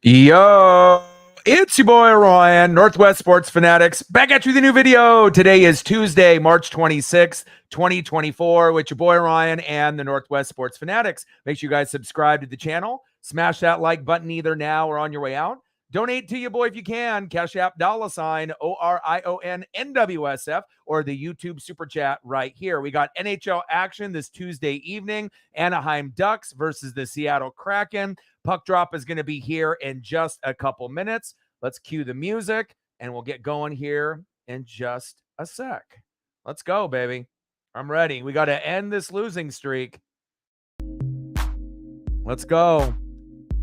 Yo, it's your boy Ryan, Northwest Sports Fanatics, back at you with a new video. Today is Tuesday, March 26th, 2024, with your boy Ryan and the Northwest Sports Fanatics. Make sure you guys subscribe to the channel, smash that like button either now or on your way out. Donate to your boy if you can. Cash App $ORION NWSF or the YouTube Super Chat right here. We got NHL action this Tuesday evening. Anaheim Ducks versus the Seattle Kraken. Puck drop is going to be here in just a couple minutes. Let's cue the music, and we'll get going here in just a sec. Let's go, baby. I'm ready. We got to end this losing streak. Let's go.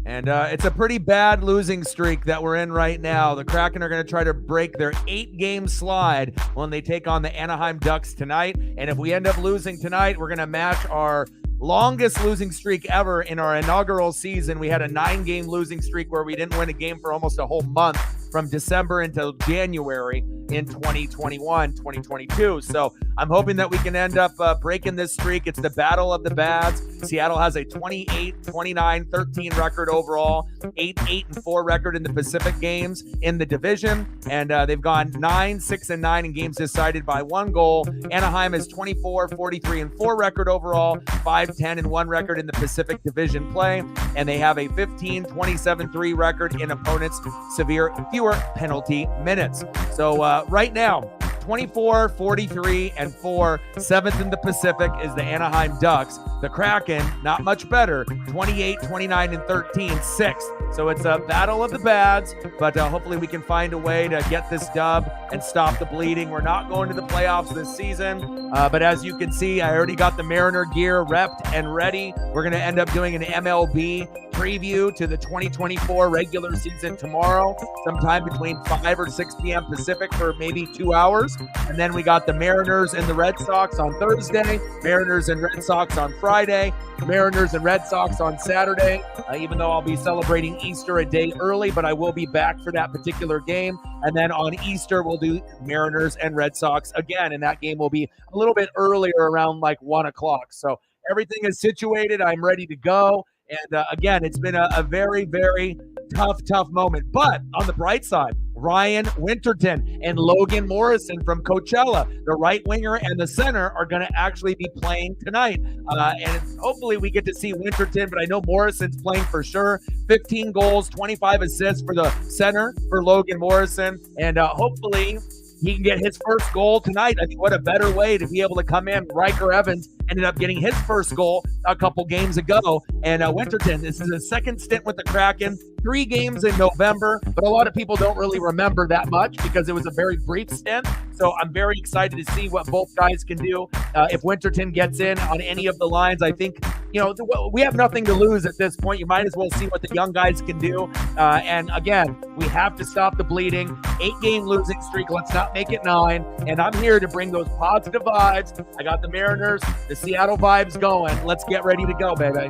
And it's a pretty bad losing streak that we're in right now. The Kraken are going to try to break their 8-game slide when they take on the Anaheim Ducks tonight. And if we end up losing tonight, we're going to match our longest losing streak ever in our inaugural season. We had a 9-game losing streak where we didn't win a game for almost a whole month from December until January in 2021, 2022. So I'm hoping that we can end up breaking this streak. It's the battle of the bads. Seattle has a 28, 29, 13 record overall, 8-4 record in the Pacific games in the division. And they've gone 9-6-9 in games decided by 1 goal. Anaheim is 24, 43-4 record overall, 5-10-1 record in the Pacific division play. And they have a 15, 27-3 record in opponents' fewer penalty minutes. So right now, 24, 43-4, 7th in the Pacific is the Anaheim Ducks. The Kraken, not much better, 28, 29-13, 6th. So it's a battle of the bads, but hopefully we can find a way to get this dub and stop the bleeding. We're not going to the playoffs this season, but as you can see, I already got the Mariner gear repped and ready. We're going to end up doing an MLB preview to the 2024 regular season tomorrow, sometime between 5 or 6 p.m. Pacific for maybe 2 hours. And then we got the Mariners and the Red Sox on Thursday, Mariners and Red Sox on Friday, Mariners and Red Sox on Saturday, even though I'll be celebrating Easter a day early, but I will be back for that particular game. And then on Easter, we'll do Mariners and Red Sox again, and that game will be a little bit earlier, around like 1 o'clock. So everything is situated. I'm ready to go. And again, it's been a very, very tough moment. But on the bright side, Ryan Winterton and Logan Morrison from Coachella, the right winger and the center, are going to actually be playing tonight. And hopefully we get to see Winterton, but I know Morrison's playing for sure. 15 goals, 25 assists for the center for Logan Morrison. And hopefully he can get his first goal tonight. I think what a better way to be able to come in. Riker Evans ended up getting his first goal a couple games ago. And Winterton, this is his second stint with the Kraken, 3 games in November, but a lot of people don't really remember that much because it was a very brief stint. So I'm very excited to see what both guys can do. If Winterton gets in on any of the lines, I think, you know, we have nothing to lose at this point. You might as well see what the young guys can do. And again, we have to stop the bleeding. 8-game losing streak. Let's not make it 9. And I'm here to bring those positive vibes. I got the Mariners, the Seattle vibes going. Let's get ready to go, baby.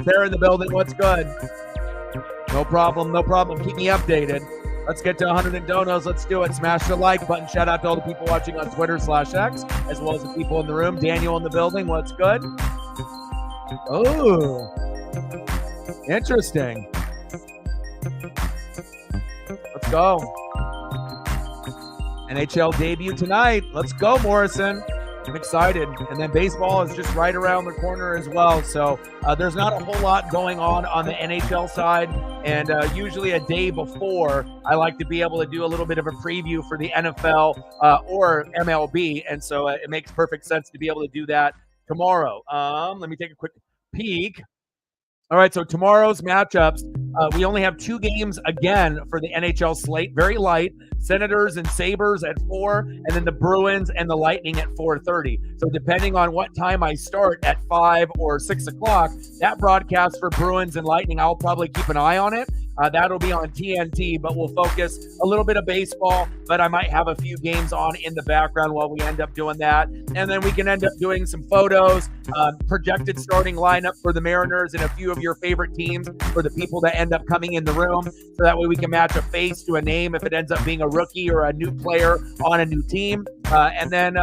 Sarah in the building. What's good? No problem. No problem. Keep me updated. Let's get to 100 and donos. Let's do it. Smash the like button. Shout out to all the people watching on Twitter/X, as well as the people in the room. Daniel in the building. What's good? Oh, interesting. Let's go. NHL debut tonight. Let's go, Morrison. I'm excited. And then baseball is just right around the corner as well. So there's not a whole lot going on the NHL side. And usually a day before, I like to be able to do a little bit of a preview for the NFL or MLB. And so it makes perfect sense to be able to do that tomorrow. Let me take a quick peek. All right, so tomorrow's matchups, we only have 2 games again for the NHL slate, very light. Senators and Sabres at 4, and then the Bruins and the Lightning at 4:30. So depending on what time I start at 5 or 6 o'clock, that broadcast for Bruins and Lightning, I'll probably keep an eye on it. That'll be on TNT, but we'll focus a little bit of baseball, but I might have a few games on in the background while we end up doing that. And then we can end up doing some photos, projected starting lineup for the Mariners and a few of your favorite teams for the people that end up coming in the room. So that way we can match a face to a name if it ends up being a rookie or a new player on a new team. And then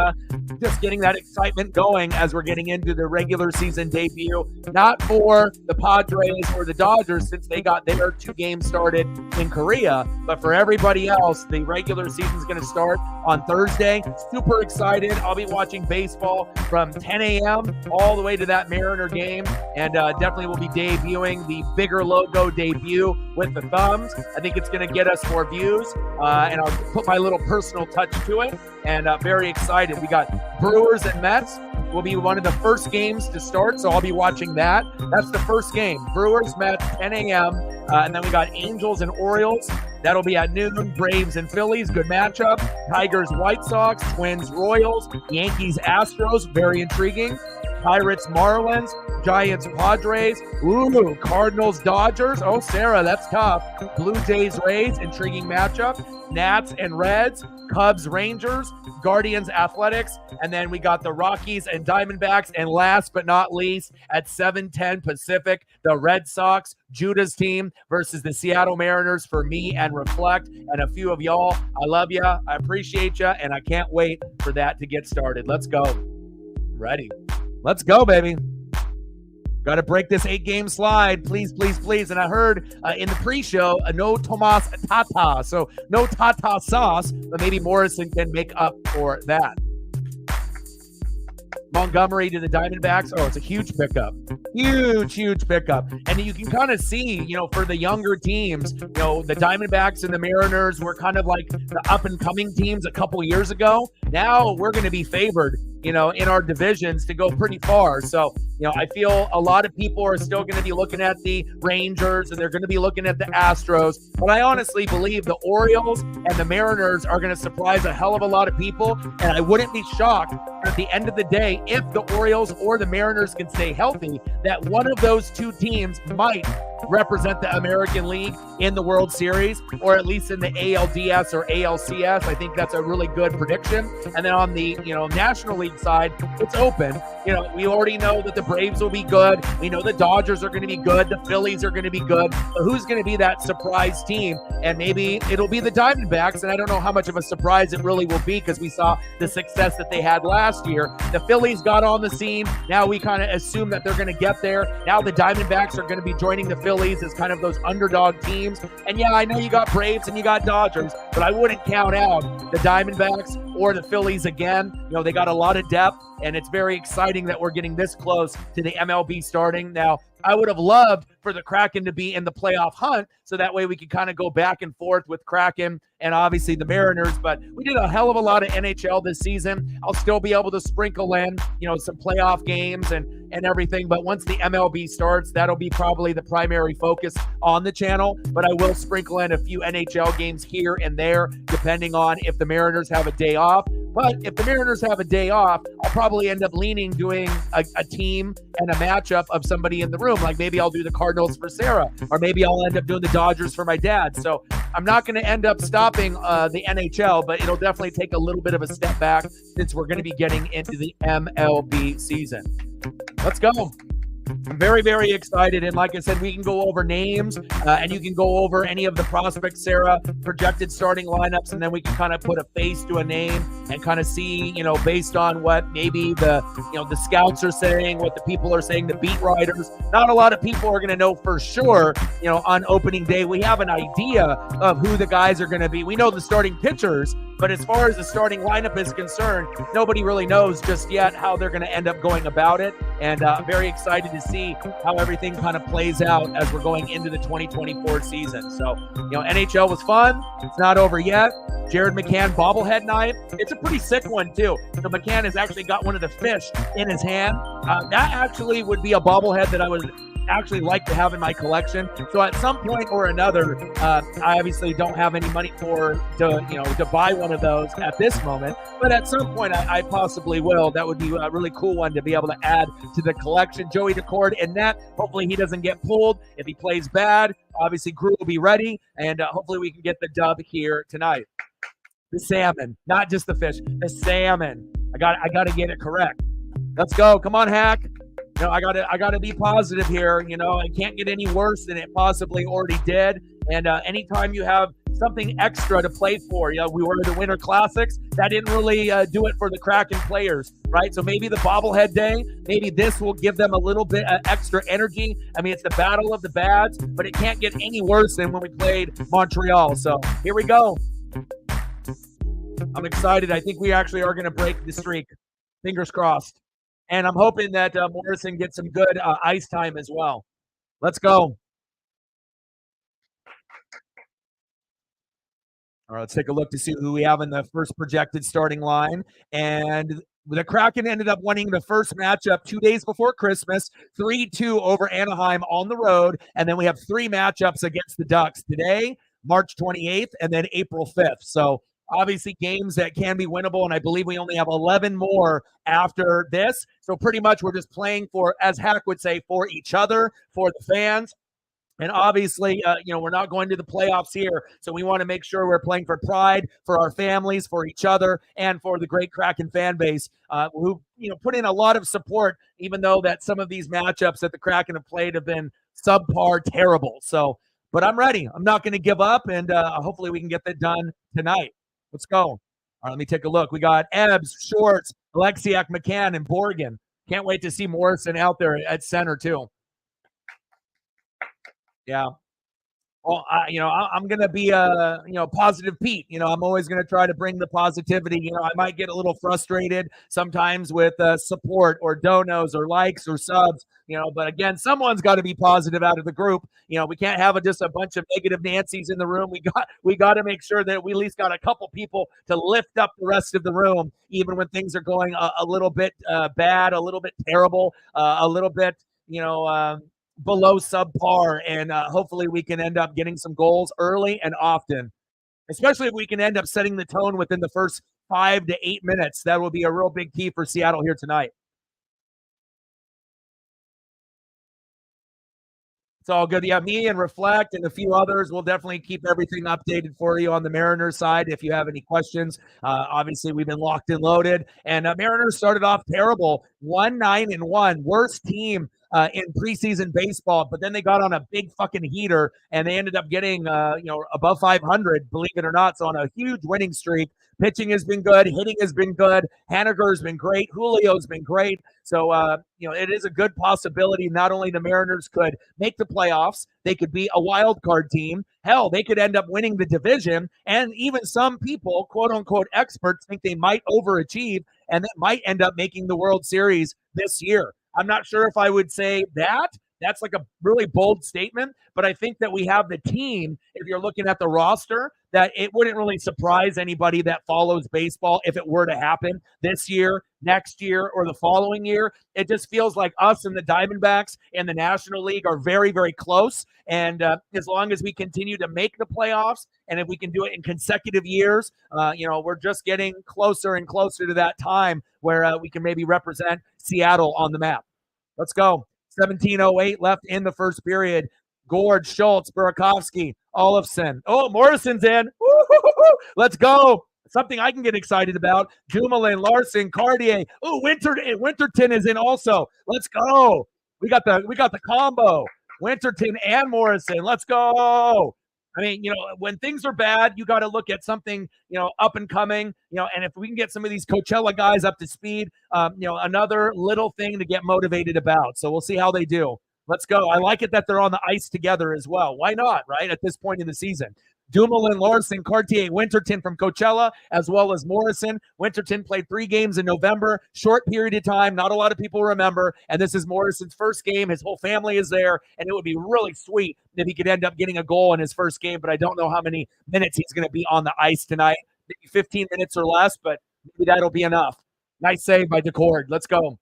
just getting that excitement going as we're getting into the regular season debut. Not for the Padres or the Dodgers, since they got their 2 games started in Korea, but for everybody else, the regular season is going to start on Thursday. Super excited. I'll be watching baseball from 10 a.m. all the way to that Mariner game, and definitely will be debuting the bigger logo debut with the thumbs. I think it's going to get us more views, and I'll put my little personal touch to it, and very excited. We got Brewers and Mets will be one of the first games to start, so I'll be watching that. That's the first game. Brewers, Mets, 10 a.m. And then we got Angels and Orioles. That'll be at noon. Braves and Phillies, good matchup. Tigers, White Sox, Twins, Royals, Yankees, Astros, very intriguing. Pirates, Marlins, Giants, Padres. Ooh, Cardinals, Dodgers. Oh, Sarah, that's tough. Blue Jays, Rays, intriguing matchup. Nats and Reds, Cubs, Rangers, Guardians, Athletics, and then we got the Rockies and Diamondbacks, and last but not least, at 7:10 Pacific, the Red Sox, Judah's team versus the Seattle Mariners for me and Reflect and a few of y'all. I love you, I appreciate you, and I can't wait for that to get started. Let's go. Ready. Let's go, baby. Got to break this 8-game slide. Please, please, please. And I heard in the pre-show, no Tomas Tata. So no Tata sauce, but maybe Morrison can make up for that. Montgomery to the Diamondbacks. Oh, it's a huge pickup. Huge pickup. And you can kind of see, for the younger teams, the Diamondbacks and the Mariners were kind of like the up-and-coming teams a couple years ago. Now we're going to be favored, in our divisions to go pretty far. So, I feel a lot of people are still going to be looking at the Rangers and they're going to be looking at the Astros. But I honestly believe the Orioles and the Mariners are going to surprise a hell of a lot of people. And I wouldn't be shocked at the end of the day, if the Orioles or the Mariners can stay healthy, that one of those 2 teams might represent the American League in the World Series, or at least in the ALDS or ALCS. I think that's a really good prediction. And then on the, National League side, it's open. We already know that the Braves will be good. We know the Dodgers are going to be good. The Phillies are going to be good. But who's going to be that surprise team? And maybe it'll be the Diamondbacks. And I don't know how much of a surprise it really will be, because we saw the success that they had last year. The Phillies got on the scene. Now we kind of assume that they're going to get there. Now the Diamondbacks are going to be joining the Phillies as kind of those underdog teams. And yeah, I know you got Braves and you got Dodgers, but I wouldn't count out the Diamondbacks or the Phillies again. They got a lot of depth, and it's very exciting that we're getting this close to the MLB starting. Now, I would have loved for the Kraken to be in the playoff hunt, so that way we could kind of go back and forth with Kraken and obviously the Mariners, but we did a hell of a lot of NHL this season. I'll still be able to sprinkle in, some playoff games and everything, but once the MLB starts, that'll be probably the primary focus on the channel, but I will sprinkle in a few NHL games here and there, depending on if the Mariners have a day off. But if the Mariners have a day off, I'll probably end up doing a team and a matchup of somebody in the room. Like maybe I'll do the Cardinals for Sarah, or maybe I'll end up doing the Dodgers for my dad. So I'm not going to end up stopping the NHL, but it'll definitely take a little bit of a step back since we're going to be getting into the MLB season. Let's go. I'm very, very excited. And like I said, we can go over names and you can go over any of the prospects, Sarah, projected starting lineups, and then we can kind of put a face to a name and kind of see, based on what maybe the scouts are saying, what the people are saying, the beat writers. Not a lot of people are going to know for sure, on opening day. We have an idea of who the guys are going to be. We know the starting pitchers, but as far as the starting lineup is concerned, nobody really knows just yet how they're going to end up going about it. And I'm very excited to see how everything kind of plays out as we're going into the 2024 season. So, NHL was fun. It's not over yet. Jared McCann bobblehead knife. It's a pretty sick one, too. So McCann has actually got one of the fish in his hand. That actually would be a bobblehead that I would actually like to have in my collection. So at some point or another, I obviously don't have any money to buy one of those at this moment, but at some point I possibly will. That would be a really cool one to be able to add to the collection. Joey Decord in net. Hopefully he doesn't get pulled. If he plays bad, obviously Crew will be ready, and hopefully we can get the dub here tonight. The salmon, not just the fish, the salmon. I got to get it correct. Let's go. Come on, Hack. I gotta be positive here. It can't get any worse than it possibly already did. And anytime you have something extra to play for. You know, we were in the Winter Classics. That didn't really do it for the Kraken players, right? So maybe the bobblehead day, maybe this will give them a little bit extra energy. I mean, it's the battle of the bads, but it can't get any worse than when we played Montreal. So here we go. I'm excited. I think we actually are going to break the streak. Fingers crossed. And I'm hoping that Morrison gets some good ice time as well. Let's go. All right, let's take a look to see who we have in the first projected starting line. And the Kraken ended up winning the first matchup 2 days before Christmas, 3-2 over Anaheim on the road. And then we have 3 matchups against the Ducks today, March 28th, and then April 5th. So obviously games that can be winnable, and I believe we only have 11 more after this. So pretty much we're just playing for, as Hack would say, for each other, for the fans. And obviously, we're not going to the playoffs here, so we want to make sure we're playing for pride, for our families, for each other, and for the great Kraken fan base who, put in a lot of support, even though that some of these matchups that the Kraken have played have been subpar terrible. So, but I'm ready. I'm not going to give up, and hopefully we can get that done tonight. Let's go. All right, let me take a look. We got Ebbs, Shorts, Alexiak, McCann, and Borgen. Can't wait to see Morrison out there at center, too. Yeah. Well, I'm going to be positive Pete. I'm always going to try to bring the positivity. I might get a little frustrated sometimes with support or donos or likes or subs, but again, someone's got to be positive out of the group. We can't have just a bunch of negative Nancys in the room. We got to make sure that we at least got a couple people to lift up the rest of the room, even when things are going a little bit bad, a little bit terrible, a little bit, below subpar, and hopefully we can end up getting some goals early and often, especially if we can end up setting the tone within the first 5 to 8 minutes. That will be a real big key for Seattle here tonight. It's all good. Yeah, me and Reflect and a few others will definitely keep everything updated for you on the Mariners side if you have any questions. Obviously, we've been locked and loaded, and Mariners started off terrible, 1-9-1, worst team in preseason baseball, but then they got on a big fucking heater and they ended up getting above 500, believe it or not. So on a huge winning streak. Pitching has been good, hitting has been good, Haniger's been great, Julio's been great. So it is a good possibility. Not only the Mariners could make the playoffs, they could be a wild card team. Hell, they could end up winning the division. And even some people, quote unquote experts, think they might overachieve and that might end up making the World Series this year. I'm not sure if I would say that. That's like a really bold statement, but I think that we have the team, if you're looking at the roster, that it wouldn't really surprise anybody that follows baseball if it were to happen this year, next year, or the following year. It just feels like us and the Diamondbacks and the National League are very, very close. And as long as we continue to make the playoffs, and if we can do it in consecutive years, we're just getting closer and closer to that time where we can maybe represent Seattle on the map. Let's go. 17:08 left in the first period. Gord, Schultz, Burakovsky, Olofsson. Oh, Morrison's in. Woo-hoo-hoo-hoo. Let's go. Something I can get excited about. Dumoulin, Larson, Cartier. Oh, Winterton is in also. Let's go. We got the combo. Winterton and Morrison. Let's go. I mean, when things are bad, you got to look at something, up and coming, and if we can get some of these Coachella guys up to speed, another little thing to get motivated about. So we'll see how they do. Let's go. I like it that they're on the ice together as well. Why not, right, at this point in the season? Dumoulin, Larson, Cartier, Winterton from Coachella, as well as Morrison. Winterton played 3 games in November, short period of time. Not a lot of people remember. And this is Morrison's first game. His whole family is there. And it would be really sweet if he could end up getting a goal in his first game. But I don't know how many minutes he's going to be on the ice tonight. Maybe 15 minutes or less, but maybe that'll be enough. Nice save by Decord. Let's go.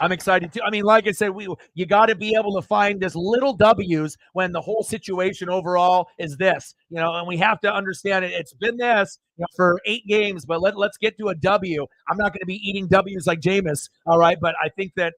I'm excited too. I mean, like I said, you got to be able to find this little W's when the whole situation overall is this, and we have to understand it. It's been this for 8 games, but let's get to a W. I'm not going to be eating W's like Jameis, all right? But I think that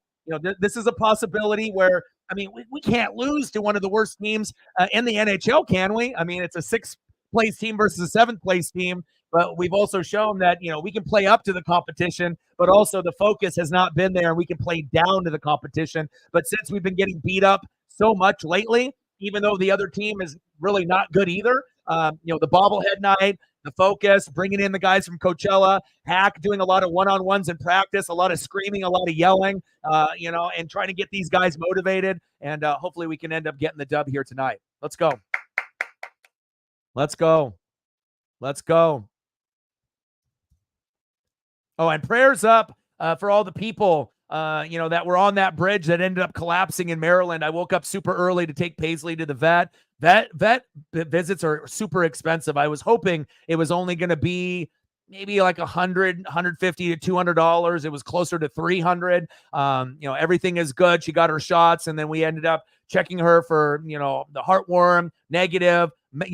this is a possibility where, I mean, we can't lose to one of the worst teams in the NHL, can we? I mean, it's a 6th place team versus a 7th place team. But we've also shown that, we can play up to the competition, but also the focus has not been there and we can play down to the competition. But since we've been getting beat up so much lately, even though the other team is really not good either, The bobblehead night, the focus, bringing in the guys from Coachella, Hack doing a lot of one-on-ones in practice, a lot of screaming, a lot of yelling, and trying to get these guys motivated. And hopefully we can end up getting the dub here tonight. Let's go. Let's go. Let's go. Oh, and prayers up for all the people, that were on that bridge that ended up collapsing in Maryland. I woke up super early to take Paisley to the vet. Vet visits are super expensive. I was hoping it was only going to be maybe like $100, $150 to $200. It was closer to $300. Everything is good. She got her shots, and then we ended up checking her for, the heartworm, negative.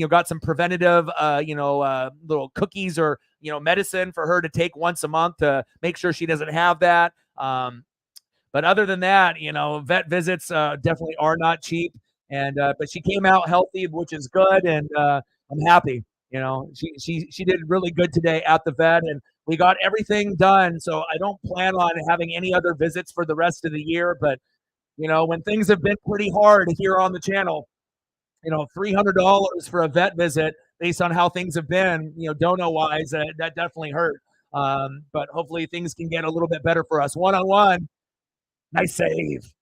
Got some preventative, little cookies or, medicine for her to take once a month to make sure she doesn't have that. But other than that, vet visits definitely are not cheap. And but she came out healthy, which is good, and I'm happy. She did really good today at the vet, and we got everything done. So I don't plan on having any other visits for the rest of the year. But when things have been pretty hard here on the channel, $300 for a vet visit based on how things have been, dono wise, that definitely hurt. But hopefully things can get a little bit better for us. One-on-one, nice save.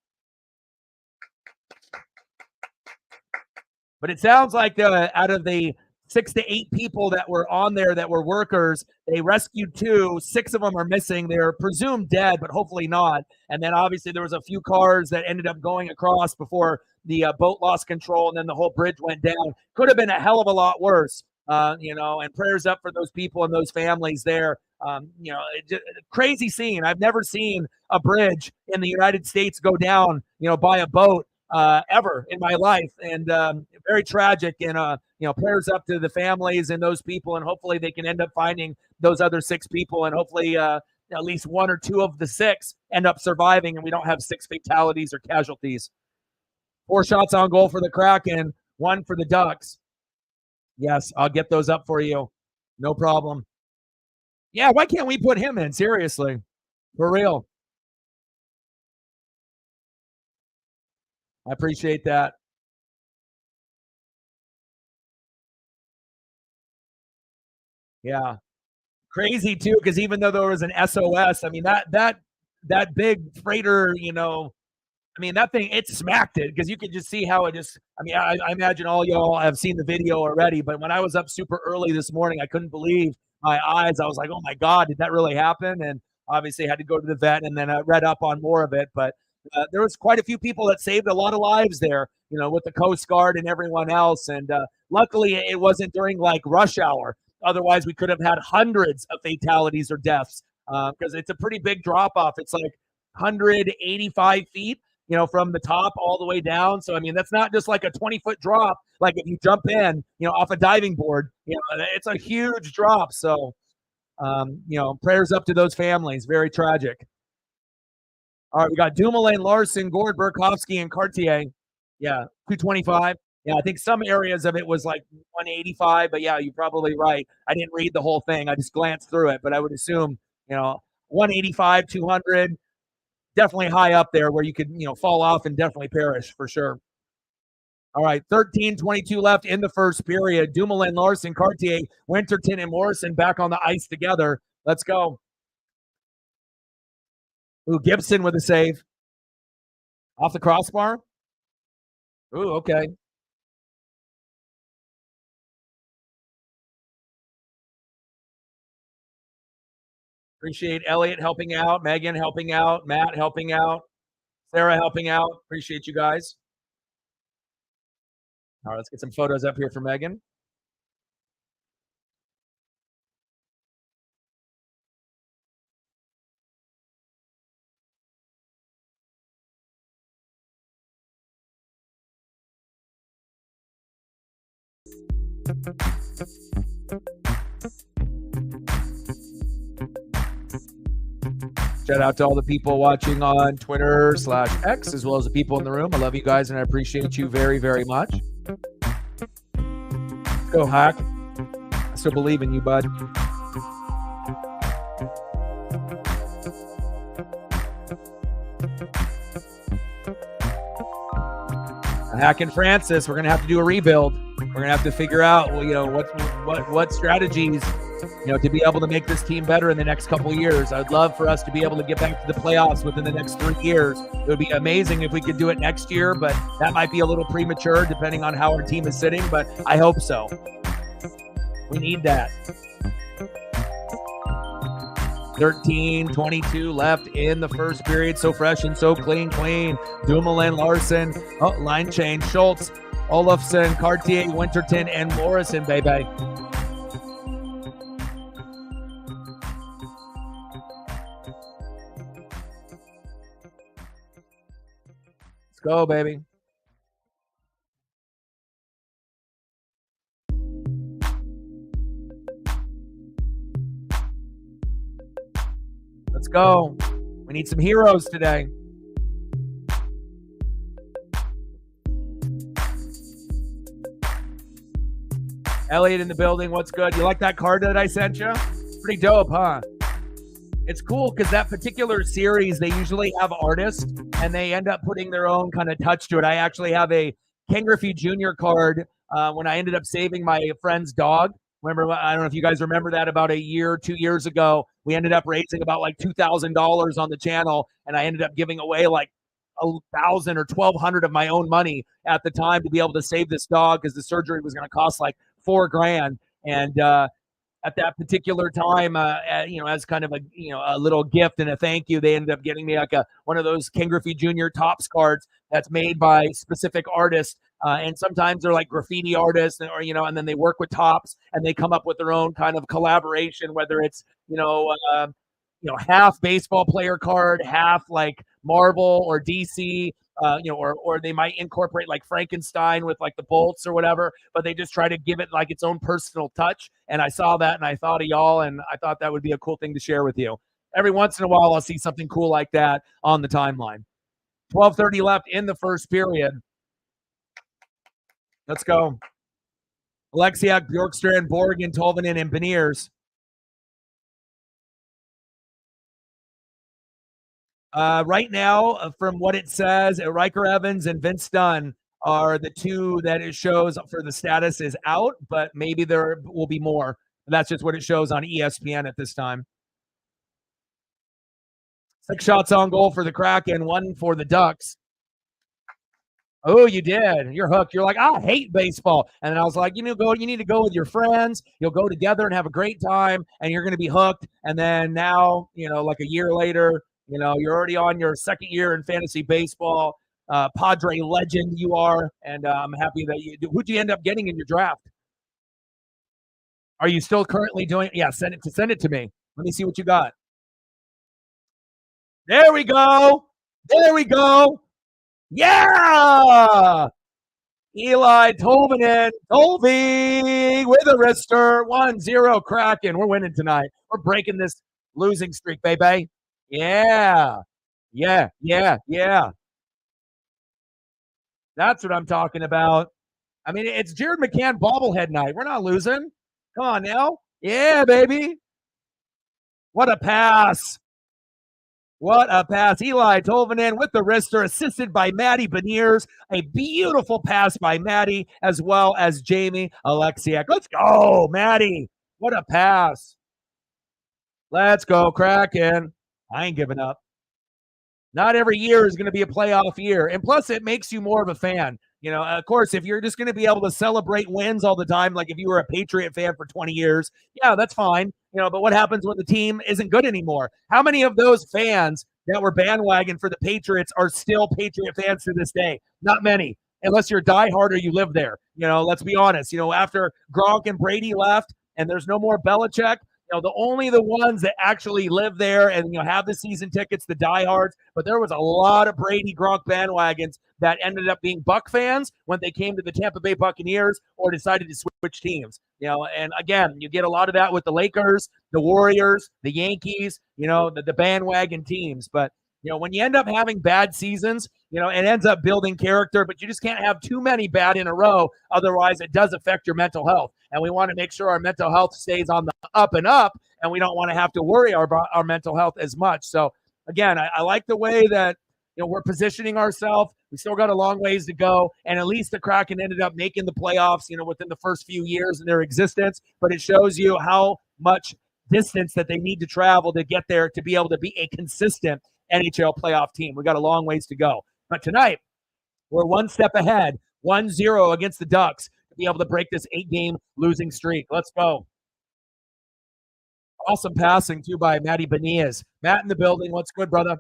But it sounds like out of the 6 to 8 people that were on there that were workers, they rescued 2. 6 of them are missing. They're presumed dead, but hopefully not. And then obviously there was a few cars that ended up going across before the boat lost control, and then the whole bridge went down. Could have been a hell of a lot worse, and prayers up for those people and those families there. Crazy scene. I've never seen a bridge in the United States go down, by a boat ever in my life. And very tragic. And, prayers up to the families and those people. And hopefully they can end up finding those other 6 people. And hopefully at least 1 or 2 of the 6 end up surviving, and we don't have 6 fatalities or casualties. 4 shots on goal for the Kraken, 1 for the Ducks. Yes, I'll get those up for you. No problem. Yeah, why can't we put him in? Seriously. For real. I appreciate that. Yeah. Crazy too, because even though there was an SOS, I mean that big freighter, that thing, it smacked it, because you could just see how it just, I imagine all y'all have seen the video already, but when I was up super early this morning, I couldn't believe my eyes. I was like, oh my God, did that really happen? And obviously had to go to the vet, and then I read up on more of it. But there was quite a few people that saved a lot of lives there, with the Coast Guard and everyone else. And luckily it wasn't during like rush hour. Otherwise we could have had hundreds of fatalities or deaths, because it's a pretty big drop off. It's like 185 feet, from the top all the way down. So, that's not just like a 20-foot drop. Like if you jump in, off a diving board, it's a huge drop. So, prayers up to those families. Very tragic. All right, we got Dumoulin, Larson, Gord, Burkowski, and Cartier. Yeah, 225. Yeah, I think some areas of it was like 185, but yeah, you're probably right. I didn't read the whole thing. I just glanced through it, but I would assume, 185, 200, definitely high up there where you could, fall off and definitely perish for sure. All right, 13:22 left in the first period. Dumoulin, Larson, Cartier, Winterton, and Morrison back on the ice together. Let's go. Ooh, Gibson with a save. Off the crossbar. Ooh, okay. Appreciate Elliot helping out, Megan helping out, Matt helping out, Sarah helping out. Appreciate you guys. All right, let's get some photos up here for Megan. Shout out to all the people watching on Twitter/X, as well as the people in the room. I love you guys, and I appreciate you very, very much. Go Hack. I still believe in you, bud. Hack and Francis, we're going to have to do a rebuild. We're gonna have to figure out, what strategies, to be able to make this team better in the next couple of years. I'd love for us to be able to get back to the playoffs within the next 3 years. It would be amazing if we could do it next year, but that might be a little premature depending on how our team is sitting, but I hope so. We need that. 13:22 left in the first period. So fresh and so clean. Dumoulin, Larson, line change. Schultz, Olofsson, Cartier, Winterton, and Morrison, baby. Let's go, baby. Let's go. We need some heroes today. Elliot in the building. What's good? You like that card that I sent you? Pretty dope, huh? It's cool because that particular series, they usually have artists and they end up putting their own kind of touch to it. I actually have a Ken Griffey Jr. card when I ended up saving my friend's dog. Remember, I don't know if you guys remember that about 2 years ago. We ended up raising about like $2,000 on the channel, and I ended up giving away like 1,000 or 1,200 of my own money at the time to be able to save this dog because the surgery was going to cost like $4,000. And at that particular time, as kind of a little gift and a thank you, they ended up getting me like one of those Ken Griffey Jr. Topps cards that's made by specific artists. And sometimes they're like graffiti artists, and then they work with Topps and they come up with their own kind of collaboration, whether it's, half baseball player card, half like Marvel or DC, or they might incorporate like Frankenstein with like the bolts or whatever, but they just try to give it like its own personal touch. And I saw that and I thought of y'all, and I thought that would be a cool thing to share with you. Every once in a while, I'll see something cool like that on the timeline. 12:30 left in the first period. Let's go. Alexiak, Bjorkstrand, Borgen, Tolvanen, and Beniers. Right now, from what it says, Riker Evans and Vince Dunn are the two that it shows for the status is out, but maybe there will be more. That's just what it shows on ESPN at this time. 6 shots on goal for the Kraken, 1 for the Ducks. Oh, you did. You're hooked. You're like, I hate baseball. And then I was like, you need to go with your friends. You'll go together and have a great time, and you're going to be hooked. And then now, like a year later, you're already on your second year in fantasy baseball. Padre legend you are, and I'm happy that you do. Who'd you end up getting in your draft? Are you still currently doing? Yeah, send it to me. Let me see what you got. There we go. Yeah! Eli Tolvanen, Tolvi with a wrister. 1-0 Kraken. We're winning tonight. We're breaking this losing streak, baby. Yeah. That's what I'm talking about. I mean, it's Jared McCann bobblehead night. We're not losing. Come on now. Yeah, baby. What a pass. Eli Tolvanen with the wrister, assisted by Maddie Beniers. A beautiful pass by Maddie, as well as Jamie Alexiak. Let's go, Maddie. What a pass. Let's go, Kraken. I ain't giving up. Not every year is going to be a playoff year. And plus, it makes you more of a fan. Of course, if you're just going to be able to celebrate wins all the time, like if you were a Patriot fan for 20 years, yeah, that's fine. But what happens when the team isn't good anymore? How many of those fans that were bandwagon for the Patriots are still Patriot fans to this day? Not many, unless you're diehard or you live there. Let's be honest. After Gronk and Brady left and there's no more Belichick, the ones that actually live there and have the season tickets, the diehards. But there was a lot of Brady Gronk bandwagons that ended up being Buck fans when they came to the Tampa Bay Buccaneers or decided to switch teams. And again, you get a lot of that with the Lakers, the Warriors, the Yankees, the bandwagon teams. But when you end up having bad seasons, it ends up building character, but you just can't have too many bad in a row. Otherwise, it does affect your mental health. And we want to make sure our mental health stays on the up and up, and we don't want to have to worry about our mental health as much. So, again, I like the way that, we're positioning ourselves. We still got a long ways to go, and at least the Kraken ended up making the playoffs, within the first few years in their existence. But it shows you how much distance that they need to travel to get there to be able to be a consistent NHL playoff team. We got a long ways to go. But tonight, we're one step ahead, 1-0 against the Ducks to be able to break this 8-game losing streak. Let's go. Awesome passing, too, by Matty Benias. Matt in the building. What's good, brother?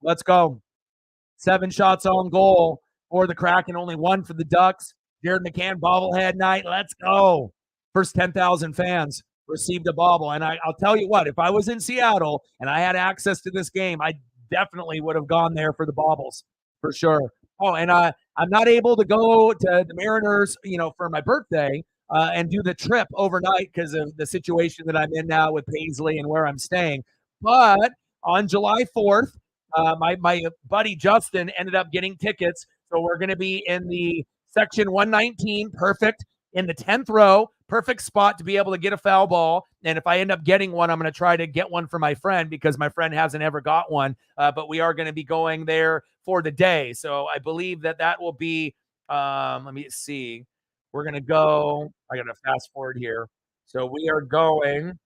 Let's go. 7 shots on goal for the Kraken, only 1 for the Ducks. Jared McCann bobblehead night. Let's go. First 10,000 fans received a bobble. And I'll tell you what, if I was in Seattle and I had access to this game, I definitely would have gone there for the bobbles, for sure. Oh, and I'm not able to go to the Mariners, for my birthday and do the trip overnight because of the situation that I'm in now with Paisley and where I'm staying. But on July 4th, my buddy Justin ended up getting tickets. So we're going to be in the section 119, perfect, in the 10th row, perfect spot to be able to get a foul ball. And if I end up getting one, I'm going to try to get one for my friend because my friend hasn't ever got one. But we are going to be going there for the day. So I believe that will be, let me see. We're going to go, I got to fast forward here. So we are going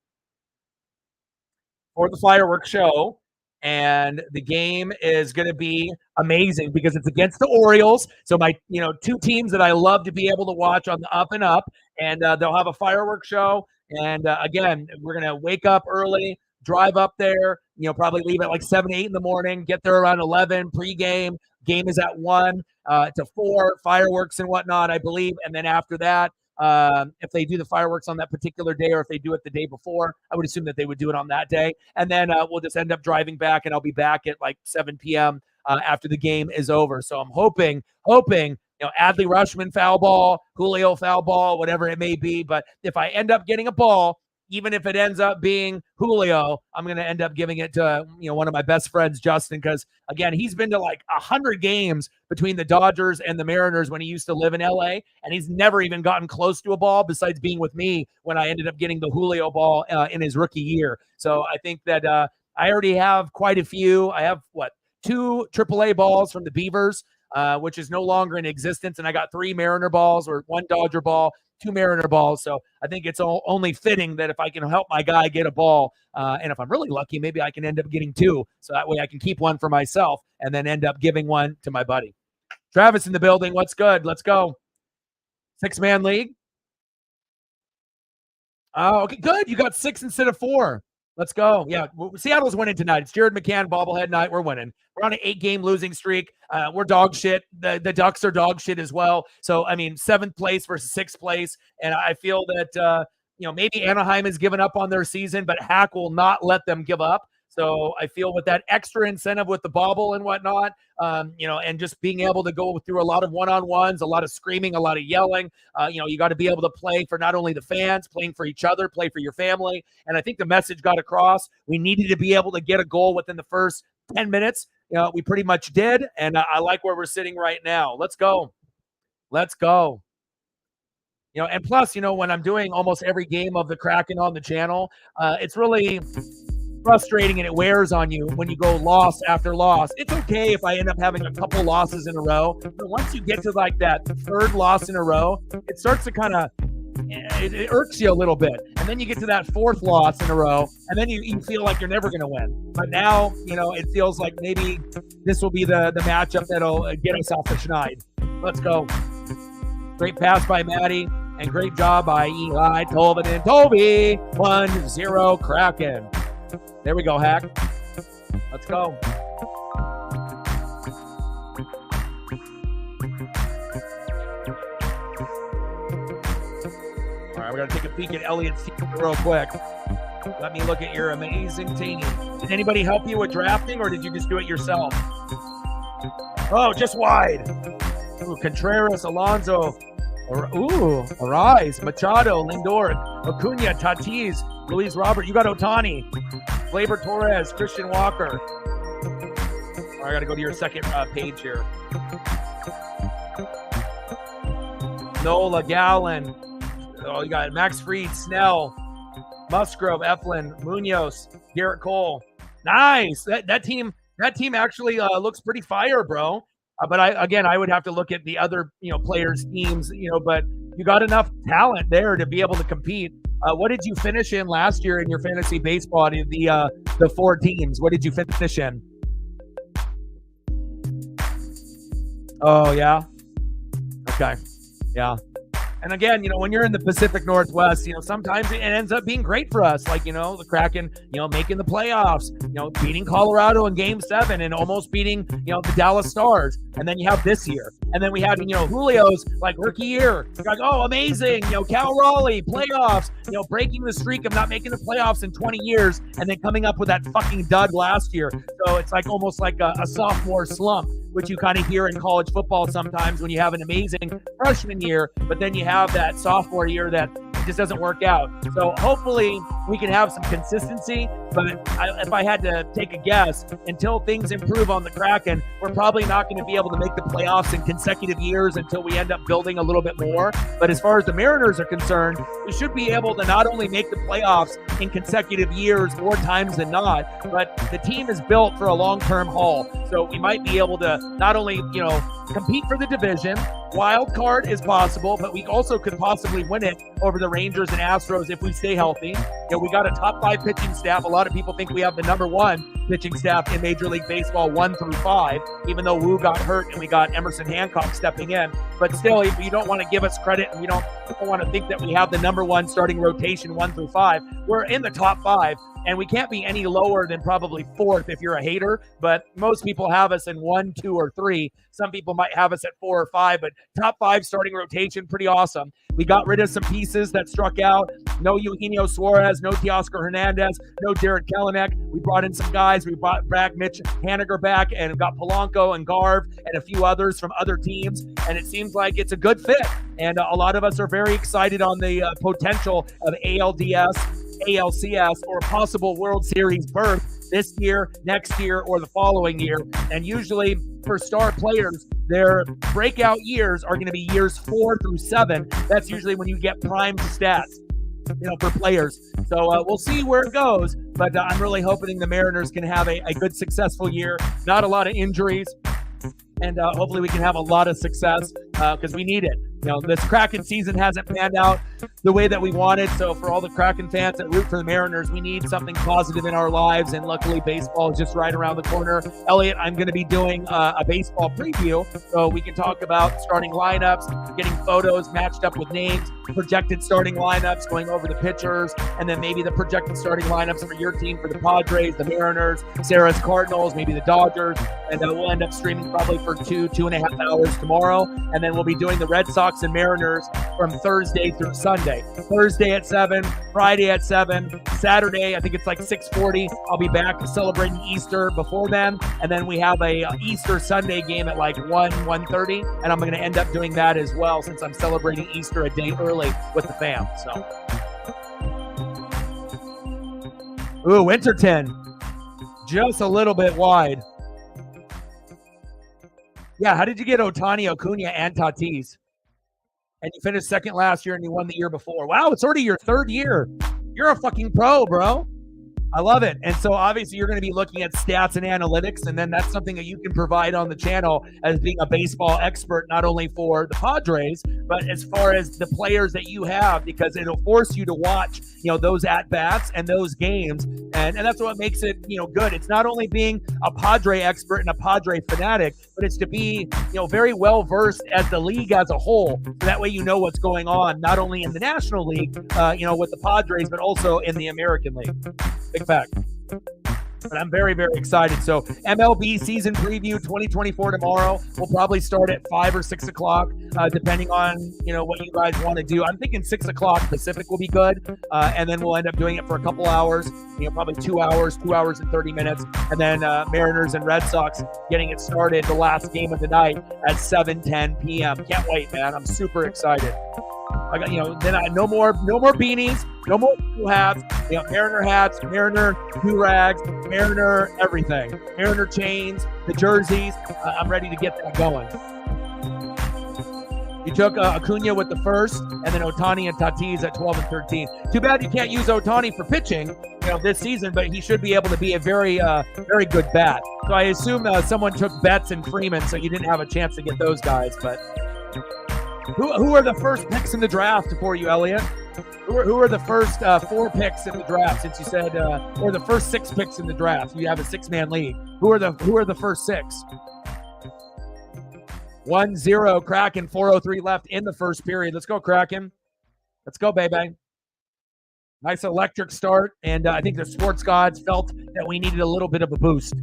for the fireworks show. And the game is going to be amazing because it's against the Orioles. So my, 2 teams that I love to be able to watch on the up and up. And they'll have a fireworks show. And again, we're going to wake up early, drive up there, probably leave at like 7, 8 in the morning, get there around 11, pregame. Game is at 1 to 4, fireworks and whatnot, I believe. And then after that, if they do the fireworks on that particular day or if they do it the day before, I would assume that they would do it on that day. And then we'll just end up driving back, and I'll be back at like 7 p.m. After the game is over. So I'm hoping, Adley Rushman foul ball, Julio foul ball, whatever it may be. But if I end up getting a ball, even if it ends up being Julio, I'm going to end up giving it to, one of my best friends, Justin, because, again, he's been to like 100 games between the Dodgers and the Mariners when he used to live in L.A., and he's never even gotten close to a ball besides being with me when I ended up getting the Julio ball in his rookie year. So I think that I already have quite a few. I have, 2 AAA balls from the Beavers, which is no longer in existence, and I got 3 Mariner balls or 1 Dodger ball, 2 Mariner balls. So I think it's only fitting that if I can help my guy get a ball, and if I'm really lucky, maybe I can end up getting 2. So that way I can keep one for myself and then end up giving one to my buddy. Travis in the building. What's good? Let's go. 6-man league. Oh, okay, good. You got 6 instead of 4. Let's go. Yeah, Seattle's winning tonight. It's Jared McCann bobblehead night. We're winning. We're on an 8-game losing streak. We're dog shit. The Ducks are dog shit as well. So, 7th place versus 6th place. And I feel that, maybe Anaheim has given up on their season, but Hack will not let them give up. So I feel with that extra incentive with the bobble and whatnot, and just being able to go through a lot of one-on-ones, a lot of screaming, a lot of yelling, you got to be able to play for not only the fans, playing for each other, play for your family. And I think the message got across. We needed to be able to get a goal within the first 10 minutes. We pretty much did. And I like where we're sitting right now. Let's go. Let's go. And plus, when I'm doing almost every game of the Kraken on the channel, it's really frustrating and it wears on you when you go loss after loss. It's okay if I end up having a couple losses in a row, but once you get to like that 3rd loss in a row, it starts to kind of it irks you a little bit, and then you get to that 4th loss in a row, and then you feel like you're never going to win. But now it feels like maybe this will be the matchup that'll get us off the schneid. Let's go. Great pass by Matty, and great job by Eli, Tolvin, and Toby. 1-0 Kraken. There we go, Hack. Let's go. All right, we're going to take a peek at Elliot's team real quick. Let me look at your amazing team. Did anybody help you with drafting, or did you just do it yourself? Oh, just wide. Ooh, Contreras, Alonso. Arise, Machado, Lindor, Acuna, Tatis, Luis Robert. You got Ohtani, Gleyber Torres, Christian Walker. All right, I got to go to your second page here. Nola, Gallen. Oh, you got Max Fried, Snell, Musgrove, Eflin, Munoz, Garrett Cole. Nice. That team actually looks pretty fire, bro. But I would have to look at the other players' teams, but you got enough talent there to be able to compete. What did you finish in last year in your fantasy baseball? The four teams. What did you finish in? Oh yeah. Okay. Yeah. And again, when you're in the Pacific Northwest, sometimes it ends up being great for us. Like, the Kraken, making the playoffs, beating Colorado in Game 7 and almost beating, the Dallas Stars. And then you have this year. And then we had, Julio's like rookie year. You're like, oh, amazing. Cal Raleigh, playoffs, breaking the streak of not making the playoffs in 20 years and then coming up with that fucking dud last year. So it's like almost like a sophomore slump, which you kind of hear in college football sometimes when you have an amazing freshman year, but then you have that sophomore year that it just doesn't work out. So hopefully we can have some consistency, but if I had to take a guess, until things improve on the Kraken, we're probably not going to be able to make the playoffs in consecutive years until we end up building a little bit more. But as far as the Mariners are concerned, we should be able to not only make the playoffs in consecutive years more times than not, but the team is built for a long-term haul. So we might be able to not only, compete for the division, wild card is possible, but we also could possibly win it over the Rangers and Astros if we stay healthy. We got a top 5 pitching staff. A lot of people think we have the number 1 pitching staff in Major League Baseball 1 through 5, even though Wu got hurt and we got Emerson Hancock stepping in. But still, you don't want to give us credit, and we don't want to think that we have the number 1 starting rotation 1 through 5. We're in the top 5. And we can't be any lower than probably 4th if you're a hater, but most people have us in 1, 2, or 3. Some people might have us at 4 or 5, but top 5 starting rotation, pretty awesome. We got rid of some pieces that struck out. No Eugenio Suarez, no Teoscar Hernandez, no Jared Kelenic. We brought in some guys. We brought back Mitch Haniger back and got Polanco and Garv and a few others from other teams. And it seems like it's a good fit. And a lot of us are very excited on the potential of ALDS, ALCS, or a possible World Series berth this year, next year, or the following year. And usually for star players, their breakout years are going to be years 4 through 7. That's usually when you get prime stats, for players. So we'll see where it goes, but I'm really hoping the Mariners can have a good, successful year. Not a lot of injuries. And hopefully we can have a lot of success because we need it. This Kraken season hasn't panned out the way that we wanted. So for all the Kraken fans that root for the Mariners, we need something positive in our lives. And luckily, baseball is just right around the corner. Elliot, I'm going to be doing a baseball preview so we can talk about starting lineups, getting photos matched up with names, projected starting lineups, going over the pitchers, and then maybe the projected starting lineups for your team, for the Padres, the Mariners, Sarah's Cardinals, maybe the Dodgers. And we'll end up streaming probably for 2.5 hours tomorrow. And then we'll be doing the Red Sox and Mariners from Thursday through Sunday. Thursday at 7, Friday at 7, Saturday, I think it's like 6:40. I'll be back celebrating Easter before then. And then we have a Easter Sunday game at like 1:30. And I'm going to end up doing that as well since I'm celebrating Easter a day early with the fam. So, ooh, Winterton, just a little bit wide. Yeah, how did you get Ohtani, Acuna, and Tatis? And you finished second last year and you won the year before. Wow, it's already your 3rd year. You're a fucking pro, bro. I love it. And so obviously you're going to be looking at stats and analytics, and then that's something that you can provide on the channel as being a baseball expert, not only for the Padres, but as far as the players that you have, because it'll force you to watch, those at-bats and those games. And that's what makes it, good. It's not only being a Padre expert and a Padre fanatic, but it's to be, very well-versed as the league as a whole. So that way you know what's going on, not only in the National League, with the Padres, but also in the American League. Big fact. But I'm very, very excited. So MLB season preview 2024 tomorrow. We'll probably start at 5 or 6 o'clock, depending on, what you guys want to do. I'm thinking 6 o'clock Pacific will be good. And then we'll end up doing it for a couple hours, probably 2 hours and 30 minutes. And then Mariners and Red Sox getting it started, the last game of the night at 7:10 p.m. Can't wait, man. I'm super excited. I got, no more beanies, no more hats, Mariner hats, Mariner do-rags, Mariner everything, Mariner chains, the jerseys. I'm ready to get that going. You took Acuna with the first, and then Ohtani and Tatis at 12 and 13. Too bad you can't use Ohtani for pitching, this season, but he should be able to be a very, very good bat. So I assume someone took Betts and Freeman, so you didn't have a chance to get those guys. But who are the first picks in the draft for you, Elliot? Who are the first 4 picks in the draft? Since you said, or the first 6 picks in the draft, you have a 6-man league. Who are the first 6? 1-0 Kraken, 4:03 left in the first period. Let's go, Kraken. Let's go, baby. Nice electric start, and I think the sports gods felt that we needed a little bit of a boost.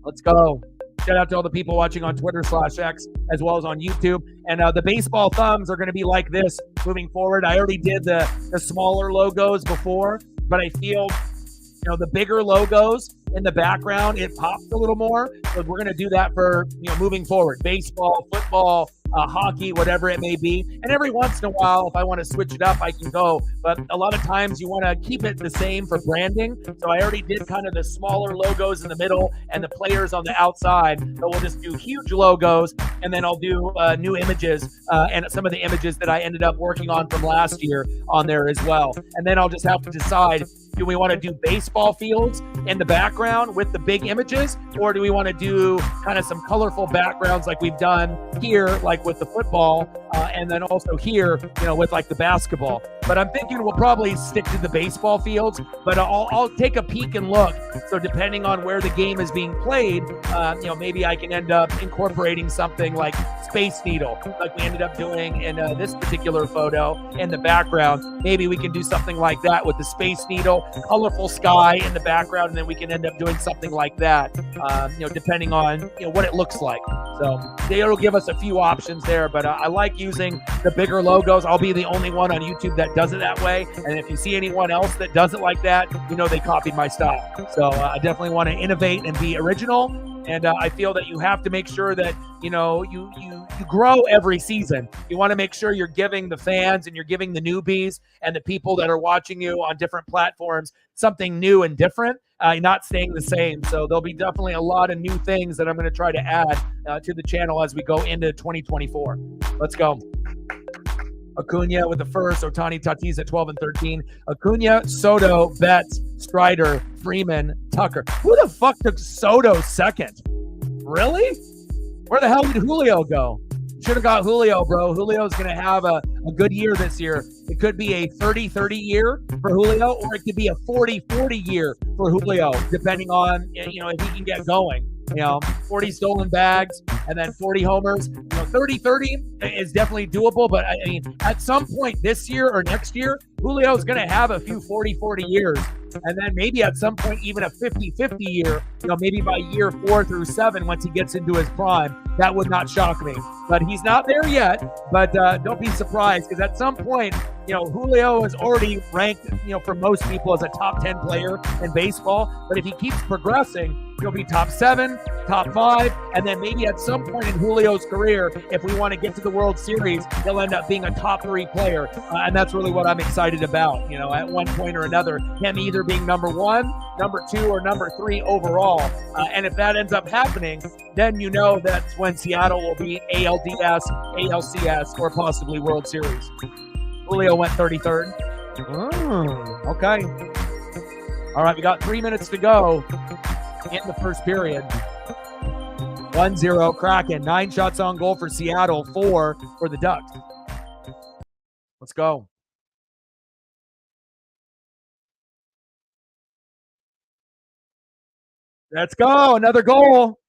Let's go. Shout out to all the people watching on Twitter/X as well as on YouTube. And the baseball thumbs are going to be like this moving forward. I already did the smaller logos before, but I feel the bigger logos in the background, it pops a little more. So we're going to do that for moving forward. Baseball, football, hockey, whatever it may be. And every once in a while, if I want to switch it up, I can go. But a lot of times you want to keep it the same for branding. So I already did kind of the smaller logos in the middle and the players on the outside. So we'll just do huge logos, and then I'll do new images and some of the images that I ended up working on from last year on there as well. And then I'll just have to decide, do we want to do baseball fields in the background with the big images, or do we want to do kind of some colorful backgrounds like we've done here, like with the football, and then also here, with like the basketball? But I'm thinking we'll probably stick to the baseball fields, but I'll take a peek and look. So depending on where the game is being played, maybe I can end up incorporating something like Space Needle, like we ended up doing in this particular photo in the background. Maybe we can do something like that with the Space Needle, colorful sky in the background, and then we can end up doing something like that, depending on what it looks like. So it'll give us a few options there, but I like using the bigger logos. I'll be the only one on YouTube that does it that way, and if you see anyone else that does it like that, they copied my style. So I definitely want to innovate and be original, and I feel that you have to make sure that you grow every season. You want to make sure you're giving the fans and you're giving the newbies and the people that are watching you on different platforms something new and different, not staying the same. So there'll be definitely a lot of new things that I'm going to try to add to the channel as we go into 2024. Let's go. Acuna with the first, Ohtani, Tatis at 12 and 13. Acuna, Soto, Betts, Strider, Freeman, Tucker. Who the fuck took Soto second? Really? Where the hell did Julio go? Should have got Julio, bro. Julio's going to have a good year this year. It could be a 30-30 year for Julio, or it could be a 40-40 year for Julio, depending on, if he can get going. 40 stolen bags and then 40 homers. 30-30 is definitely doable, but I mean, at some point this year or next year, Julio's going to have a few 40-40 years. And then maybe at some point, even a 50-50 year, maybe by year 4 through 7, once he gets into his prime. That would not shock me. But he's not there yet. But don't be surprised, because at some point, Julio is already ranked, for most people as a top 10 player in baseball. But if he keeps progressing, he'll be top 7, top 5, and then maybe at some point in Julio's career, if we want to get to the World Series, he'll end up being a top 3 player. And that's really what I'm excited about, at one point or another, him either being number 1, number 2, or number 3 overall. And if that ends up happening, then that's when Seattle will be ALDS, ALCS, or possibly World Series. Julio went 33rd. Okay. All right, we got 3 minutes to go in the first period. 1-0 Kraken. 9 shots on goal for Seattle, 4 for the Ducks. Let's go. Let's go. Another goal.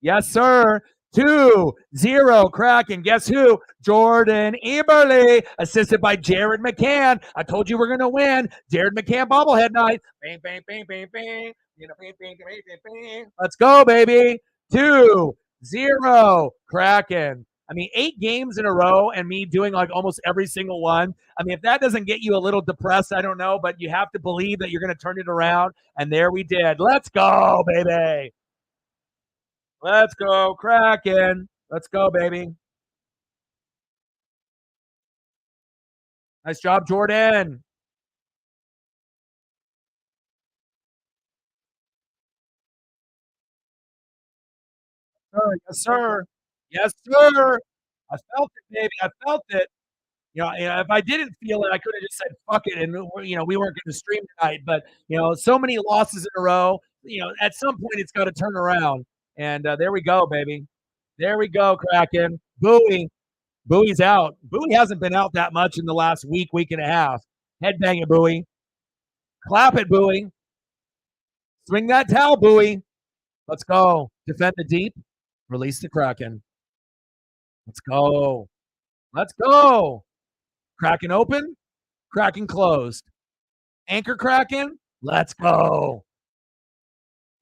Yes, sir. 2-0 Kraken. Guess who? Jordan Eberle, assisted by Jared McCann. I told you we're going to win. Jared McCann bobblehead night. Bang, bang, bang, bang, bang. Bang, bang, bang, bang, bang. Let's go, baby. 2-0 Kraken. I mean, 8 games in a row and me doing like almost every single one. I mean, if that doesn't get you a little depressed, I don't know, but you have to believe that you're going to turn it around. And there we did. Let's go, baby. Let's go, Kraken. Let's go, baby. Nice job, Jordan. Yes, sir. Yes, sir. I felt it, baby. I felt it. If I didn't feel it, I could have just said fuck it, and we weren't going to stream tonight. But so many losses in a row. At some point, it's got to turn around. And there we go, baby. There we go, Kraken. Bowie's out. Bowie hasn't been out that much in the last week and a half. Headbang it, Bowie. Clap it, Bowie. Swing that towel, Bowie. Let's go. Defend the deep. Release the Kraken. Let's go. Let's go. Kraken open. Kraken closed. Anchor Kraken. Let's go.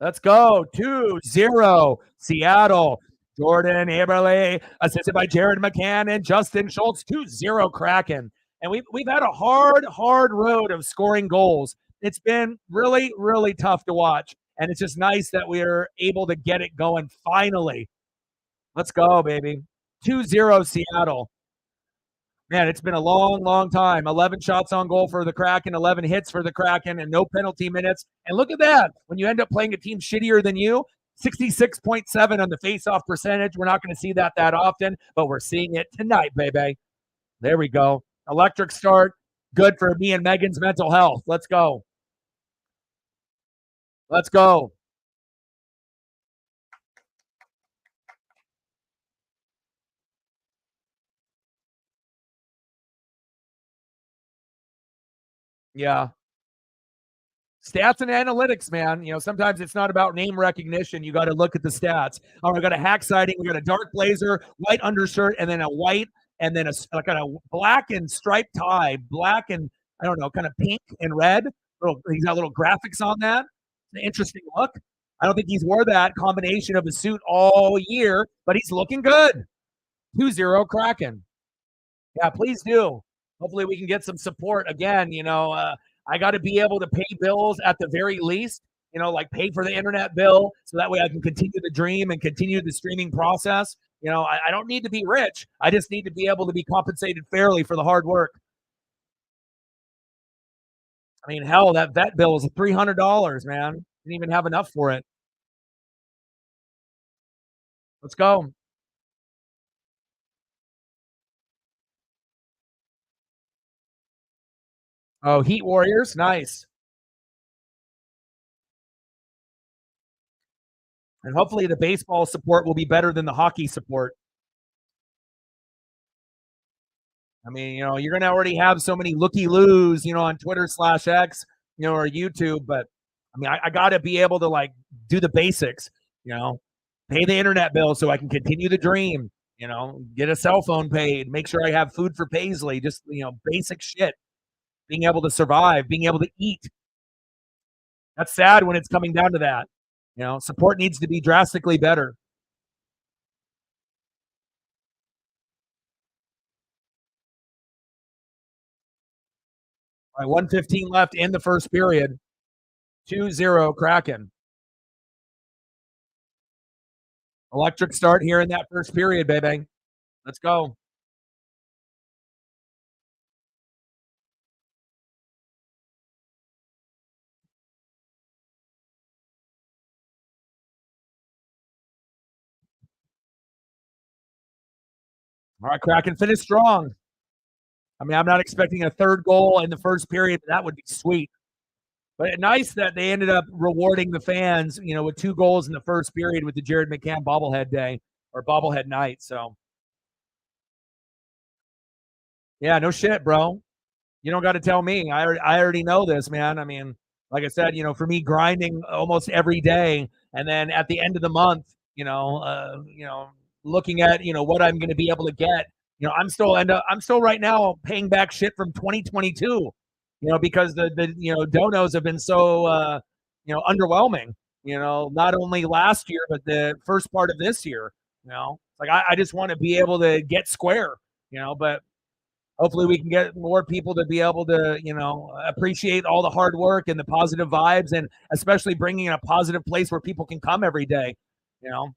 Let's go. 2-0. Seattle. Jordan Eberle, assisted by Jared McCann and Justin Schultz. 2-0 Kraken. And we've had a hard road of scoring goals. It's been really, really tough to watch. And it's just nice that we're able to get it going finally. Let's go, baby. 2-0 Seattle. Man, it's been a long time. 11 shots on goal for the Kraken, 11 hits for the Kraken, and no penalty minutes. And look at that. When you end up playing a team shittier than you, 66.7 on the faceoff percentage. We're not going to see that often, but we're seeing it tonight, baby. There we go. Electric start. Good for me and Megan's mental health. Let's go. Let's go. Yeah. Stats and analytics, man. Sometimes it's not about name recognition. You got to look at the stats. All right, we got a hack sighting. We got a dark blazer, white undershirt, and then a white, and then a black and striped tie, black and I don't know, kind of pink and red. He's got little graphics on that. It's an interesting look. I don't think he's wore that combination of a suit all year, but he's looking good. 2-0 Kraken. Yeah, please do. Hopefully, we can get some support again. I got to be able to pay bills at the very least. Like pay for the internet bill so that way I can continue the dream and continue the streaming process. I don't need to be rich. I just need to be able to be compensated fairly for the hard work. I mean, hell, that vet bill is $300, man. Didn't even have enough for it. Let's go. Oh, Heat Warriors, nice. And hopefully the baseball support will be better than the hockey support. I mean, you're going to already have so many looky-loos, on Twitter/X, or YouTube. But I mean, I got to be able to do the basics, pay the internet bill so I can continue the dream, get a cell phone paid, make sure I have food for Paisley, just, basic shit, being able to survive, being able to eat. That's sad when it's coming down to that. Support needs to be drastically better. All right, 1:15 left in the first period. 2-0 Kraken. Electric start here in that first period, baby. Let's go. All right, Kraken finished strong. I mean, I'm not expecting a third goal in the first period. But that would be sweet. But nice that they ended up rewarding the fans, with 2 goals in the first period with the Jared McCann bobblehead day or bobblehead night. So, yeah, no shit, bro. You don't got to tell me. I already know this, man. I mean, like I said, for me, grinding almost every day, and then at the end of the month, looking at what I'm going to be able to get. I'm still right now paying back shit from 2022. Because the donos have been so underwhelming. Not only last year but the first part of this year. Like I just want to be able to get square. But hopefully we can get more people to be able to appreciate all the hard work and the positive vibes, and especially bringing in a positive place where people can come every day. you know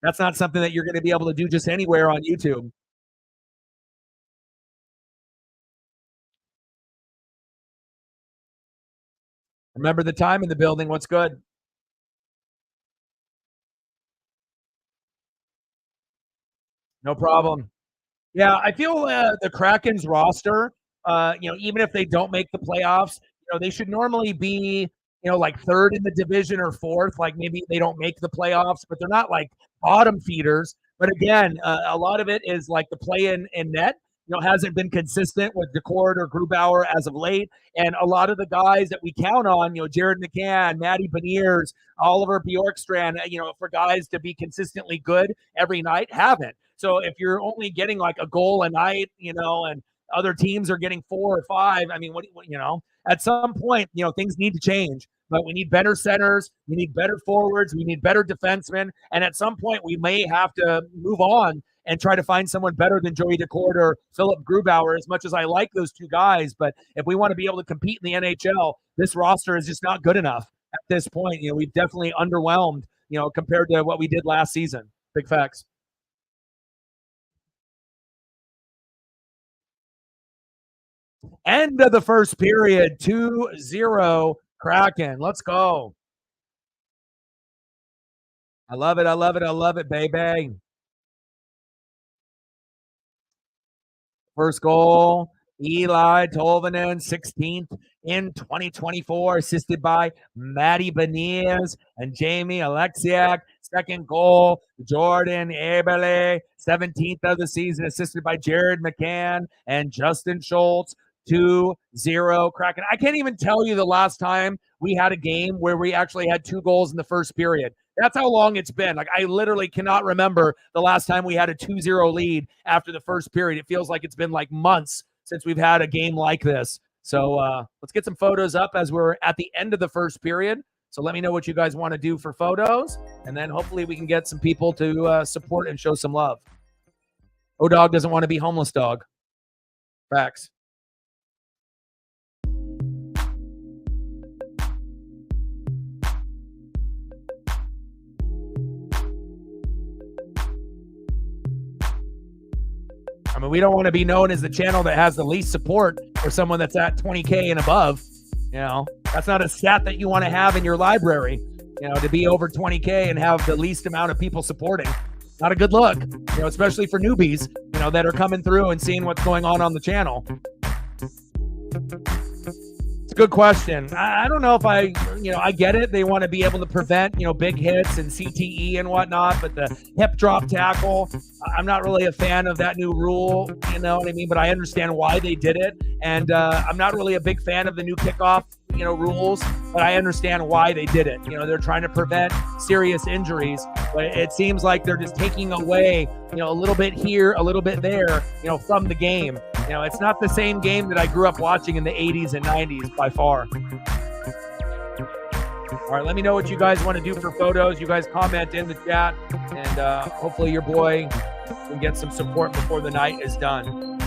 that's not something that you're going to be able to do just anywhere on YouTube. Remember the time in the building. What's good? No problem. Yeah, I feel the Kraken's roster, even if they don't make the playoffs, they should normally be, like third in the division or fourth. Like maybe they don't make the playoffs, but they're not like bottom feeders. But again, a lot of it is like the play in net. Hasn't been consistent with Decord or Grubauer as of late, and a lot of the guys that we count on, Jared McCann, Matty Beniers, Oliver Bjorkstrand, for guys to be consistently good every night, haven't. So if you're only getting like a goal a night, and other teams are getting 4 or 5, I mean, at some point, things need to change. But we need better centers, we need better forwards, we need better defensemen, and at some point we may have to move on and try to find someone better than Joey Decord or Philip Grubauer. As much as I like those two guys, but if we want to be able to compete in the NHL, this roster is just not good enough at this point. We've definitely underwhelmed, compared to what we did last season. Big facts. End of the first period, 2-0 Kraken. Let's go. I love it. I love it. I love it, baby. First goal, Eli Tolvanen, 16th in 2024, assisted by Matty Beniers and Jamie Alexiak. Second goal, Jordan Eberle, 17th of the season, assisted by Jared McCann and Justin Schultz. 2-0 Kraken. I can't even tell you the last time we had a game where we actually had 2 goals in the first period. That's how long it's been. Like, I literally cannot remember the last time we had a 2-0 lead after the first period. It feels like it's been like months since we've had a game like this. So let's get some photos up as we're at the end of the first period. So let me know what you guys want to do for photos, and then hopefully we can get some people to support and show some love. O-Dog doesn't want to be homeless dog. Facts. I mean, we don't want to be known as the channel that has the least support for someone that's at 20K and above. That's not a stat that you want to have in your library, to be over 20K and have the least amount of people supporting. Not a good look, especially for newbies, that are coming through and seeing what's going on the channel. It's a good question. I don't know if I get it. They want to be able to prevent, big hits and CTE and whatnot, but the hip drop tackle, I'm not really a fan of that new rule, you know what I mean? But I understand why they did it. And I'm not really a big fan of the new kickoff, rules, but I understand why they did it. They're trying to prevent serious injuries, but it seems like they're just taking away, a little bit here, a little bit there, from the game. It's not the same game that I grew up watching in the 80s and 90s by far. All right, let me know what you guys want to do for photos. You guys comment in the chat, and hopefully your boy can get some support before the night is done.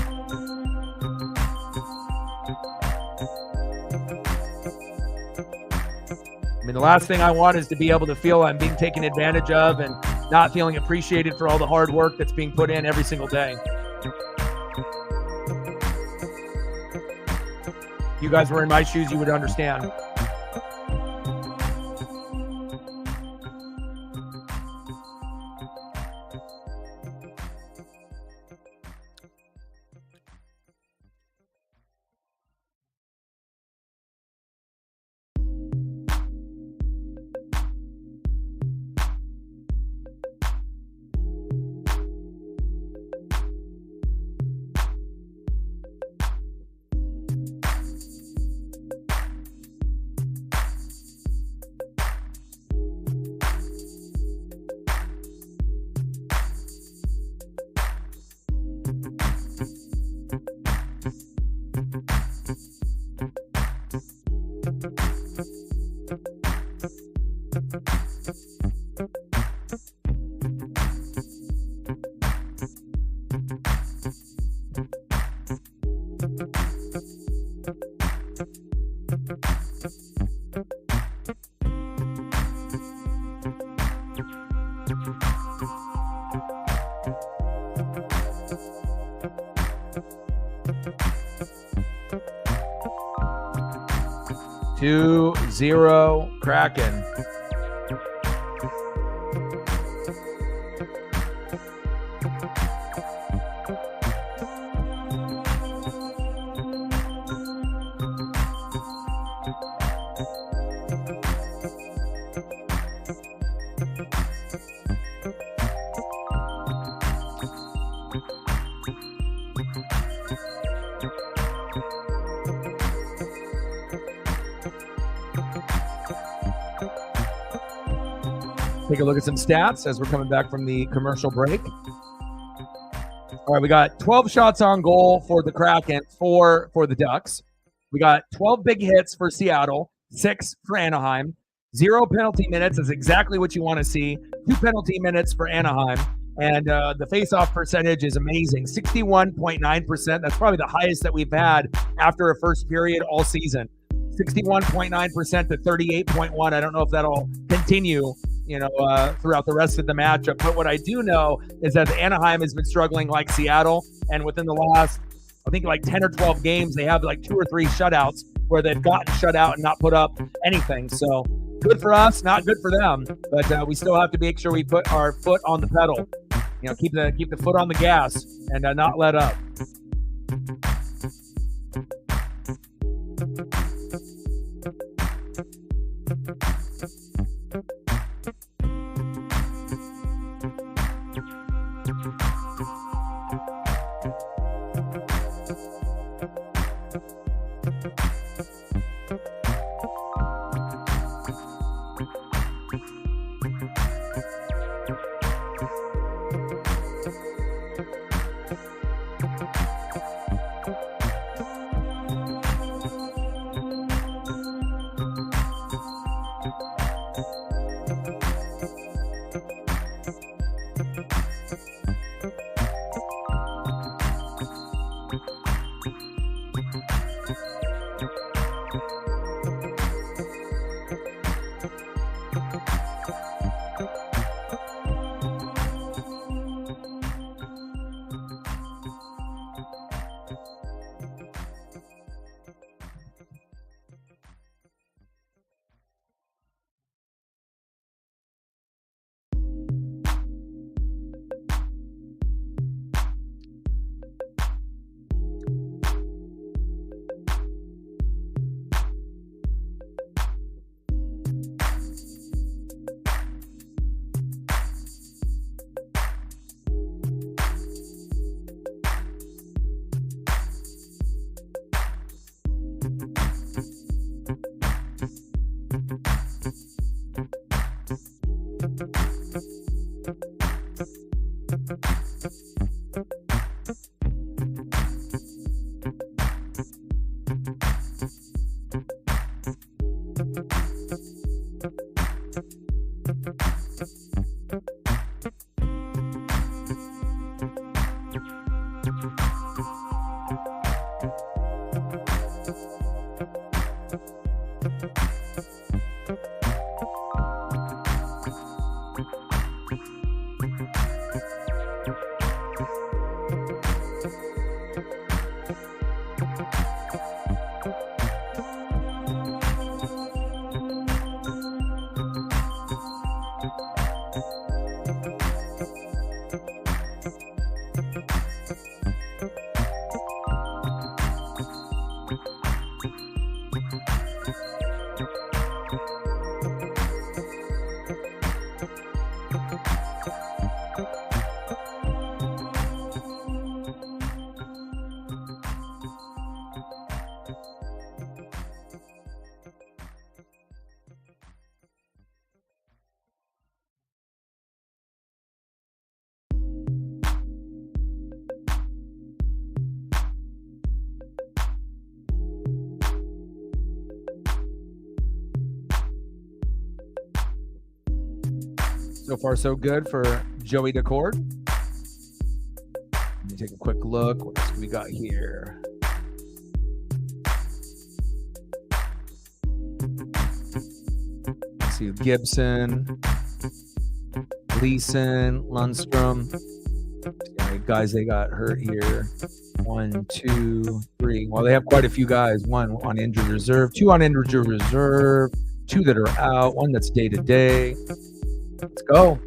I mean, the last thing I want is to be able to feel I'm being taken advantage of and not feeling appreciated for all the hard work that's being put in every single day. If you guys were in my shoes, you would understand. Zero Kraken. Take a look at some stats as we're coming back from the commercial break. All right, we got 12 shots on goal for the Kraken, 4 for the Ducks. We got 12 big hits for Seattle, 6 for Anaheim. 0 penalty minutes is exactly what you want to see. 2 penalty minutes for Anaheim. And the face-off percentage is amazing, 61.9%. That's probably the highest that we've had after a first period all season. 61.9% to 38.1. I don't know if that'll continue, throughout the rest of the matchup. But what I do know is that Anaheim has been struggling like Seattle, and within the last, I think, like 10 or 12 games, they have like 2 or 3 shutouts where they've gotten shut out and not put up anything. So good for us, not good for them. But we still have to make sure we put our foot on the pedal. Keep the foot on the gas and not let up. So far, so good for Joey Decord. Let me take a quick look. What else do we got here? Let's see, Gibson, Leeson, Lundstrom. Guys, they got hurt here. 1, 2, 3. Well, they have quite a few guys. 1 on injured reserve, 2 on injured reserve, 2 that are out, 1 that's day to day. Let's go.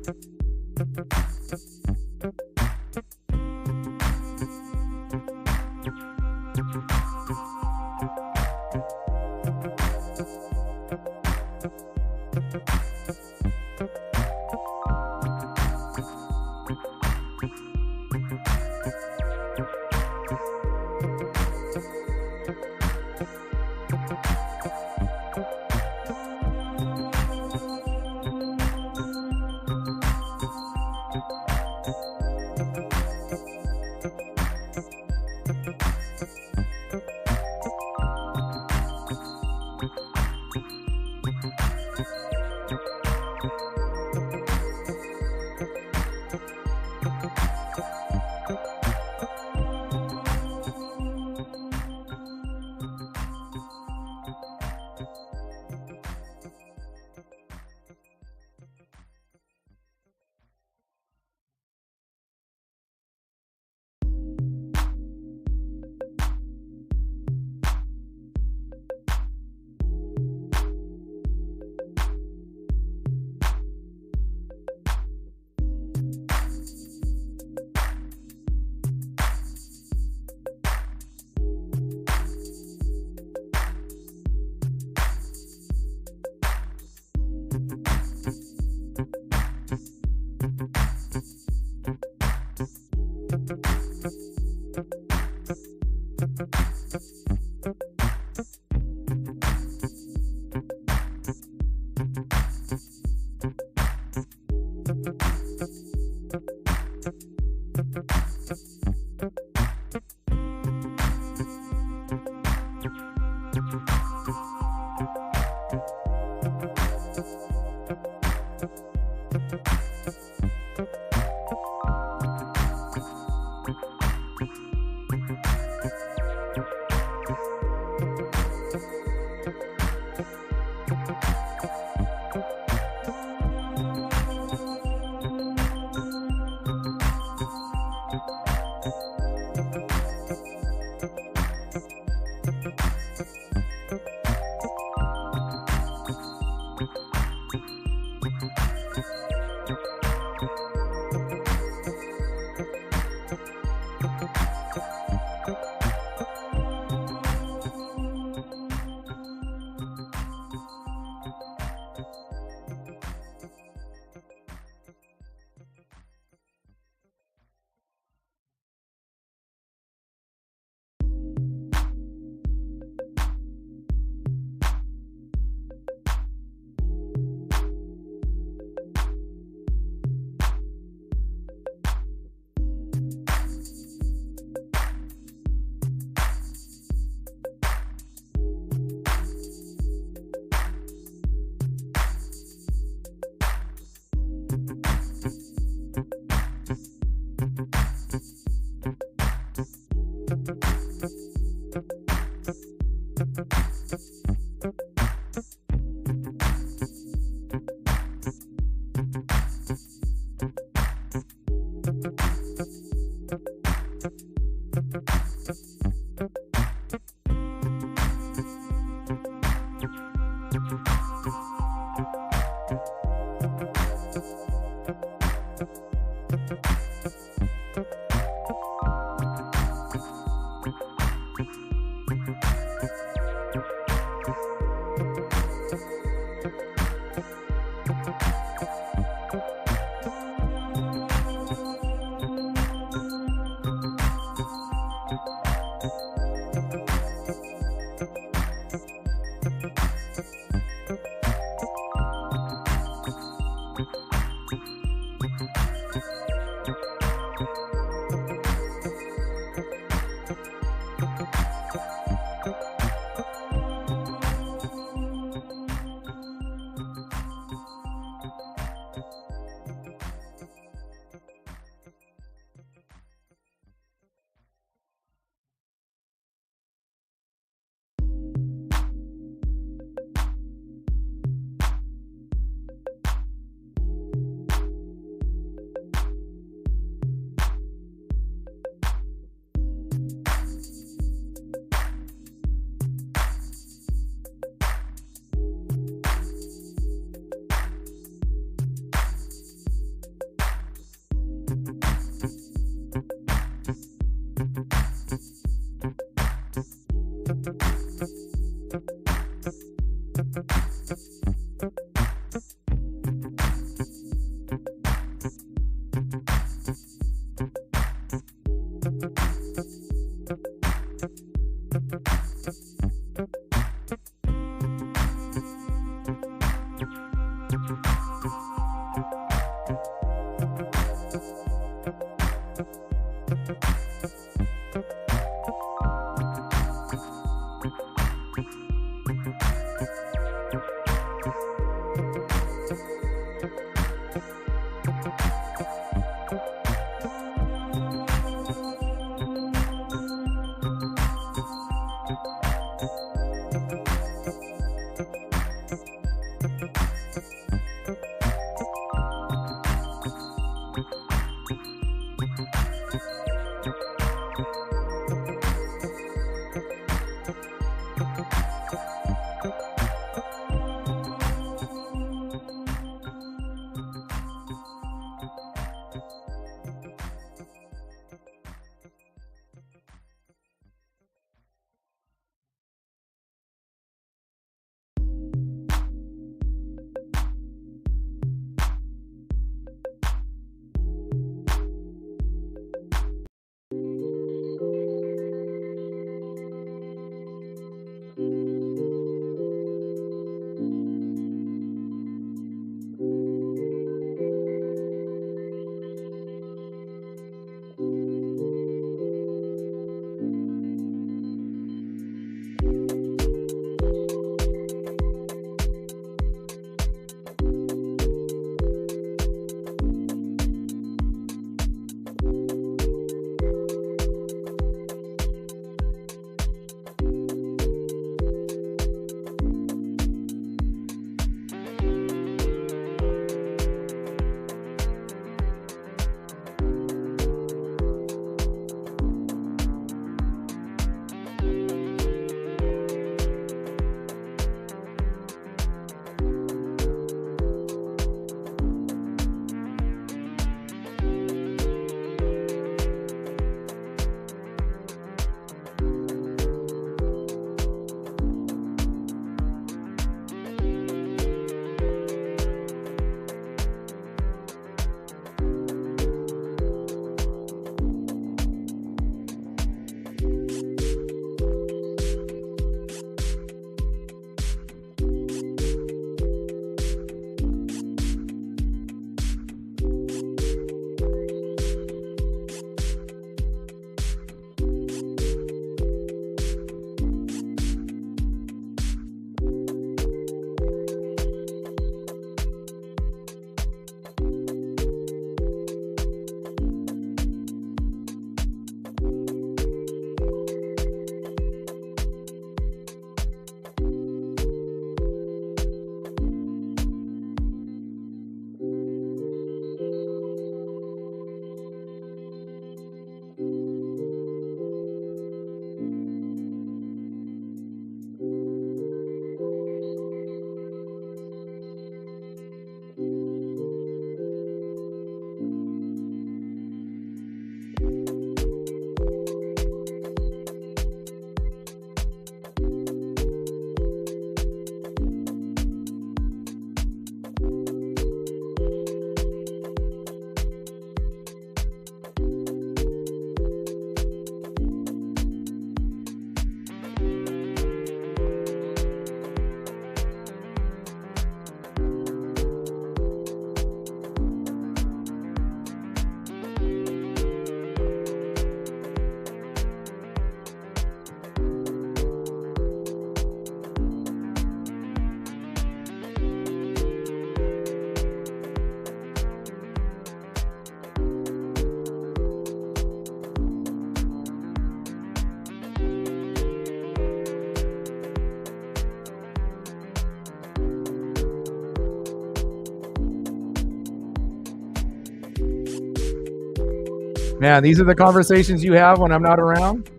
Man, these are the conversations you have when I'm not around.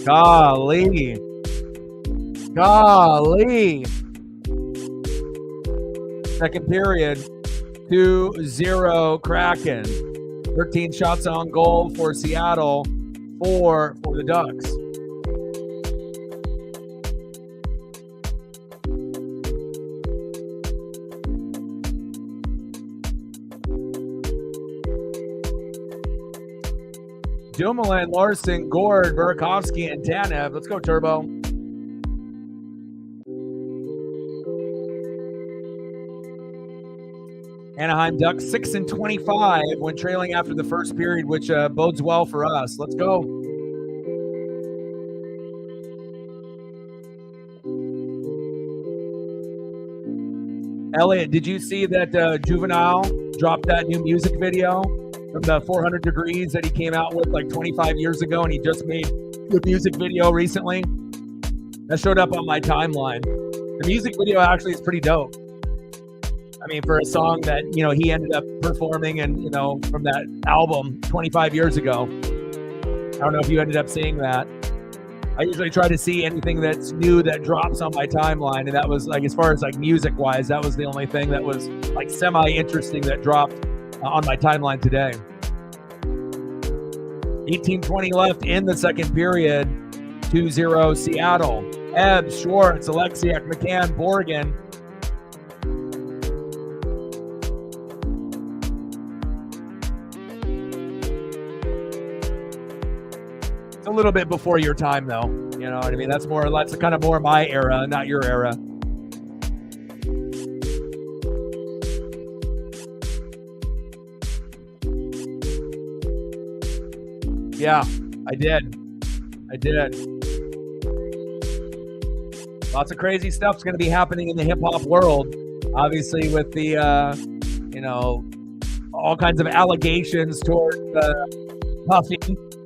Golly. Second period, 2-0 Kraken. 13 shots on goal for Seattle, 4 for the Ducks. Dumoulin, Larson, Gord, Burakovsky, and Tanev. Let's go, Turbo. Anaheim Ducks 6-25 when trailing after the first period, which bodes well for us. Let's go. Elliot, did you see that Juvenile dropped that new music video from the 400 Degrees that he came out with like 25 years ago, and he just made the music video recently? That showed up on my timeline. The music video actually is pretty dope. I mean, for a song that, you know, he ended up performing and, you know, from that album 25 years ago. I don't know if you ended up seeing that. I usually try to see anything that's new that drops on my timeline, and that was like, as far as like music wise, that was the only thing that was like semi interesting that dropped on my timeline today. 18:20 left in the second period. 2-0 Seattle. Ebbs, Schwartz, Alexiak, McCann, Borgen. It's a little bit before your time, though. You know what I mean? That's kind of more my era, not your era. Yeah, I did. Lots of crazy stuff's going to be happening in the hip-hop world, obviously, with the, you know, all kinds of allegations toward Puffy,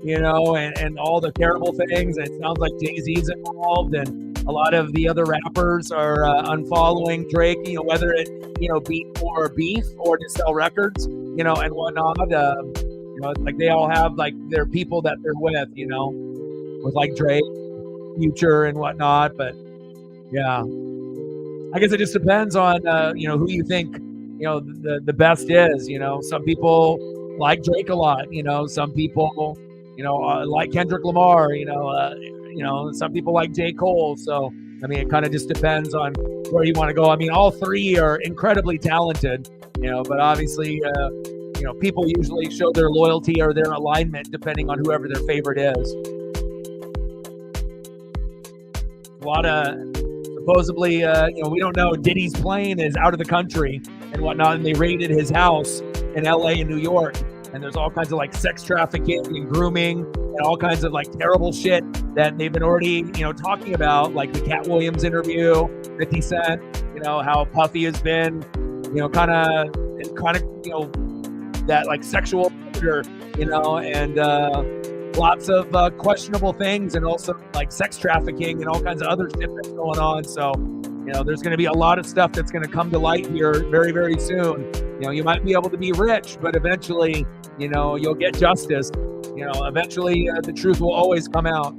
you know, and all the terrible things. And it sounds like Jay-Z's involved, and a lot of the other rappers are unfollowing Drake, you know, whether it, you know, be for beef or to sell records, you know, and whatnot. You know, it's like they all have like their people that they're with, you know, with like Drake, Future, and whatnot. But yeah, I guess it just depends on you know, who you think, you know, the best is. You know, some people like Drake a lot. You know, some people, you know, like Kendrick Lamar. You know, some people like J. Cole. So I mean, it kind of just depends on where you want to go. I mean, all three are incredibly talented. You know, but obviously. You know, people usually show their loyalty or their alignment depending on whoever their favorite is. A lot of supposedly, you know, we don't know. Diddy's plane is out of the country and whatnot, and they raided his house in LA and New York. And there's all kinds of like sex trafficking and grooming and all kinds of like terrible shit that they've been already, you know, talking about, like the Cat Williams interview, 50 Cent, you know, how Puffy has been, you know, kind of, you know, that like sexual predator, you know, and lots of questionable things, and also like sex trafficking and all kinds of other shit that's going on. So, you know, there's going to be a lot of stuff that's going to come to light here very, very soon. You know, you might be able to be rich, but eventually, you know, you'll get justice. You know, eventually the truth will always come out.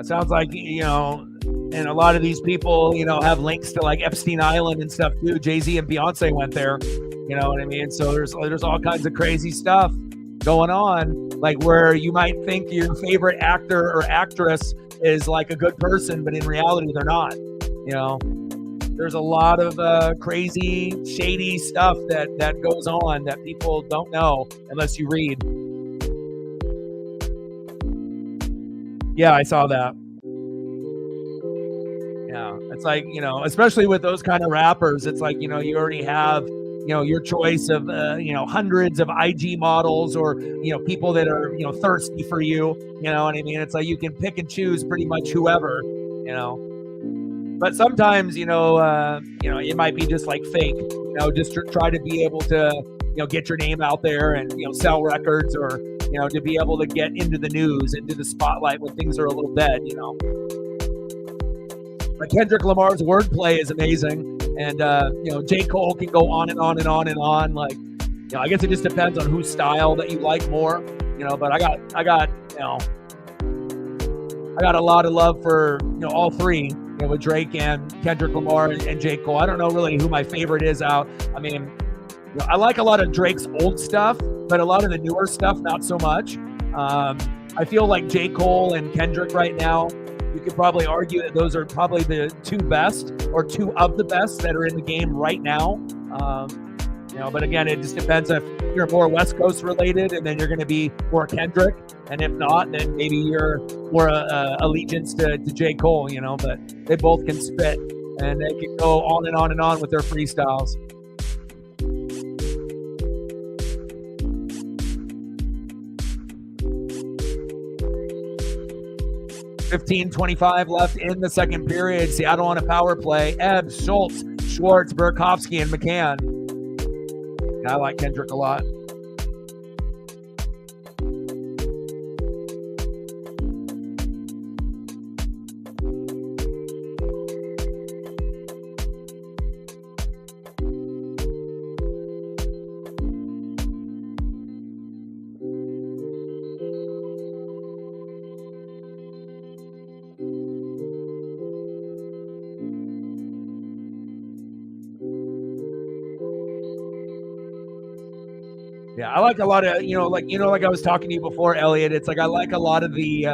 It sounds like, you know, and a lot of these people, you know, have links to like Epstein Island and stuff too. Jay-Z and Beyonce went there, you know what I mean? So there's all kinds of crazy stuff going on, like where you might think your favorite actor or actress is like a good person, but in reality they're not. You know, there's a lot of crazy, shady stuff that goes on that people don't know unless you read. Yeah, I saw that. Yeah, it's like, you know, especially with those kind of rappers, it's like, you know, you already have, you know, your choice of, you know, hundreds of IG models, or, you know, people that are, you know, thirsty for you. You know what I mean? It's like you can pick and choose pretty much whoever, you know. But sometimes, you know, it might be just like fake, you know, just to try to be able to, you know, get your name out there and, you know, sell records, or, you know, to be able to get into the news, into the spotlight when things are a little dead, you know. Kendrick Lamar's wordplay is amazing. And, J. Cole can go on and on and on and on. Like, I guess it just depends on whose style that you like more, but I got a lot of love for, all three, with Drake and Kendrick Lamar and J. Cole. I don't know really who my favorite is out. I mean, I like a lot of Drake's old stuff, but a lot of the newer stuff, not so much. I feel like J. Cole and Kendrick right now, you could probably argue that those are probably the two best or two of the best that are in the game right now. But again, it just depends if you're more West Coast related and then you're going to be more Kendrick. And if not, then maybe you're more allegiance to J. Cole, but they both can spit and they can go on and on and on with their freestyles. 15:25 left in the second period. Seattle on a power play. Ebbs, Schultz, Schwartz, Burakovsky, and McCann. I like Kendrick a lot. Yeah, I like a lot of, like I was talking to you before, Elliot. It's like I like a lot of the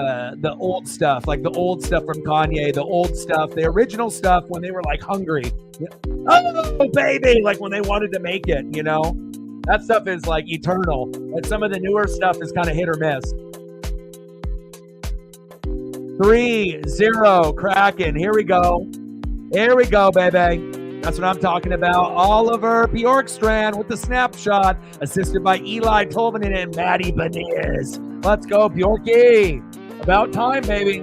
old stuff, like the old stuff from Kanye, the old stuff, the original stuff when they were like hungry. Oh, baby, like when they wanted to make it, that stuff is like eternal. But some of the newer stuff is kind of hit or miss. 3-0 Kraken. Here we go. Here we go, baby. That's what I'm talking about. Oliver Bjorkstrand with the snapshot, assisted by Eli Tolvanen and Matty Beniers. Let's go, Bjorky. About time, baby.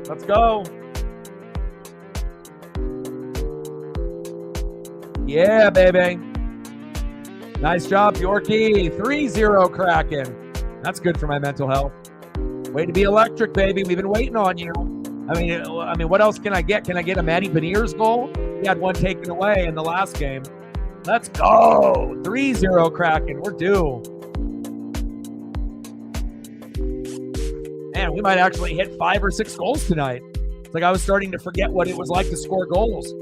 Let's go. Yeah, baby. Nice job, Bjorky. 3-0 Kraken. That's good for my mental health. Way to be electric, baby. We've been waiting on you. I mean, what else can I get? Can I get a Matty Beniers goal? He had one taken away in the last game. Let's go. 3-0 Kraken. We're due. Man, we might actually hit 5 or 6 goals tonight. It's like I was starting to forget what it was like to score goals.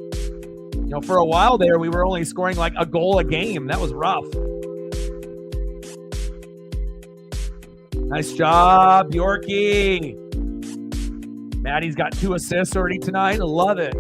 For a while there, we were only scoring like a goal a game. That was rough. Nice job, Bjorky. Maddie's got 2 assists already tonight. I love it.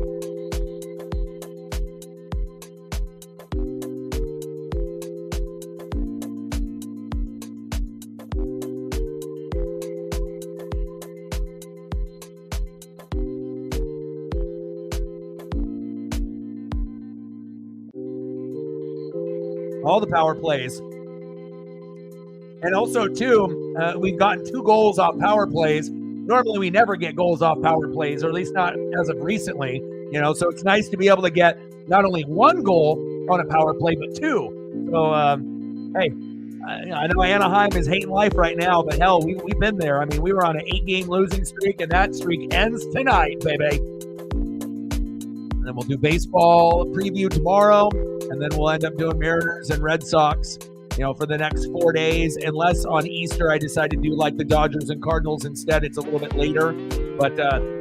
All the power plays. And also, too, we've gotten 2 goals off power plays. Normally, we never get goals off power plays, or at least not as of recently. So it's nice to be able to get not only 1 goal on a power play, but 2. So, hey, I know Anaheim is hating life right now, but hell, we've been there. I mean, we were on an 8-game losing streak, and that streak ends tonight, baby. And then we'll do baseball preview tomorrow, and then we'll end up doing Mariners and Red Sox, for the next 4 days, unless on Easter I decide to do like the Dodgers and Cardinals instead. It's a little bit later. But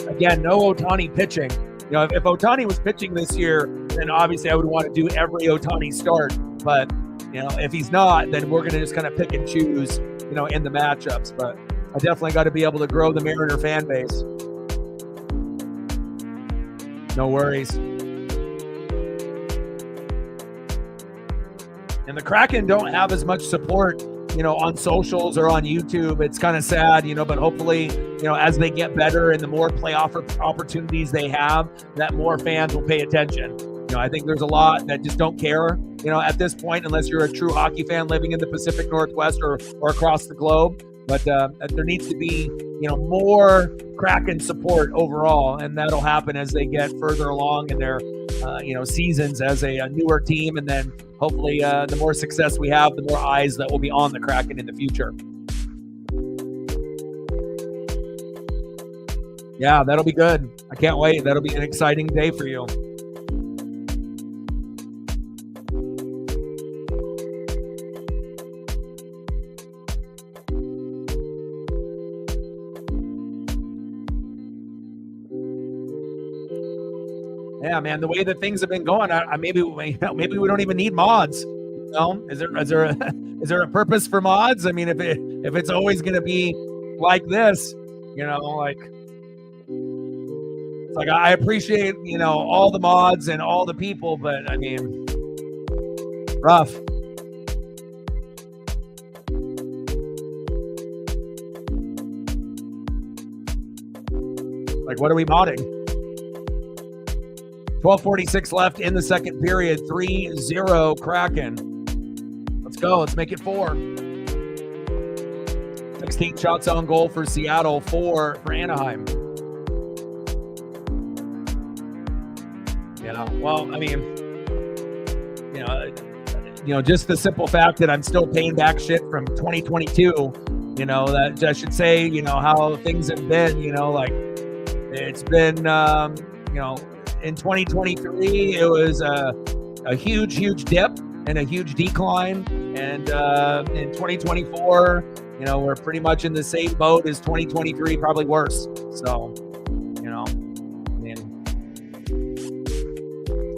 again, no Ohtani pitching. If Ohtani was pitching this year, then obviously I would want to do every Ohtani start. But, if he's not, then we're going to just kind of pick and choose, in the matchups. But I definitely got to be able to grow the Mariner fan base. No worries. And the Kraken don't have as much support, on socials or on YouTube. It's kind of sad, but hopefully, as they get better and the more playoff opportunities they have, that more fans will pay attention. I think there's a lot that just don't care, at this point, unless you're a true hockey fan living in the Pacific Northwest or across the globe. But there needs to be, more Kraken support overall, and that'll happen as they get further along in their, seasons as a newer team, and then hopefully the more success we have, the more eyes that will be on the Kraken in the future. Yeah, that'll be good. I can't wait. That'll be an exciting day for you. Yeah, man, the way that things have been going, maybe we don't even need mods. You know, is there a purpose for mods? I mean, if it's always going to be like this, you know, like it's like I appreciate, you know, all the mods and all the people, but I mean, rough. Like, what are we modding? 12:46 left in the second period. 3-0 Kraken. Let's go. Let's make it 4. 16 shots on goal for Seattle, 4 for Anaheim. Yeah, well, I mean, you know, just the simple fact that I'm still paying back shit from 2022, you know, that I should say, you know, how things have been, you know, like it's been, you know, in 2023, it was a huge dip and a huge decline. And in 2024, you know, we're pretty much in the same boat as 2023, probably worse. So, you know, I mean,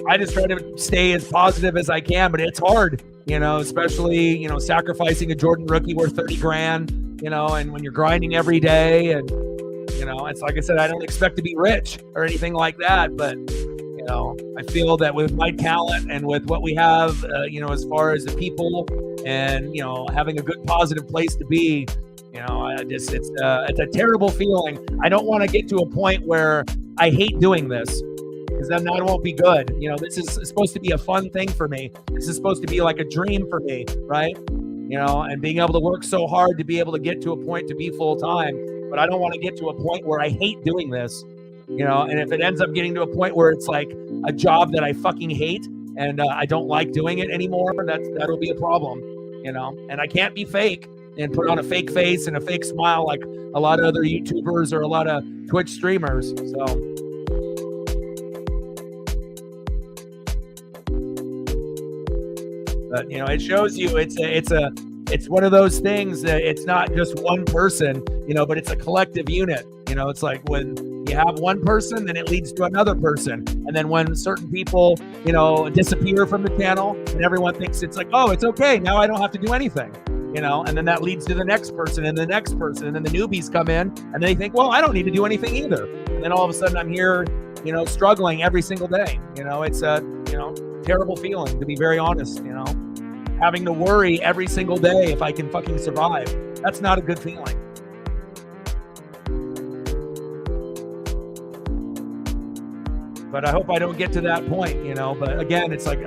I just try to stay as positive as I can, but it's hard, you know, especially, you know, sacrificing a Jordan rookie worth $30,000, you know, and when you're grinding every day and, you know, it's like I said, I don't expect to be rich or anything like that, but, you know, I feel that with my talent and with what we have, you know, as far as the people and, you know, having a good positive place to be, you know, it's a terrible feeling. I don't want to get to a point where I hate doing this because then that won't be good. You know, this is supposed to be a fun thing for me. This is supposed to be like a dream for me, right? You know, and being able to work so hard to be able to get to a point to be full time. But I don't want to get to a point where I hate doing this, you know, and if it ends up getting to a point where it's like a job that I fucking hate and I don't like doing it anymore, that'll be a problem, you know, and I can't be fake and put on a fake face and a fake smile like a lot of other YouTubers or a lot of Twitch streamers. So, but, you know, it shows you it's one of those things that it's not just one person, you know, but it's a collective unit. You know, it's like when you have one person, then it leads to another person. And then when certain people, you know, disappear from the channel and everyone thinks it's like, oh, it's okay, now I don't have to do anything, you know, and then that leads to the next person and the next person. And then the newbies come in and they think, well, I don't need to do anything either. And then all of a sudden I'm here, you know, struggling every single day. You know, it's a, you know, terrible feeling, to be very honest, you know. Having to worry every single day if I can fucking survive. That's not a good feeling. But I hope I don't get to that point, you know. But again, it's like,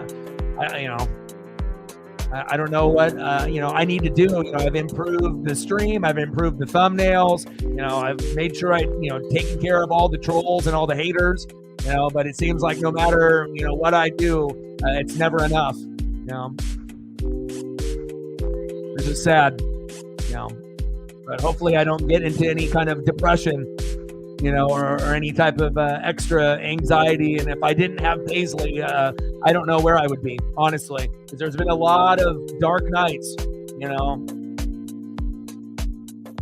I don't know what, you know, I need to do. You know, I've improved the stream. I've improved the thumbnails. You know, I've made sure taken care of all the trolls and all the haters, you know, but it seems like no matter, you know, what I do, it's never enough, you know. It's just sad, you know, but hopefully I don't get into any kind of depression, you know, or any type of extra anxiety. And if I didn't have Paisley, I don't know where I would be, honestly, because there's been a lot of dark nights, you know,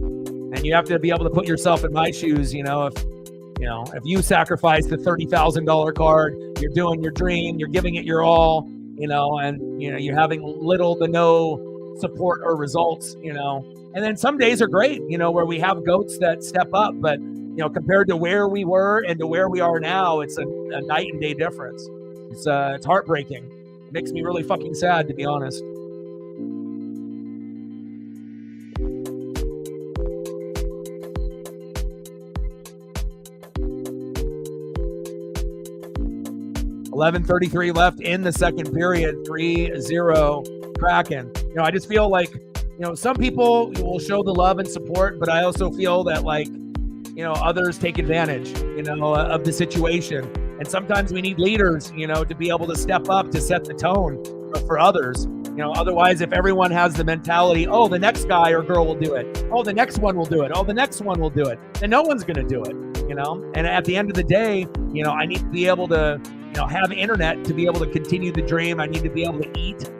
and you have to be able to put yourself in my shoes, you know, if you sacrifice the $30,000 card, you're doing your dream, you're giving it your all, you know, and, you know, you're having little to no support or results, you know, and then some days are great, you know, where we have goats that step up, but, you know, compared to where we were and to where we are now, it's a night and day difference. It's heartbreaking. It makes me really fucking sad, to be honest. $11:33 left in the second period. 3-0 Kraken. You know, I just feel like, you know, some people will show the love and support, but I also feel that, like, you know, others take advantage, you know, of the situation. And sometimes we need leaders, you know, to be able to step up to set the tone for others. You know, otherwise, if everyone has the mentality, oh, the next guy or girl will do it, oh, the next one will do it, oh, the next one will do it, then no one's going to do it. And at the end of the day, I need to be able to, have internet to be able to continue the dream. I need to be able to eat,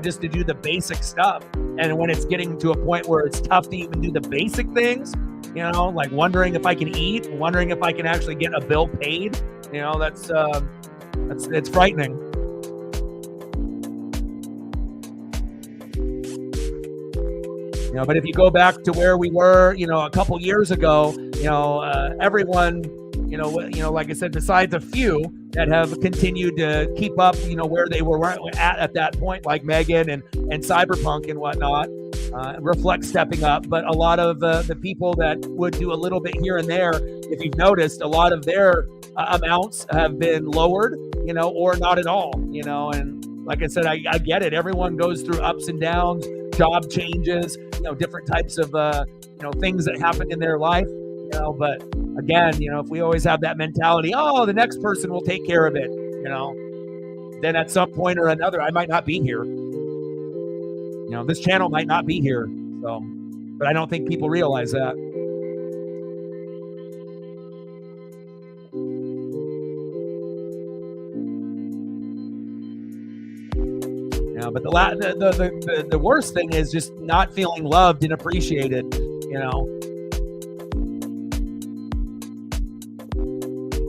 just to do the basic stuff. And when it's getting to a point where it's tough to even do the basic things, like wondering if I can eat, wondering if I can actually get a bill paid, it's frightening. But if you go back to where we were, a couple years ago, everyone, like I said, besides a few that have continued to keep up, where they were at that point, like Megan and Cyberpunk and whatnot, Reflect stepping up. But a lot of the people that would do a little bit here and there, if you've noticed, a lot of their amounts have been lowered, or not at all, and like I said, I get it. Everyone goes through ups and downs, job changes, different types of, things that happen in their life, but again, if we always have that mentality, oh, the next person will take care of it, then at some point or another, I might not be here. This channel might not be here. So, but I don't think people realize that. But the worst thing is just not feeling loved and appreciated,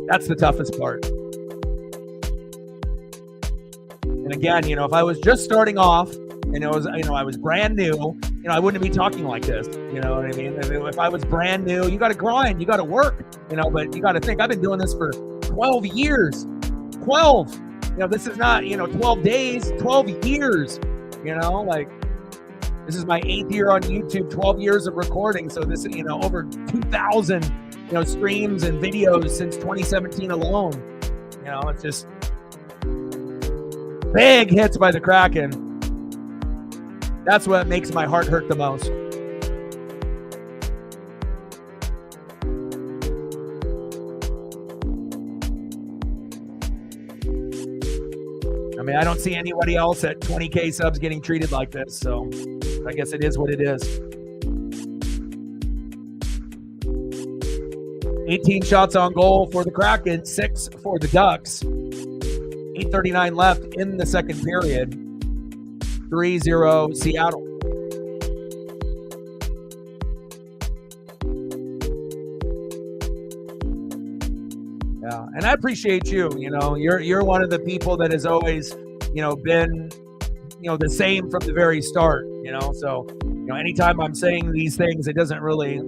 That's the toughest part. And again, if I was just starting off and it was, I was brand new, I wouldn't be talking like this. You know what I mean? If I was brand new, you got to grind, you got to work, but you got to think I've been doing this for 12 years, 12. This is not, 12 days, 12 years, like this is my 8th year on YouTube, 12 years of recording. So this is, over 2,000, streams and videos since 2017 alone. It's just big hits by the Kraken. That's what makes my heart hurt the most. I don't see anybody else at 20K subs getting treated like this, so I guess it is what it is. 18 shots on goal for the Kraken, 6 for the Ducks. 8:39 left in the second period. 3-0 Seattle. Yeah, and I appreciate you. You're one of the people that has always, been, the same from the very start. So, anytime I'm saying these things, it doesn't really,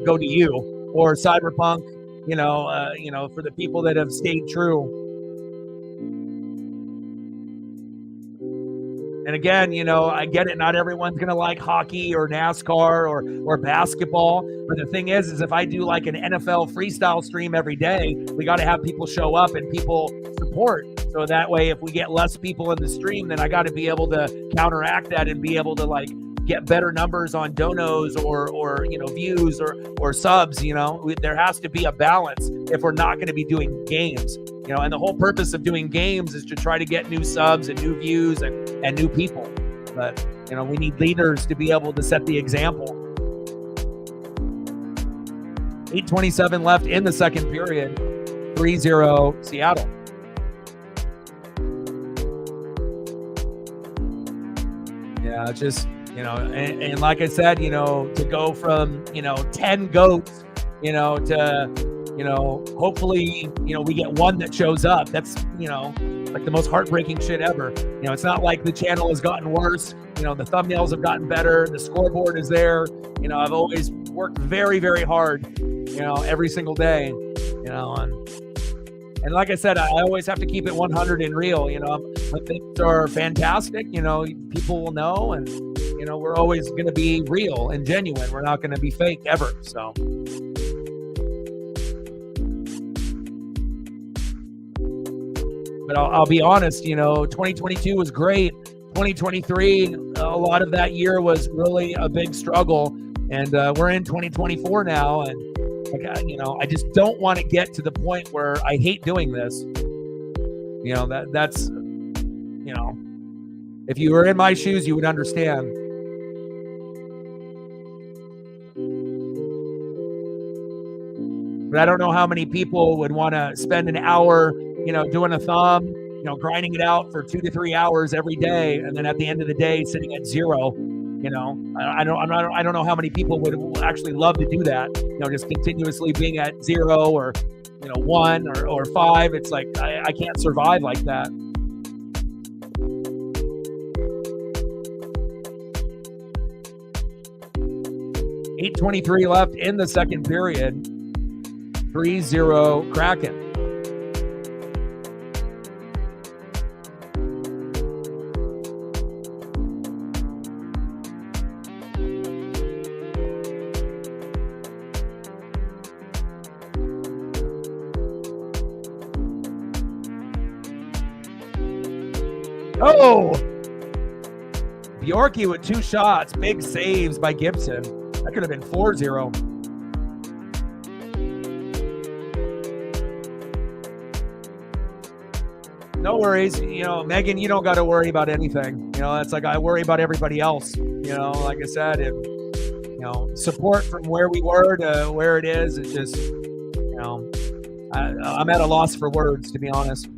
go to you or Cyberpunk. For the people that have stayed true. And again, I get it. Not everyone's going to like hockey or NASCAR or basketball. But the thing is if I do like an NFL freestyle stream every day, we got to have people show up and people support. So that way, if we get less people in the stream, then I got to be able to counteract that and be able to get better numbers on donos or views or subs. There has to be a balance if we're not going to be doing games. And the whole purpose of doing games is to try to get new subs and new views and new people. But, we need leaders to be able to set the example. 8:27 left in the second period. 3-0 Seattle. Yeah, just, and like I said, to go from, 10 goats, to, hopefully, we get one that shows up. That's, like the most heartbreaking shit ever. It's not like the channel has gotten worse. The thumbnails have gotten better. The scoreboard is there. I've always worked very, very hard, every single day, and like I said, I always have to keep it 100 and real. My things are fantastic. People will know, and, we're always going to be real and genuine. We're not going to be fake ever. So. But I'll be honest, 2022 was great. 2023, a lot of that year was really a big struggle. And we're in 2024 now. And, I just don't want to get to the point where I hate doing this. That's if you were in my shoes, you would understand. but I don't know how many people would want to spend an hour, doing a thumb, grinding it out for 2 to 3 hours every day, and then at the end of the day, sitting at zero. I don't know how many people would actually love to do that. Just continuously being at 0 or 1 or 5. It's like I can't survive like that. .8:23 left in the second period. 3-0 Kraken. Oh! Bjorky with 2 shots. Big saves by Gibson. That could have been 4-0. No worries. Megan, you don't got to worry about anything. It's like I worry about everybody else. Like I said, support from where we were to where it is. It's just, I'm at a loss for words, to be honest.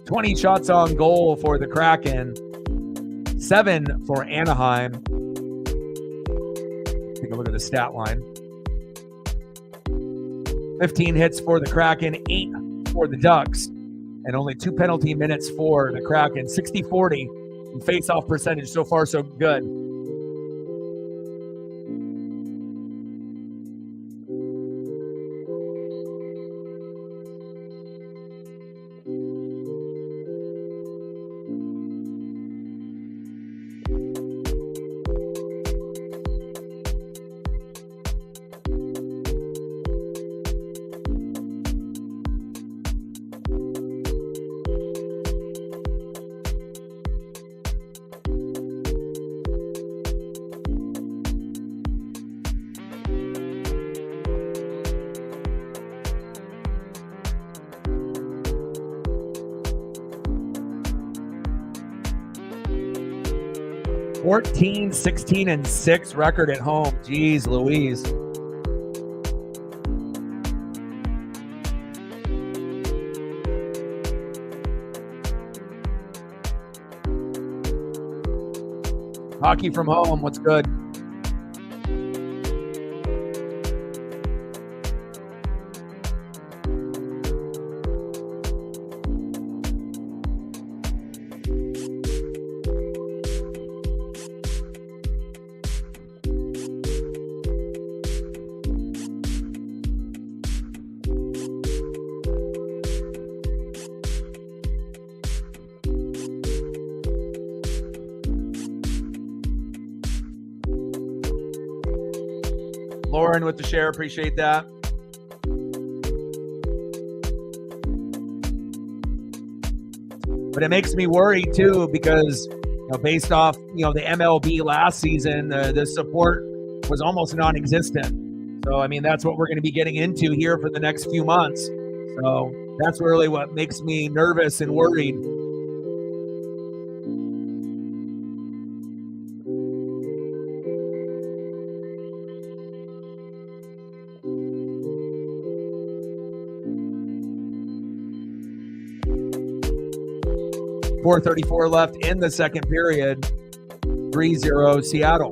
.20 shots on goal for the Kraken, 7 for Anaheim. Take a look at the stat line. 15 hits for the Kraken, 8 for the Ducks, and only 2 penalty minutes for the Kraken. 60-40 in face-off percentage. So far, so good. .14, 16, and 6 record at home. Jeez Louise. Hockey from home, what's good? Lauren with the share, appreciate that. But it makes me worry too, because based off the MLB last season, the support was almost non-existent. So I mean, that's what we're going to be getting into here for the next few months. So that's really what makes me nervous and worried. .434 left in the second period. 3-0 Seattle.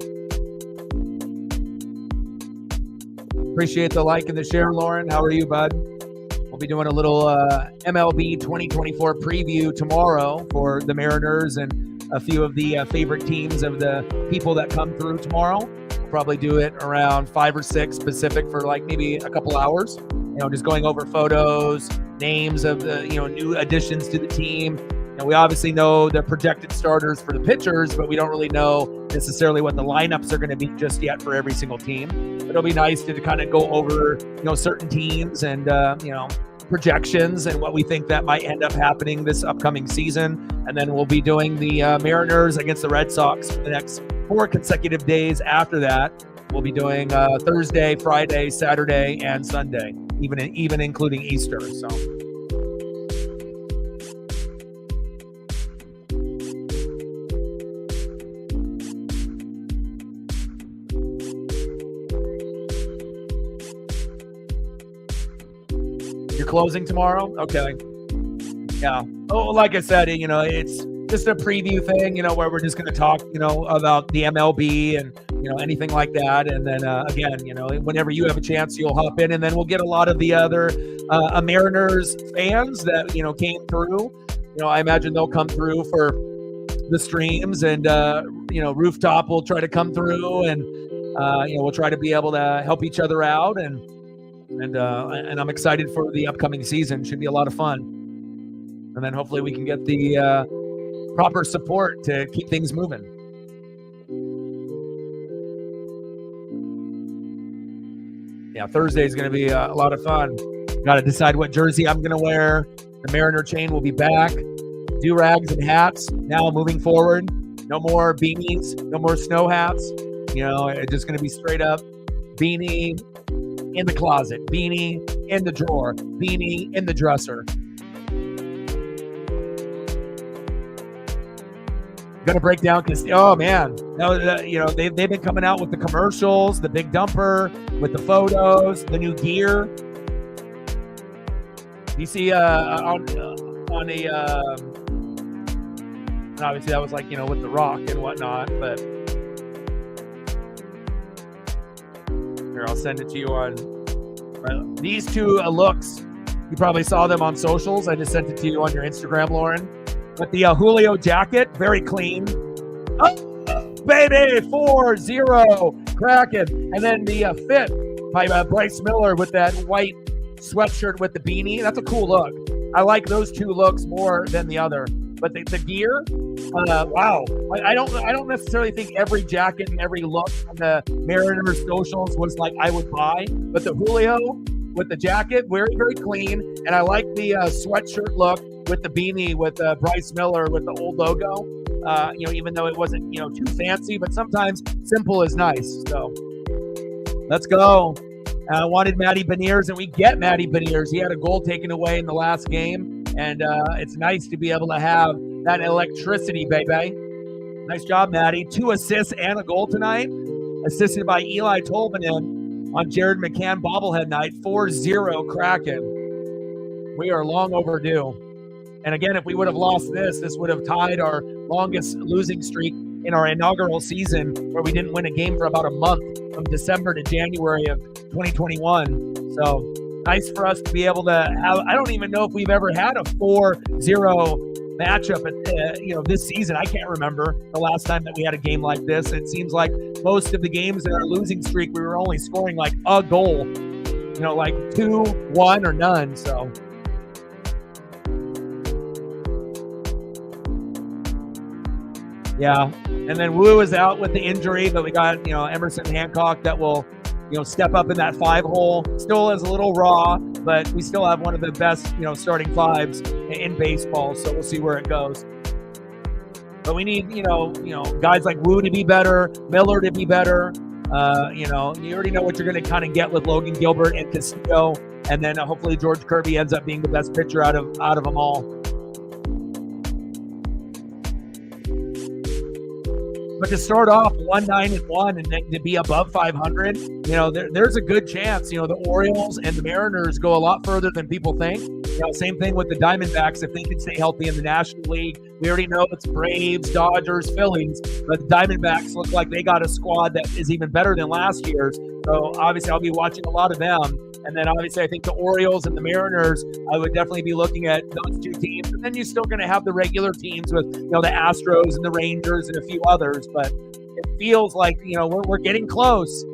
Appreciate the like and the share, Lauren. How are you, bud? We'll be doing a little MLB 2024 preview tomorrow for the Mariners and a few of the favorite teams of the people that come through tomorrow. We'll probably do it around 5 or 6 Pacific for like maybe a couple hours. Just going over photos, names of the new additions to the team. And we obviously know the projected starters for the pitchers, but we don't really know necessarily what the lineups are going to be just yet for every single team. But it'll be nice to kind of go over, certain teams and, projections and what we think that might end up happening this upcoming season. And then we'll be doing the Mariners against the Red Sox for the next 4 consecutive days after that. We'll be doing Thursday, Friday, Saturday, and Sunday. even including Easter. So. You're closing tomorrow? Okay. Yeah. Oh, like I said, it's just a preview thing, where we're just going to talk, about the MLB and, anything like that. And then, again, whenever you have a chance, you'll hop in, and then we'll get a lot of the other Mariners fans that, came through. I imagine they'll come through for the streams, and, Rooftop will try to come through, and, we'll try to be able to help each other out. And I'm excited for the upcoming season. Should be a lot of fun. And then hopefully we can get the proper support to keep things moving. Yeah, Thursday is going to be a lot of fun. Got to decide what jersey I'm going to wear. The Mariner chain will be back. Do-rags and hats. Now moving forward, no more beanies, no more snow hats. It's just going to be straight up beanie in the closet, beanie in the drawer, beanie in the dresser. Going to break down because, oh man, they've been coming out with the commercials, the big dumper, with the photos, the new gear. You see on a obviously that was like, with the Rock and whatnot, but here, I'll send it to you on these two looks. You probably saw them on socials. I just sent it to you on your Instagram, Lauren. But the Julio jacket, very clean. Oh, baby, 4-0 Kraken. And then the fit by Bryce Miller with that white sweatshirt with the beanie. That's a cool look. I like those two looks more than the other. But the gear, wow. I don't necessarily think every jacket and every look on the Mariners socials was like I would buy. But the Julio with the jacket, very, very clean. And I like the sweatshirt look with the beanie with Bryce Miller with the old logo. Even though it wasn't, too fancy, but sometimes simple is nice. So let's go. I wanted Matty Beniers, and we get Matty Beniers. He had a goal taken away in the last game, and it's nice to be able to have that electricity, baby. Nice job, Matty. 2 assists and a goal tonight, assisted by Eli Tolvanen on Jared McCann bobblehead night. 4-0 Kraken. We are long overdue. And again, if we would have lost this would have tied our longest losing streak in our inaugural season, where we didn't win a game for about a month, from December to January of 2021. So nice for us to be able to have, I don't even know if we've ever had a 4-0 matchup at, this season. I can't remember the last time that we had a game like this. It seems like most of the games in our losing streak, we were only scoring like a goal, like 2, 1, or none. So yeah, and then Wu is out with the injury, but we got, Emerson Hancock that will, step up in that 5-hole. Still is a little raw, but we still have one of the best, starting 5s in baseball, so we'll see where it goes. But we need, guys like Wu to be better, Miller to be better. You already know what you're going to kind of get with Logan Gilbert and Castillo, and then hopefully George Kirby ends up being the best pitcher out of them all. But to start off 1-9-1 and then to be above 500, there's a good chance, the Orioles and the Mariners go a lot further than people think. Same thing with the Diamondbacks if they can stay healthy in the National League. We already know it's Braves, Dodgers, Phillies, but the Diamondbacks look like they got a squad that is even better than last year's. So obviously I'll be watching a lot of them. And then obviously I think the Orioles and the Mariners, I would definitely be looking at those two teams. And then you're still going to have the regular teams with, the Astros and the Rangers and a few others. But it feels like, we're getting close,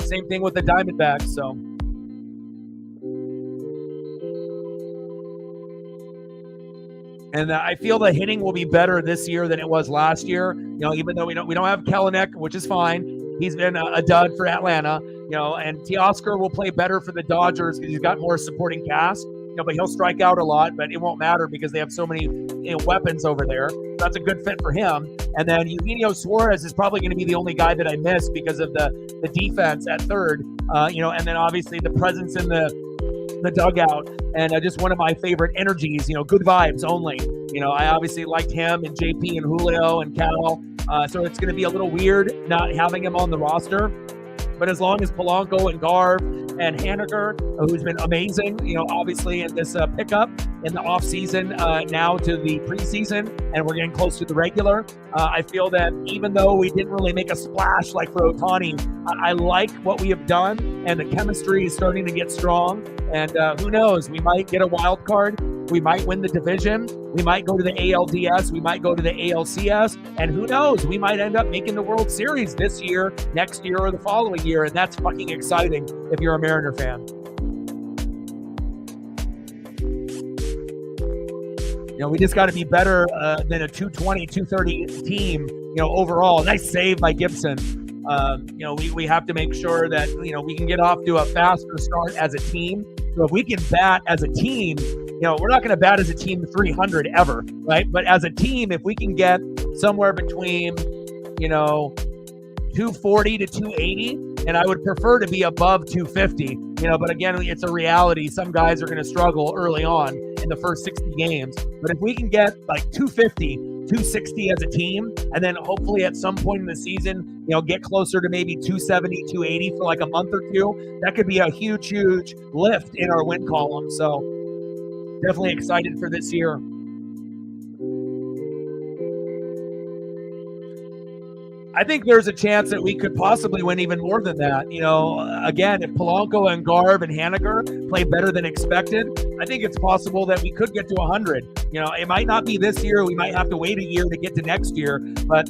same thing with the Diamondbacks. So. And I feel the hitting will be better this year than it was last year. Even though we don't have Kelenic, which is fine. He's been a dud for Atlanta, and Teoscar will play better for the Dodgers because he's got more supporting cast, but he'll strike out a lot, but it won't matter because they have so many weapons over there. So that's a good fit for him. And then Eugenio Suarez is probably going to be the only guy that I miss because of the defense at third, and then obviously the presence in the in the dugout, and just one of my favorite energies, good vibes only. I obviously liked him and JP and Julio and Cal, so it's going to be a little weird not having him on the roster. But as long as Polanco and Garv and Haniger, who's been amazing, obviously in this pickup in the offseason now to the preseason, and we're getting close to the regular, I feel that even though we didn't really make a splash like for Ohtani, I like what we have done, and the chemistry is starting to get strong. And who knows, we might get a wild card. We might win the division. We might go to the ALDS. We might go to the ALCS. And who knows, we might end up making the World Series this year, next year, or the following year. And that's fucking exciting if you're a Mariner fan. We just got to be better than a 220, 230 team, overall. Nice save by Gibson. We have to make sure that, we can get off to a faster start as a team. So if we can bat as a team, we're not going to bat as a team 300 ever, right? But as a team, if we can get somewhere between, 240 to 280, and I would prefer to be above 250, but again, it's a reality. Some guys are going to struggle early on in the first 60 games. But if we can get like 250, 260 as a team, and then hopefully at some point in the season, get closer to maybe 270, 280 for like a month or two, that could be a huge, huge lift in our win column. So definitely excited for this year. I think there's a chance that we could possibly win even more than that. Again, if Polanco and Garv and Haniger play better than expected, I think it's possible that we could get to 100. It might not be this year. We might have to wait a year to get to next year. But,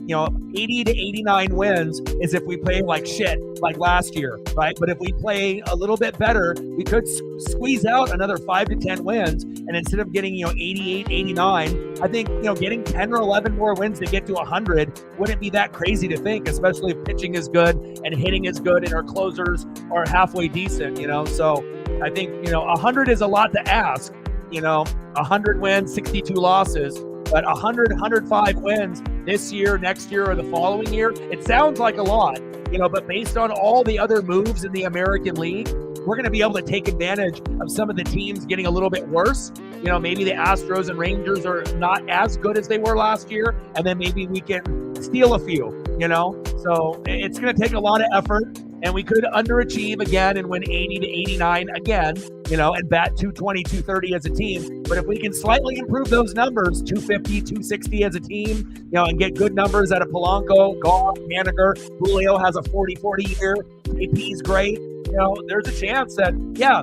80 to 89 wins is if we play like shit, like last year, right? But if we play a little bit better, we could squeeze out another 5 to 10 wins. And instead of getting, 88, 89, I think, getting 10 or 11 more wins to get to 100 wouldn't be that crazy to think, especially if pitching is good and hitting is good and our closers are halfway decent, So I think, 100 is a lot to ask, 100 wins, 62 losses, but 100, 105 wins this year, next year, or the following year, it sounds like a lot, but based on all the other moves in the American League, we're going to be able to take advantage of some of the teams getting a little bit worse. Maybe the Astros and Rangers are not as good as they were last year, and then maybe we can steal a few, So it's going to take a lot of effort, and we could underachieve again and win 80 to 89 again, and bat 220, 230 as a team. But if we can slightly improve those numbers, 250, 260 as a team, and get good numbers out of Polanco, Goff, Haniger, Julio has a 40-40 year, JP's great. There's a chance that,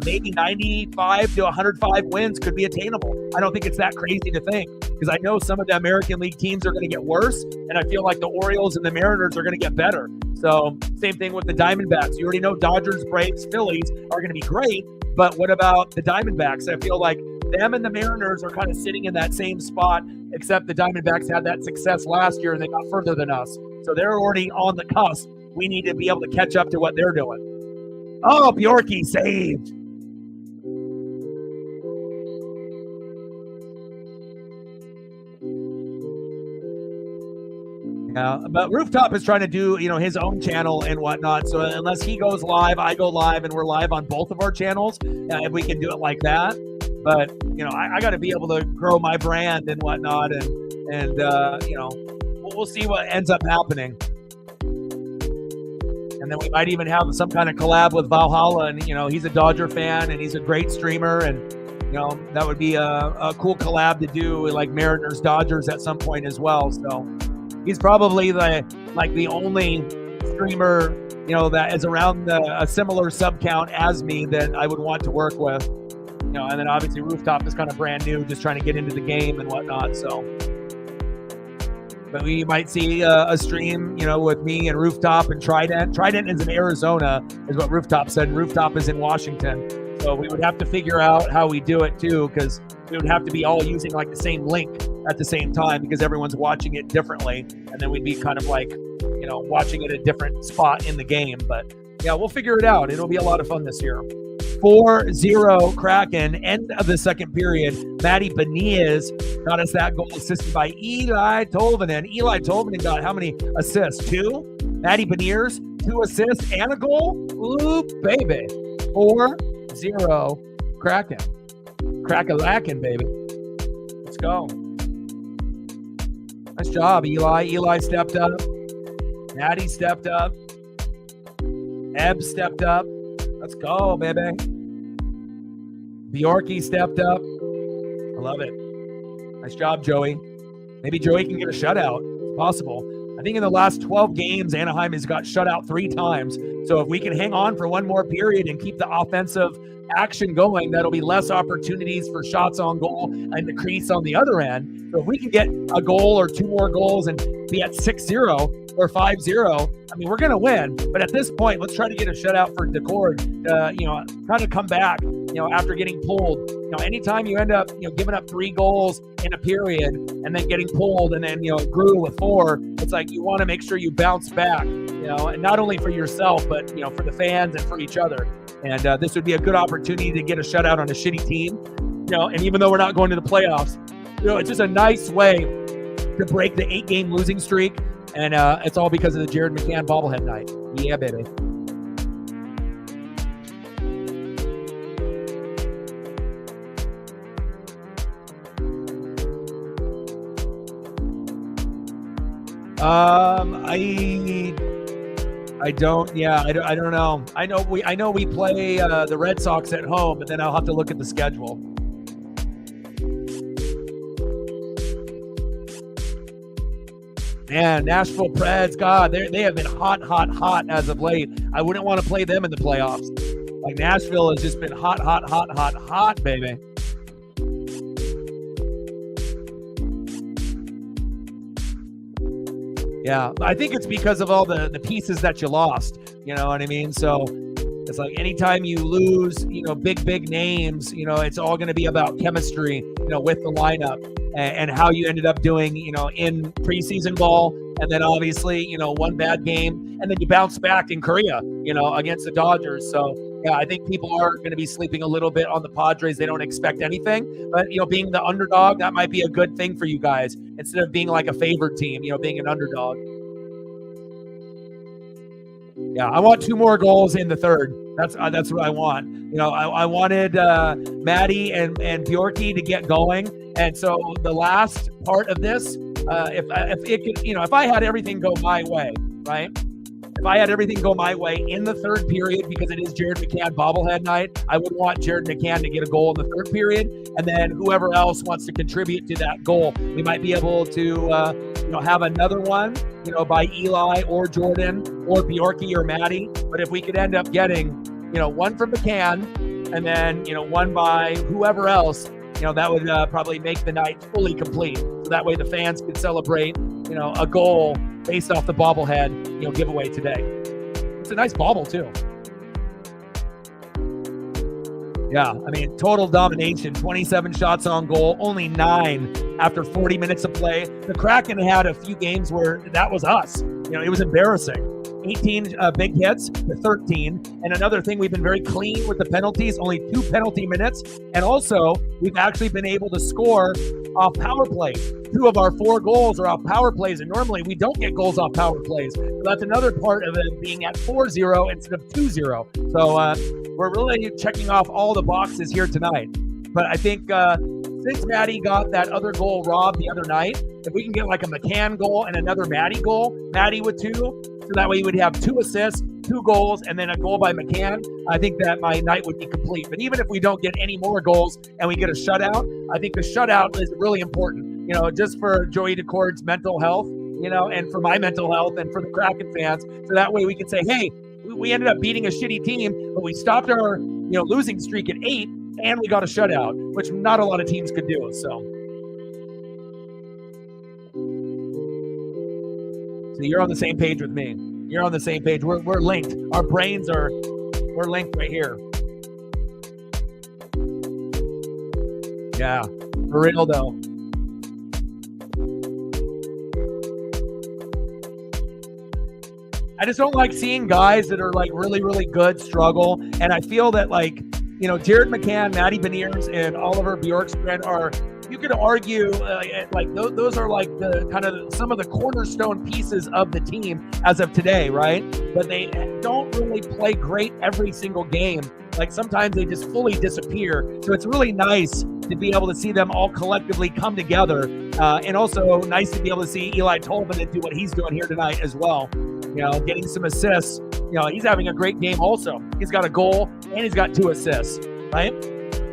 maybe 95 to 105 wins could be attainable. I don't think it's that crazy to think, because I know some of the American League teams are going to get worse, and I feel like the Orioles and the Mariners are going to get better. So same thing with the Diamondbacks. You already know Dodgers, Braves, Phillies are going to be great, but what about the Diamondbacks? I feel like them and the Mariners are kind of sitting in that same spot, except the Diamondbacks had that success last year and they got further than us. So they're already on the cusp. We need to be able to catch up to what they're doing. Oh, Bjorky saved. Yeah, but Rooftop is trying to do, his own channel and whatnot. So unless he goes live, I go live, and we're live on both of our channels. If we can do it like that, but I got to be able to grow my brand and whatnot, and we'll see what ends up happening. And then we might even have some kind of collab with Valhalla, and he's a Dodger fan and he's a great streamer, and that would be a cool collab to do with like Mariners Dodgers at some point as well. So he's probably the only streamer that is around a similar sub count as me that I would want to work with. And then obviously Rooftop is kind of brand new, just trying to get into the game and whatnot. So. But we might see a stream, with me and Rooftop and Trident. Trident is in Arizona, is what Rooftop said. Rooftop is in Washington. So we would have to figure out how we do it too, because we would have to be all using like the same link at the same time, because everyone's watching it differently. And then we'd be kind of like, watching it at a different spot in the game. But yeah, we'll figure it out. It'll be a lot of fun this year. 4-0 Kraken, end of the second period. Matty Beniz got us that goal, assisted by Eli Tolvanen. Eli Tolvanen got how many assists? 2? Matty Beniz, 2 assists and a goal? Ooh, baby. 4-0 Kraken. Crack-a-lackin', baby. Let's go. Nice job, Eli. Eli stepped up. Maddie stepped up. Ebb stepped up. Let's go, baby. Bjorky stepped up. I love it. Nice job, Joey. Maybe Joey can get a shutout. It's possible. I think in the last 12 games, Anaheim has got shut out 3 times. So if we can hang on for one more period and keep the offensive action going, that'll be less opportunities for shots on goal and the crease on the other end. So if we can get a goal or 2 more goals and be at 6-0 or 5-0, I mean, we're going to win. But at this point, let's try to get a shutout for Decord, try to come back, after getting pulled. Anytime you end up, giving up 3 goals in a period and then getting pulled and then, grew with 4, it's like you want to make sure you bounce back, and not only for yourself, but, for the fans and for each other. And this would be a good opportunity to get a shutout on a shitty team, and even though we're not going to the playoffs, it's just a nice way to break the 8-game losing streak. And it's all because of the Jared McCann bobblehead night. Yeah, baby. I don't know. I know we play the Red Sox at home, but then I'll have to look at the schedule. Man, Nashville Preds, God, they have been hot as of late. I wouldn't want to play them in the playoffs. Like, Nashville has just been hot, baby. Yeah, I think it's because of all the pieces that you lost. You know what I mean? So it's like anytime you lose, big names, it's all going to be about chemistry, with the lineup and how you ended up doing, in preseason ball. And then obviously, one bad game and then you bounce back in Korea, against the Dodgers. So yeah, I think people are going to be sleeping a little bit on the Padres. They don't expect anything, but being the underdog, that might be a good thing for you guys instead of being like a favored team, being an underdog. Yeah, I want 2 more goals in the third. That's what I want. I wanted Maddie and Bjorky to get going, and so the last part of this, if it could, if I had everything go my way, right? If I had everything go my way in the third period, because it is Jared McCann bobblehead night, I would want Jared McCann to get a goal in the third period, and then whoever else wants to contribute to that goal, we might be able to, have another one, by Eli or Jordan or Bjorky or Maddie. But if we could end up getting, one from McCann and then, one by whoever else, that would probably make the night fully complete. So that way the fans could celebrate, a goal based off the bobblehead, giveaway today. It's a nice bobble too. Yeah, I mean, total domination, 27 shots on goal, only 9 after 40 minutes of play. The Kraken had a few games where that was us. It was embarrassing. 18 big hits to 13. And another thing, we've been very clean with the penalties, only 2 penalty minutes. And also, we've actually been able to score off power play. 2 of our 4 goals are off power plays, and normally we don't get goals off power plays. So that's another part of it being at 4-0 instead of 2-0. So we're really checking off all the boxes here tonight. But I think since Maddie got that other goal robbed the other night, if we can get like a McCann goal and another Maddie goal, Maddie with 2, so that way you would have 2 assists, 2 goals, and then a goal by McCann, I think that my night would be complete. But even if we don't get any more goals and we get a shutout, I think the shutout is really important, just for Joey Decord's mental health, and for my mental health and for the Kraken fans. So that way we can say, hey, we ended up beating a shitty team, but we stopped our, losing streak at 8 and we got a shutout, which not a lot of teams could do. So you're on the same page with me. You're on the same page. We're linked. Our brains we're linked right here. Yeah, for real though. I just don't like seeing guys that are like really, really good struggle. And I feel that Jared McCann, Matty Beniers, and Oliver Bjorkstrand are, you could argue, those are like the kind of some of the cornerstone pieces of the team as of today, right? But they don't really play great every single game. Like sometimes they just fully disappear. So it's really nice to be able to see them all collectively come together. And also nice to be able to see Eli Tolvanen do what he's doing here tonight as well. Getting some assists. He's having a great game also. He's got a goal and he's got 2 assists, right?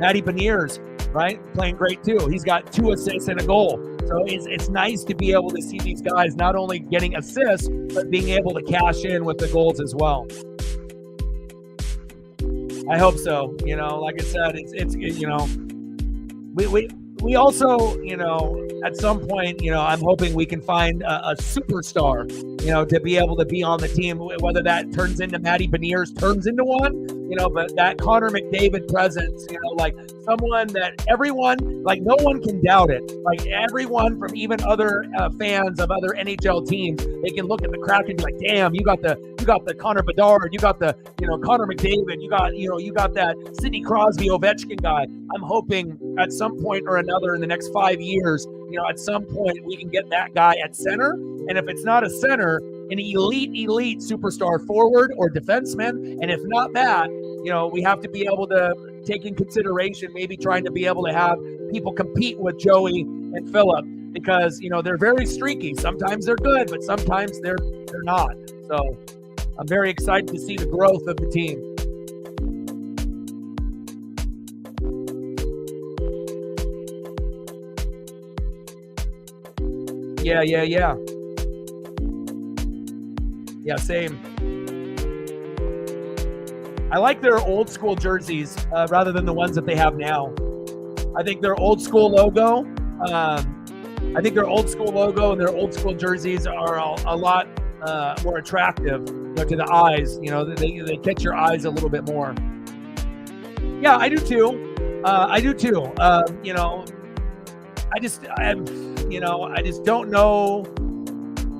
Matty Beniers, right? Playing great too. He's got 2 assists and a goal. So it's nice to be able to see these guys not only getting assists, but being able to cash in with the goals as well. I hope so. Like I said, it's we also, at some point, I'm hoping we can find a superstar, to be able to be on the team, whether that turns into Matty Beniers turns into one, but that Connor McDavid presence, like someone that everyone, like no one can doubt it. Like everyone from even other fans of other NHL teams, they can look at the Kraken and be like, damn, you got the Connor Bedard, you got the, Connor McDavid, you got that Sidney Crosby Ovechkin guy. I'm hoping at some point or another in the next 5 years, at some point we can get that guy at center. And if it's not a center, an elite superstar forward or defenseman. And if not that, we have to be able to take in consideration maybe trying to be able to have people compete with Joey and Philip because, they're very streaky. Sometimes they're good, but sometimes they're not. So I'm very excited to see the growth of the team. Yeah. Yeah, same. I like their old school jerseys rather than the ones that they have now. I think their old school logo, and their old school jerseys are a lot more attractive, to the eyes. They catch your eyes a little bit more. Yeah, I do too. I just don't know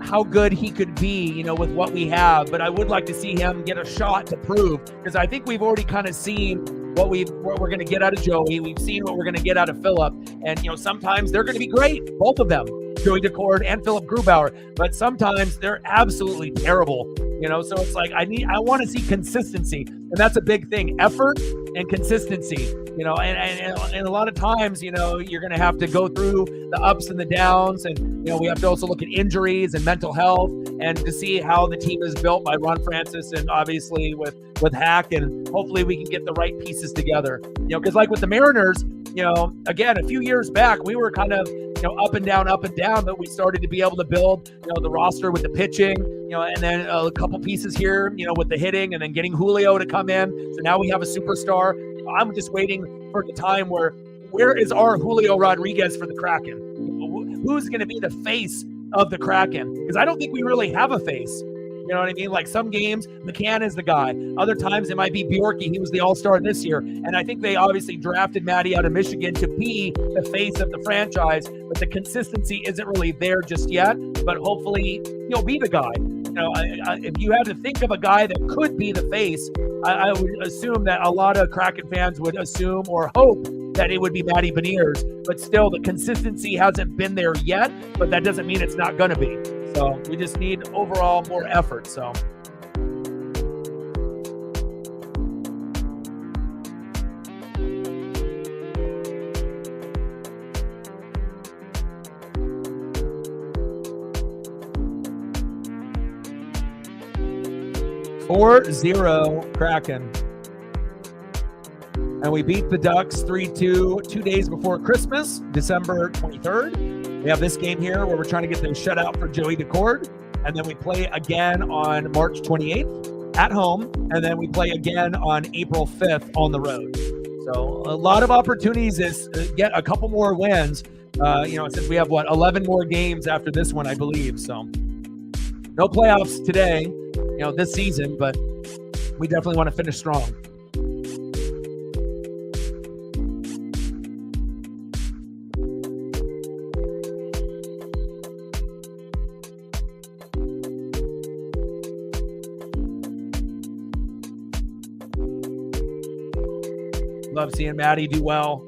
how good he could be, with what we have. But I would like to see him get a shot to prove, because I think we've already kind of seen what we're going to get out of Joey. We've seen what we're going to get out of Philip. And, sometimes they're going to be great, both of them, Joey Decord and Philip Grubauer. But sometimes they're absolutely terrible, So it's like I want to see consistency. And that's a big thing, effort and consistency, and a lot of times, you're going to have to go through the ups and the downs. And, we have to also look at injuries and mental health and to see how the team is built by Ron Francis and obviously with Hack. And hopefully we can get the right pieces together, because like with the Mariners, again, a few years back, we were kind of, up and down, but we started to be able to build, the roster with the pitching, and then a couple pieces here, with the hitting and then getting Julio to come in. So now we have a superstar. I'm just waiting for the time where is our Julio Rodriguez for the Kraken? Who's going to be the face of the Kraken? Because I don't think we really have a face. You know what I mean? Like some games, McCann is the guy. Other times it might be Bjorky. He was the all-star this year. And I think they obviously drafted Matty out of Michigan to be the face of the franchise. But the consistency isn't really there just yet. But hopefully he'll be the guy. If you had to think of a guy that could be the face, I would assume that a lot of Kraken fans would assume or hope that it would be Matty Beniers. But still, the consistency hasn't been there yet. But that doesn't mean it's not going to be. So we just need overall more effort. So. (4-0) Kraken. And we beat the Ducks 3-2 2 days before Christmas, December 23rd. We have this game here where we're trying to get them shut out for Joey Decord. And then we play again on March 28th at home. And then we play again on April 5th on the road. So a lot of opportunities is get a couple more wins. Since we have 11 more games after this one, I believe. So no playoffs today, this season, but we definitely want to finish strong. Love seeing Matty do well.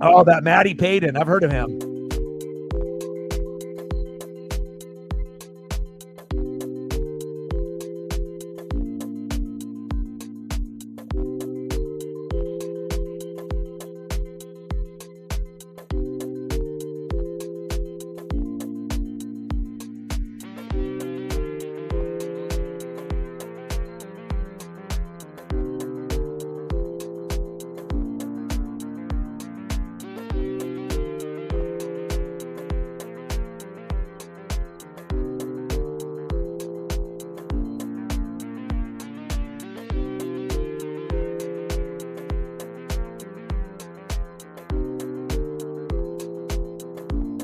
Oh, that Matty Payton. I've heard of him.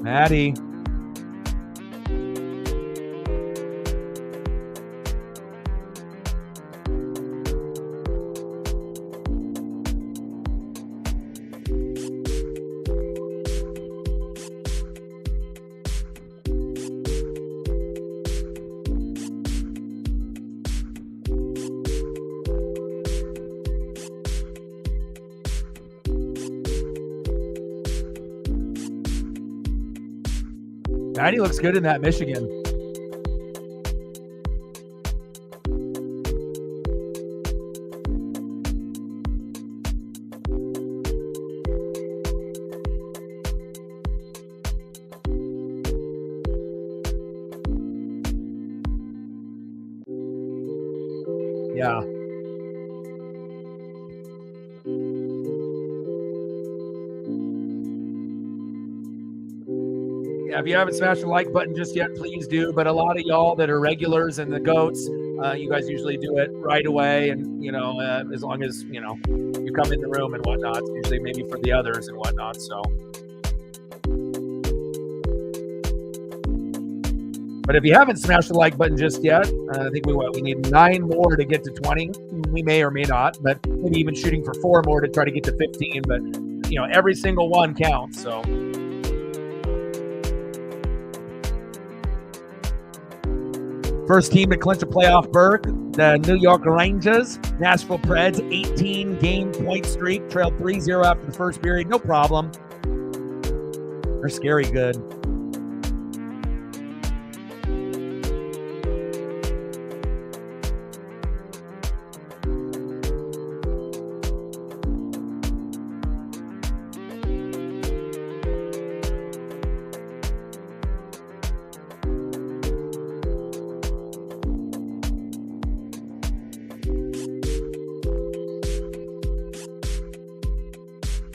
Matty. Matty looks good in that Michigan. Yeah. Yeah, if you haven't smashed the like button just yet, please do. But a lot of y'all that are regulars and the goats, you guys usually do it right away. And, as long as, you come in the room and whatnot, it's usually maybe for the others and whatnot. So. But if you haven't smashed the like button just yet, I think we need 9 more to get to 20. We may or may not, but maybe even shooting for 4 more to try to get to 15. But, every single one counts. So. First team to clinch a playoff berth, the New York Rangers. Nashville Preds, 18-game point streak, trailed 3-0 after the first period. No problem. They're scary good.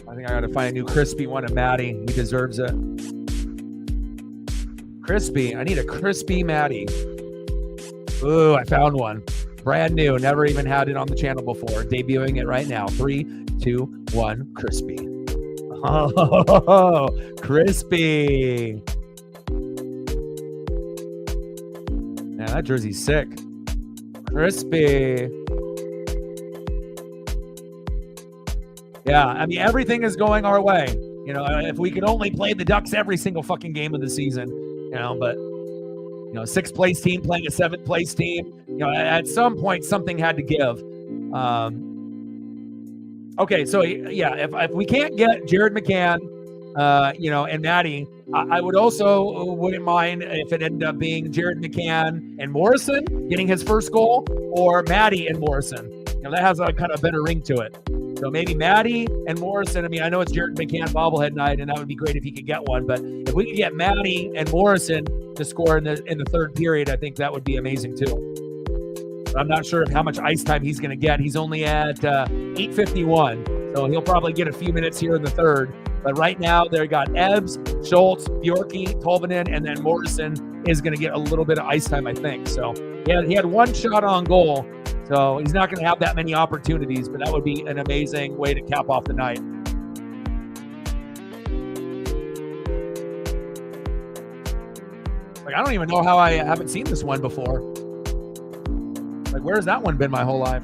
I think I got to find a new crispy one of Matty. He deserves it. Crispy. I need a crispy Matty. Ooh, I found one. Brand new. Never even had it on the channel before. Debuting it right now. 3, 2, 1. Crispy. Oh, crispy. Man, that jersey's sick. Crispy. Yeah, I mean, everything is going our way. If we could only play the Ducks every single fucking game of the season, but, 6th place team playing a 7th place team, at some point something had to give. Okay, so, yeah, if we can't get Jared McCann, and Matty, I would also wouldn't mind if it ended up being Jared McCann and Morrison getting his first goal, or Matty and Morrison. That has a kind of better ring to it. So maybe Matty and Morrison. I mean, I know it's Jared McCann bobblehead night, and that would be great if he could get one. But if we could get Matty and Morrison to score in the third period, I think that would be amazing too. I'm not sure of how much ice time he's going to get. He's only at 8:51, so he'll probably get a few minutes here in the third. But right now, they got Ebbs, Schultz, Bjorky, Tolvanen, and then Morrison is going to get a little bit of ice time, I think. So he had one shot on goal. So he's not going to have that many opportunities, but that would be an amazing way to cap off the night. Like, I don't even know how I haven't seen this one before. Like, where's that one been my whole life?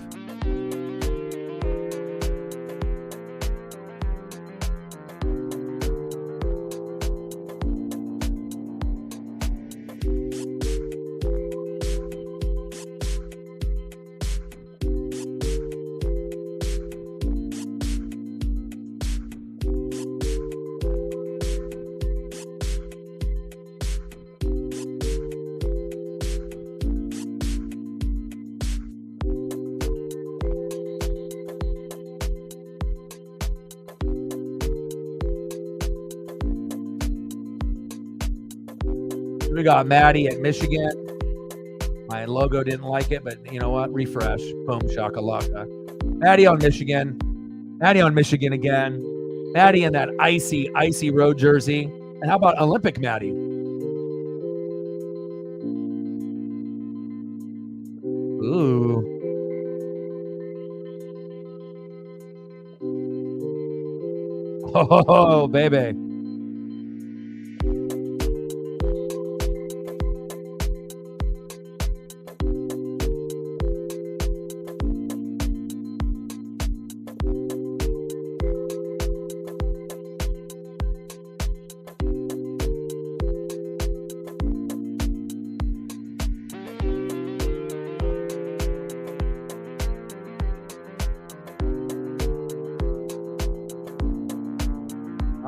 We got Maddie at Michigan. My logo didn't like it, but you know what? Refresh. Boom, shakalaka. Maddie on Michigan. Maddie on Michigan again. Maddie in that icy, icy road jersey. And how about Olympic Maddie? Ooh. Oh, baby.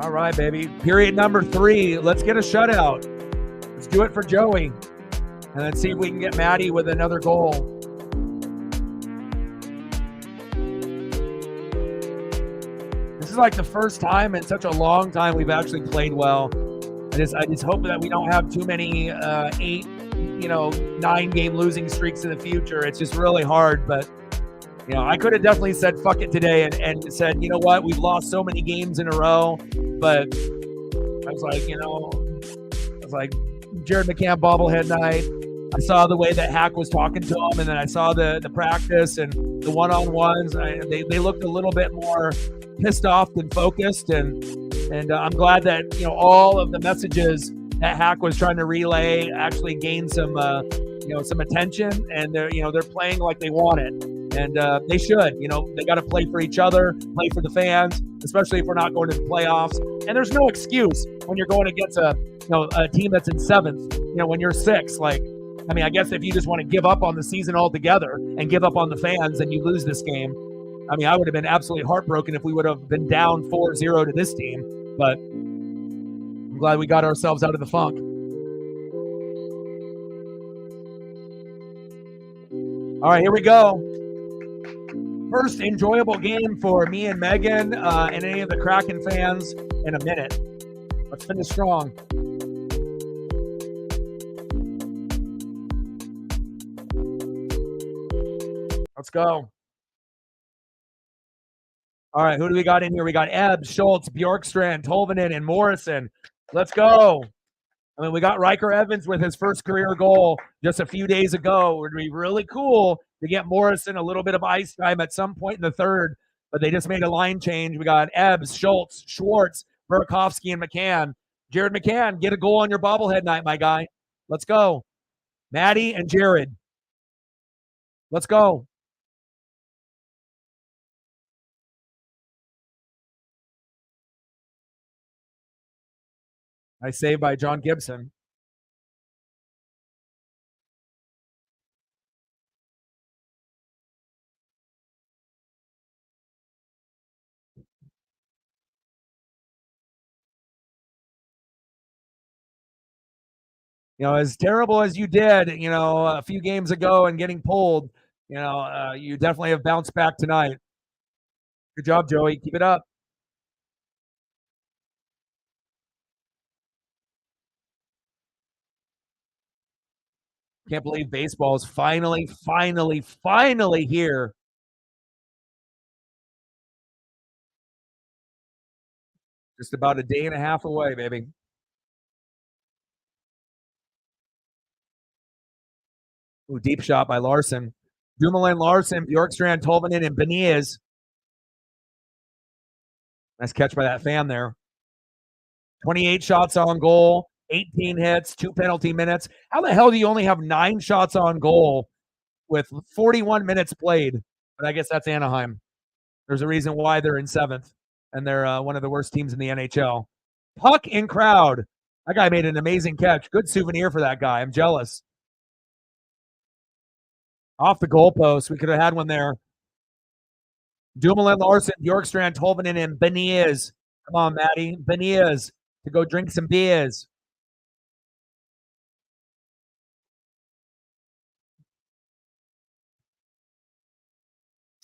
All right, baby. Period number 3. Let's get a shutout. Let's do it for Joey. And then see if we can get Maddie with another goal. This is like the first time in such a long time we've actually played well. I just hope that we don't have too many 9-game losing streaks in the future. It's just really hard, but I could have definitely said fuck it today and said, you know what, we've lost so many games in a row, but I was like, Jared McCann bobblehead night. I saw the way that Hack was talking to him, and then I saw the practice and the one-on-ones. They looked a little bit more pissed off than focused, and I'm glad that all of the messages that Hack was trying to relay actually gained some some attention, and they're playing like they want it. And they should. They got to play for each other, play for the fans, especially if we're not going to the playoffs. And there's no excuse when you're going against a team that's in 7th. When you're 6th, I guess if you just want to give up on the season altogether and give up on the fans and you lose this game, I would have been absolutely heartbroken if we would have been down 4-0 to this team. But I'm glad we got ourselves out of the funk. All right, here we go. First enjoyable game for me and Megan and any of the Kraken fans in a minute. Let's finish strong. Let's go. All right, who do we got in here? We got Ebbs, Schultz, Bjorkstrand, Tolvanen, and Morrison. Let's go. We got Riker Evans with his first career goal just a few days ago. It would be really cool to get Morrison a little bit of ice time at some point in the third, but they just made a line change. We got Ebbs, Schultz, Schwartz, Burakovsky, and McCann. Jared McCann, get a goal on your bobblehead night, my guy. Let's go. Maddie and Jared. Let's go. Nice save by John Gibson. As terrible as you did, a few games ago and getting pulled, you definitely have bounced back tonight. Good job, Joey. Keep it up. Can't believe baseball is finally here. Just about a day and a half away, baby. Ooh, deep shot by Larson. Dumoulin, Larson, Bjorkstrand, Tolvanen, and Benitez. Nice catch by that fan there. 28 shots on goal, 18 hits, 2 penalty minutes. How the hell do you only have 9 shots on goal with 41 minutes played? But I guess that's Anaheim. There's a reason why they're in 7th, and they're one of the worst teams in the NHL. Puck in crowd. That guy made an amazing catch. Good souvenir for that guy. I'm jealous. Off the goalpost. We could have had one there. Dumoulin, Larson, Bjorkstrand, Tolvanen, and Benitez. Come on, Maddie. Benitez to go drink some beers.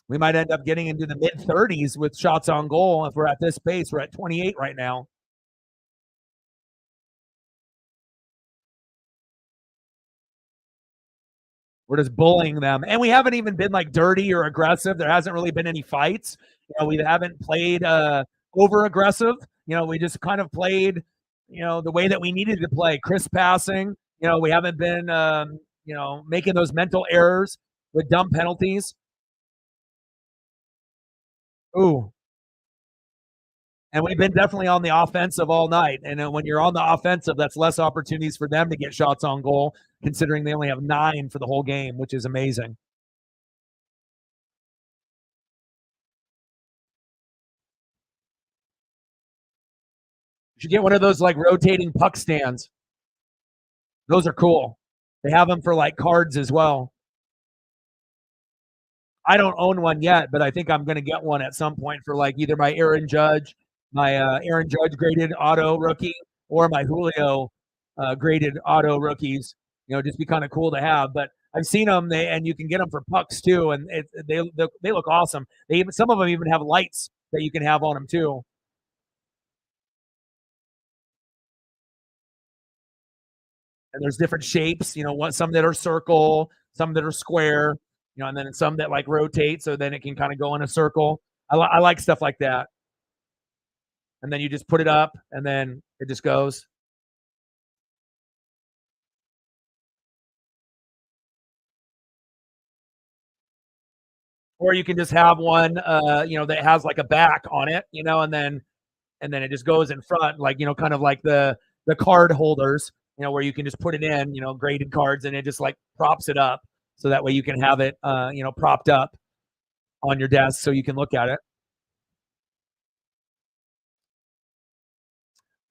We might end up getting into the mid-30s with shots on goal if we're at this pace. We're at 28 right now. We're just bullying them, and we haven't even been like dirty or aggressive. There hasn't really been any fights. We haven't played over aggressive. We just kind of played, the way that we needed to play, crisp passing. We haven't been, making those mental errors with dumb penalties. Ooh, and we've been definitely on the offensive all night. And when you're on the offensive, that's less opportunities for them to get shots on goal, considering they only have 9 for the whole game, which is amazing. You should get one of those like rotating puck stands. Those are cool. They have them for like cards as well. I don't own one yet, but I think I'm going to get one at some point for like either my Aaron Judge graded auto rookie, or my Julio graded auto rookies. Just be kind of cool to have. But I've seen them, and you can get them for pucks too, and they look awesome. Some of them even have lights that you can have on them too. And there's different shapes. Some that are circle, some that are square. And then some that like rotate, so then it can kind of go in a circle. I like stuff like that. And then you just put it up, and then it just goes. Or you can just have one, that has like a back on it, and then it just goes in front, like kind of like the card holders, where you can just put it in, graded cards, and it just like props it up, so that way you can have it, propped up on your desk so you can look at it.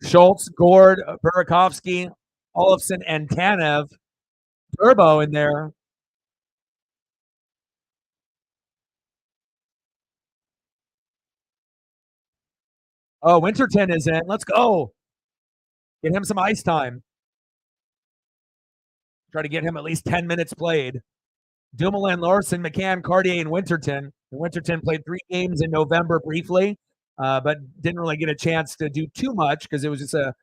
Schultz, Gord, Burakovsky, Olofsson, and Tanev. Turbo in there. Oh, Winterton is in. Let's go. Get him some ice time. Try to get him at least 10 minutes played. Dumoulin, Larson, McCann, Cartier, and Winterton. And Winterton played 3 games in November briefly, but didn't really get a chance to do too much because it was just a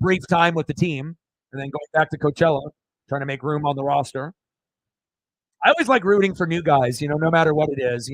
brief time with the team, and then going back to Coachella, trying to make room on the roster. I always like rooting for new guys, no matter what it is,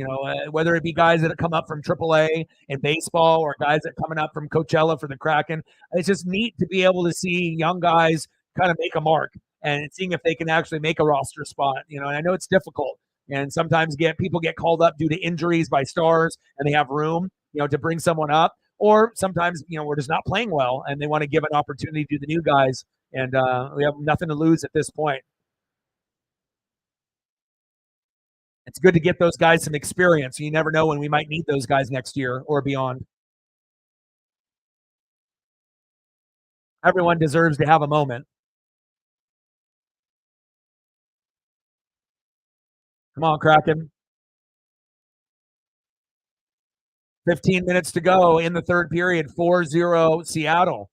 whether it be guys that have come up from AAA in baseball, or guys that are coming up from Coachella for the Kraken. It's just neat to be able to see young guys kind of make a mark and seeing if they can actually make a roster spot, and I know it's difficult, and sometimes people get called up due to injuries by stars, and they have room, to bring someone up, or sometimes, we're just not playing well and they want to give an opportunity to the new guys, and we have nothing to lose at this point. It's good to get those guys some experience. You never know when we might need those guys next year or beyond. Everyone deserves to have a moment. Come on, Kraken. 15 minutes to go in the third period, 4-0 Seattle.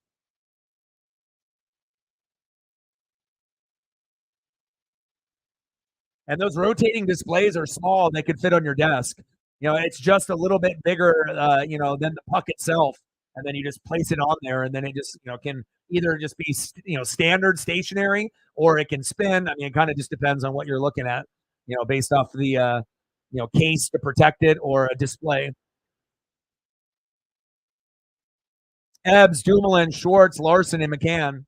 And those rotating displays are small. They could fit on your desk. It's just a little bit bigger, than the puck itself. And then you just place it on there, and then it just, can either just be, standard stationary, or it can spin. I mean, it kind of just depends on what you're looking at, based off the, case to protect it, or a display. Ebbs, Dumoulin, Schwartz, Larson, and McCann.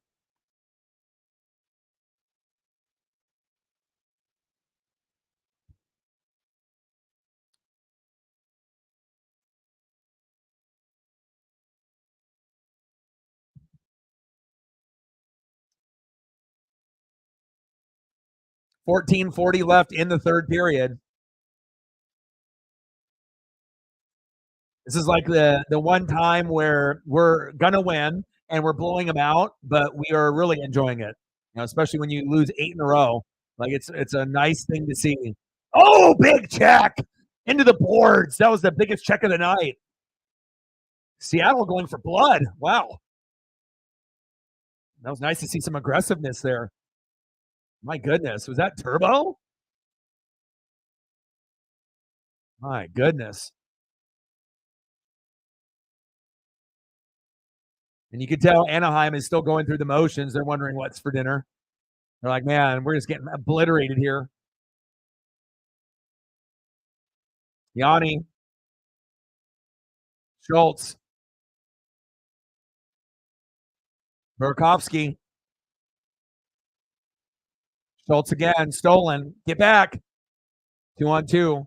14:40 left in the third period. This is like the one time where we're gonna win and we're blowing them out, but we are really enjoying it. Especially when you lose 8 in a row. Like it's a nice thing to see. Oh, big check into the boards. That was the biggest check of the night. Seattle going for blood. Wow. That was nice to see some aggressiveness there. My goodness. Was that Turbo? My goodness. And you could tell Anaheim is still going through the motions. They're wondering what's for dinner. They're like, man, we're just getting obliterated here. Yanni. Schultz. Burakovsky. Schultz again. Stolen. Get back. 2-on-2.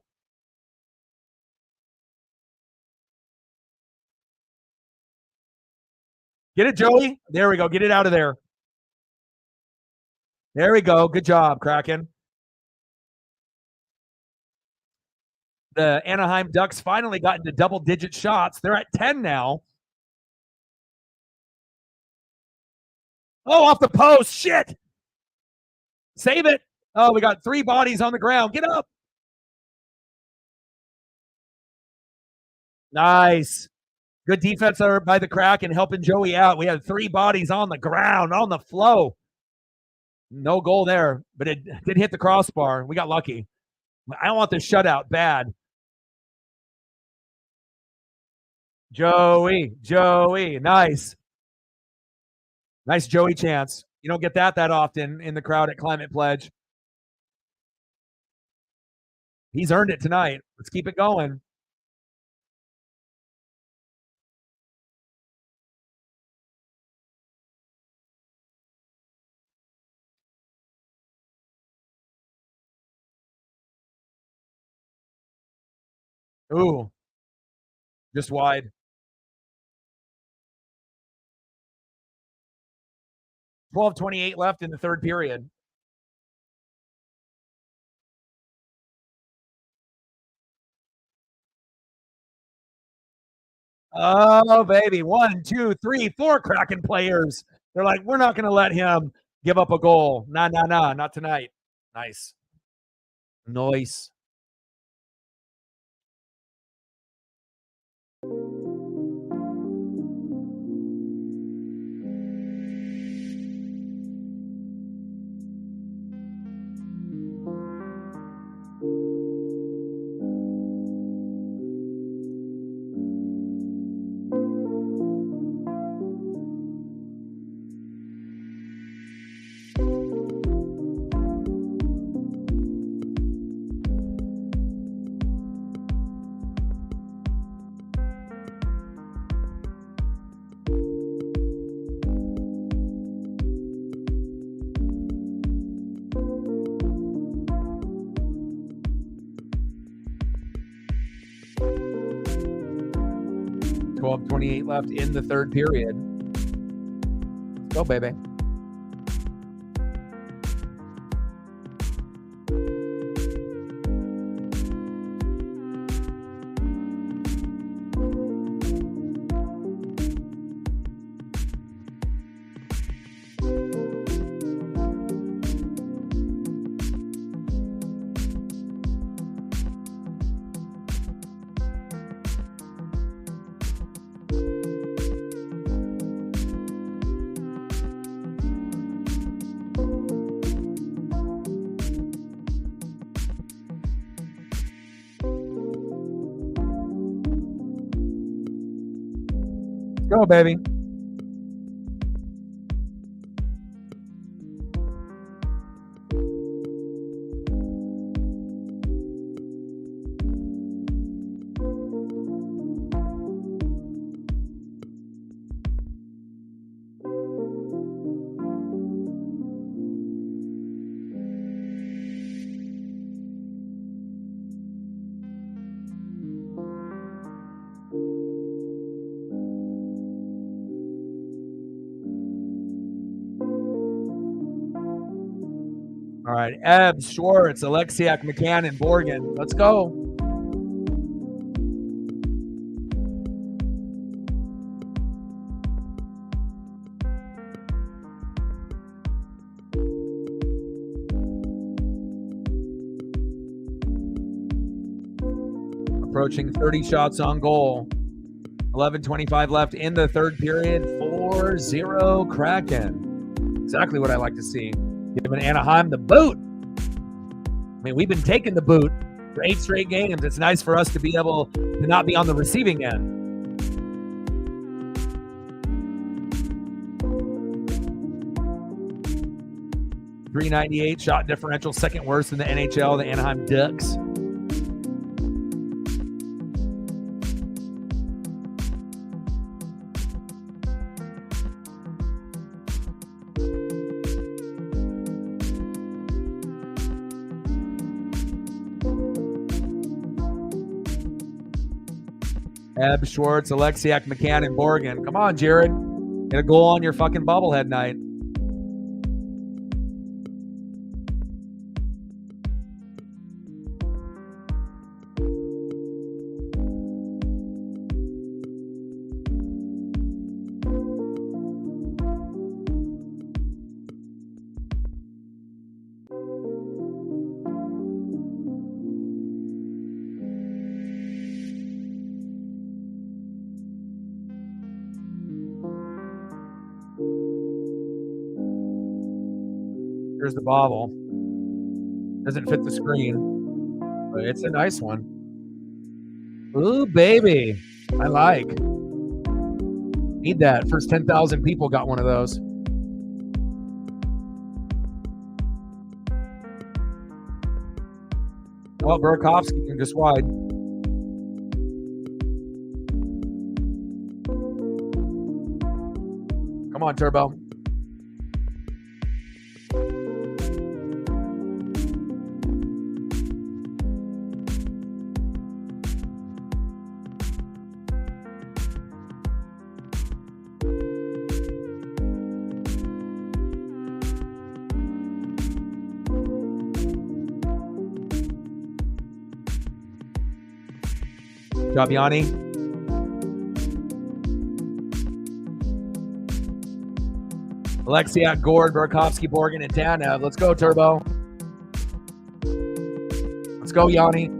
Get it, Joey. There we go. Get it out of there. There we go. Good job, Kraken. The Anaheim Ducks finally got into double-digit shots. They're at 10 now. Oh, off the post. Shit. Save it. Oh, we got 3 bodies on the ground. Get up. Nice. Good defense by the Kraken helping Joey out. We had 3 bodies on the ground, on the flow. No goal there, but it did hit the crossbar. We got lucky. I don't want this shutout bad. Joey, nice. Nice Joey chance. You don't get that often in the crowd at Climate Pledge. He's earned it tonight. Let's keep it going. Ooh. Just wide. 12:28 left in the third period. Oh, baby. 1, 2, 3, 4 Kraken players. They're like, we're not going to let him give up a goal. Nah, not tonight. Nice. Nice. .28 left in the third period. Let's go, baby. Go, baby. All right, Ebbs, Schwartz, Alexiak, McCann, and Borgen. Let's go. Approaching 30 shots on goal. 11:25 left in the third period. 4-0 Kraken. Exactly what I like to see. Giving Anaheim the boot. I mean, we've been taking the boot for 8 straight games. It's nice for us to be able to not be on the receiving end. .398 shot differential, second worst in the NHL, the Anaheim Ducks. Ebb, Schwartz, Alexiak, McCann, and Borgen. Come on, Jared. Get a goal on your fucking bobblehead night. Here's the bobble. Doesn't fit the screen, but it's a nice one. Ooh, baby. I like. Need that. First 10,000 people got one of those. Well, Burakovsky can just wide. Come on, Turbo. Job, Yanni. Alexiak, Gord, Burakovsky, Borgen, and Tanev. Let's go, Turbo. Let's go, Yanni.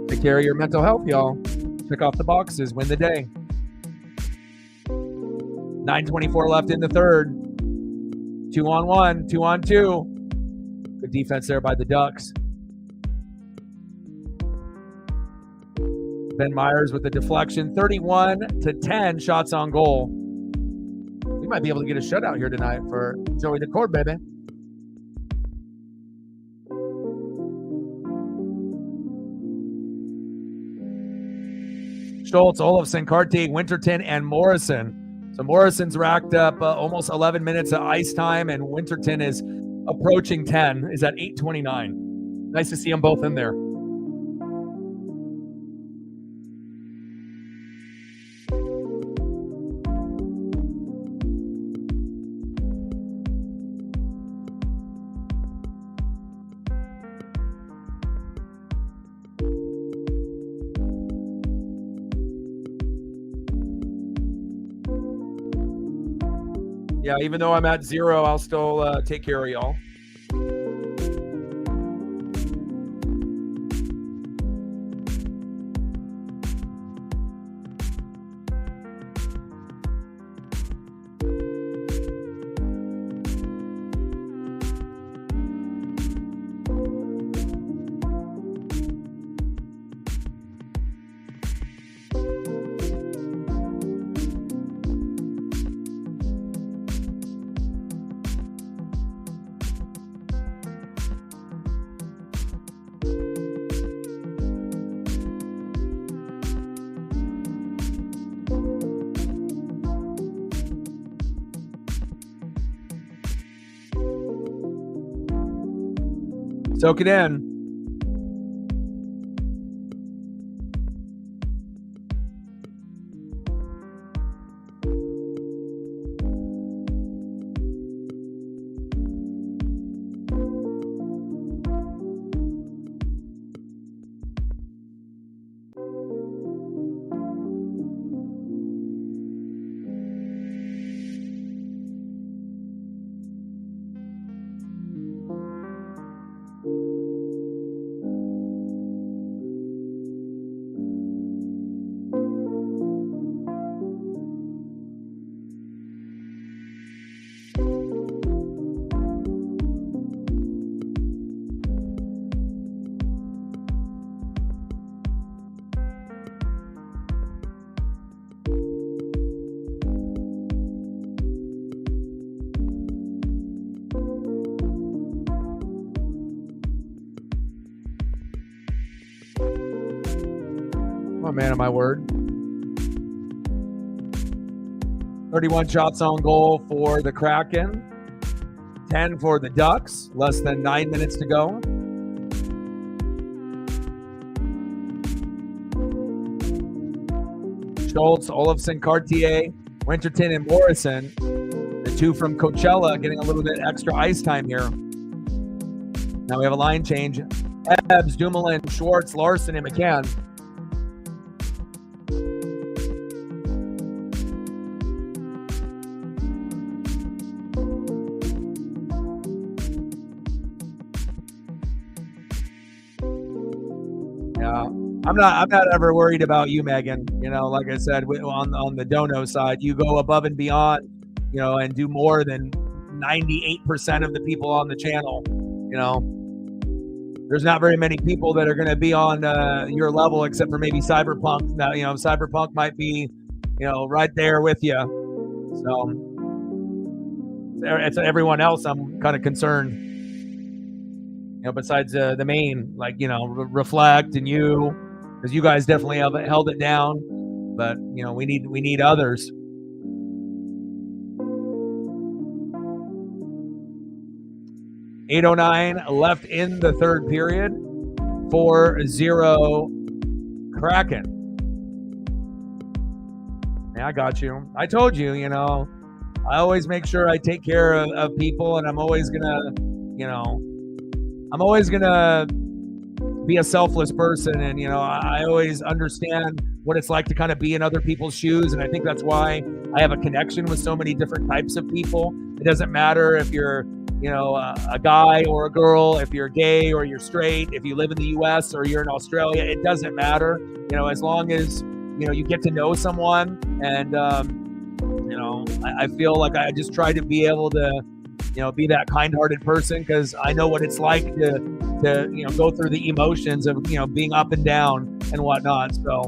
Take care of your mental health, y'all. Check off the boxes. Win the day. 9:24 left in the third. 2-on-1, 2-on-2. Good defense there by the Ducks. Ben Myers with the deflection. 31-10 shots on goal. We might be able to get a shutout here tonight for Joey Decord, baby. Schultz, Olofsson, Cartier, Winterton, and Morrison. So Morrison's racked up almost 11 minutes of ice time, and Winterton is approaching 10, is at 8:29. Nice to see them both in there. Yeah, even though I'm at 0, I'll still take care of y'all. Soak it in. Oh, man, of my word. 31 shots on goal for the Kraken. 10 for the Ducks. Less than 9 minutes to go. Schultz, Olofsson, Cartier, Winterton, and Morrison. The two from Coachella getting a little bit extra ice time here. Now we have a line change. Ebbs, Dumoulin, Schwartz, Larson, and McCann. Yeah, I'm not ever worried about you, Megan. You know, like I said, on the dono side, you go above and beyond, you know, and do more than 98% of the people on the channel. You know, there's not very many people that are going to be on your level, except for maybe Cyberpunk. Now, you know, Cyberpunk might be, you know, right there with you. So it's everyone else. I'm kind of concerned. You know, besides the main, like, you know, Reflect and you, because you guys definitely have held it down. But you know, we need others. .809 left in the third period. 4-0 Kraken. Yeah, I got you. I told you, you know, I always make sure I take care of people, and I'm always gonna, you know, be a selfless person. And, you know, I always understand what it's like to kind of be in other people's shoes. And I think that's why I have a connection with so many different types of people. It doesn't matter if you're, you know, a guy or a girl, if you're gay or you're straight, if you live in the US or you're in Australia, it doesn't matter. You know, as long as, you know, you get to know someone. And, you know, I feel like I just try to be able to, you know, be that kind-hearted person, because I know what it's like to, you know, go through the emotions of, you know, being up and down and whatnot. So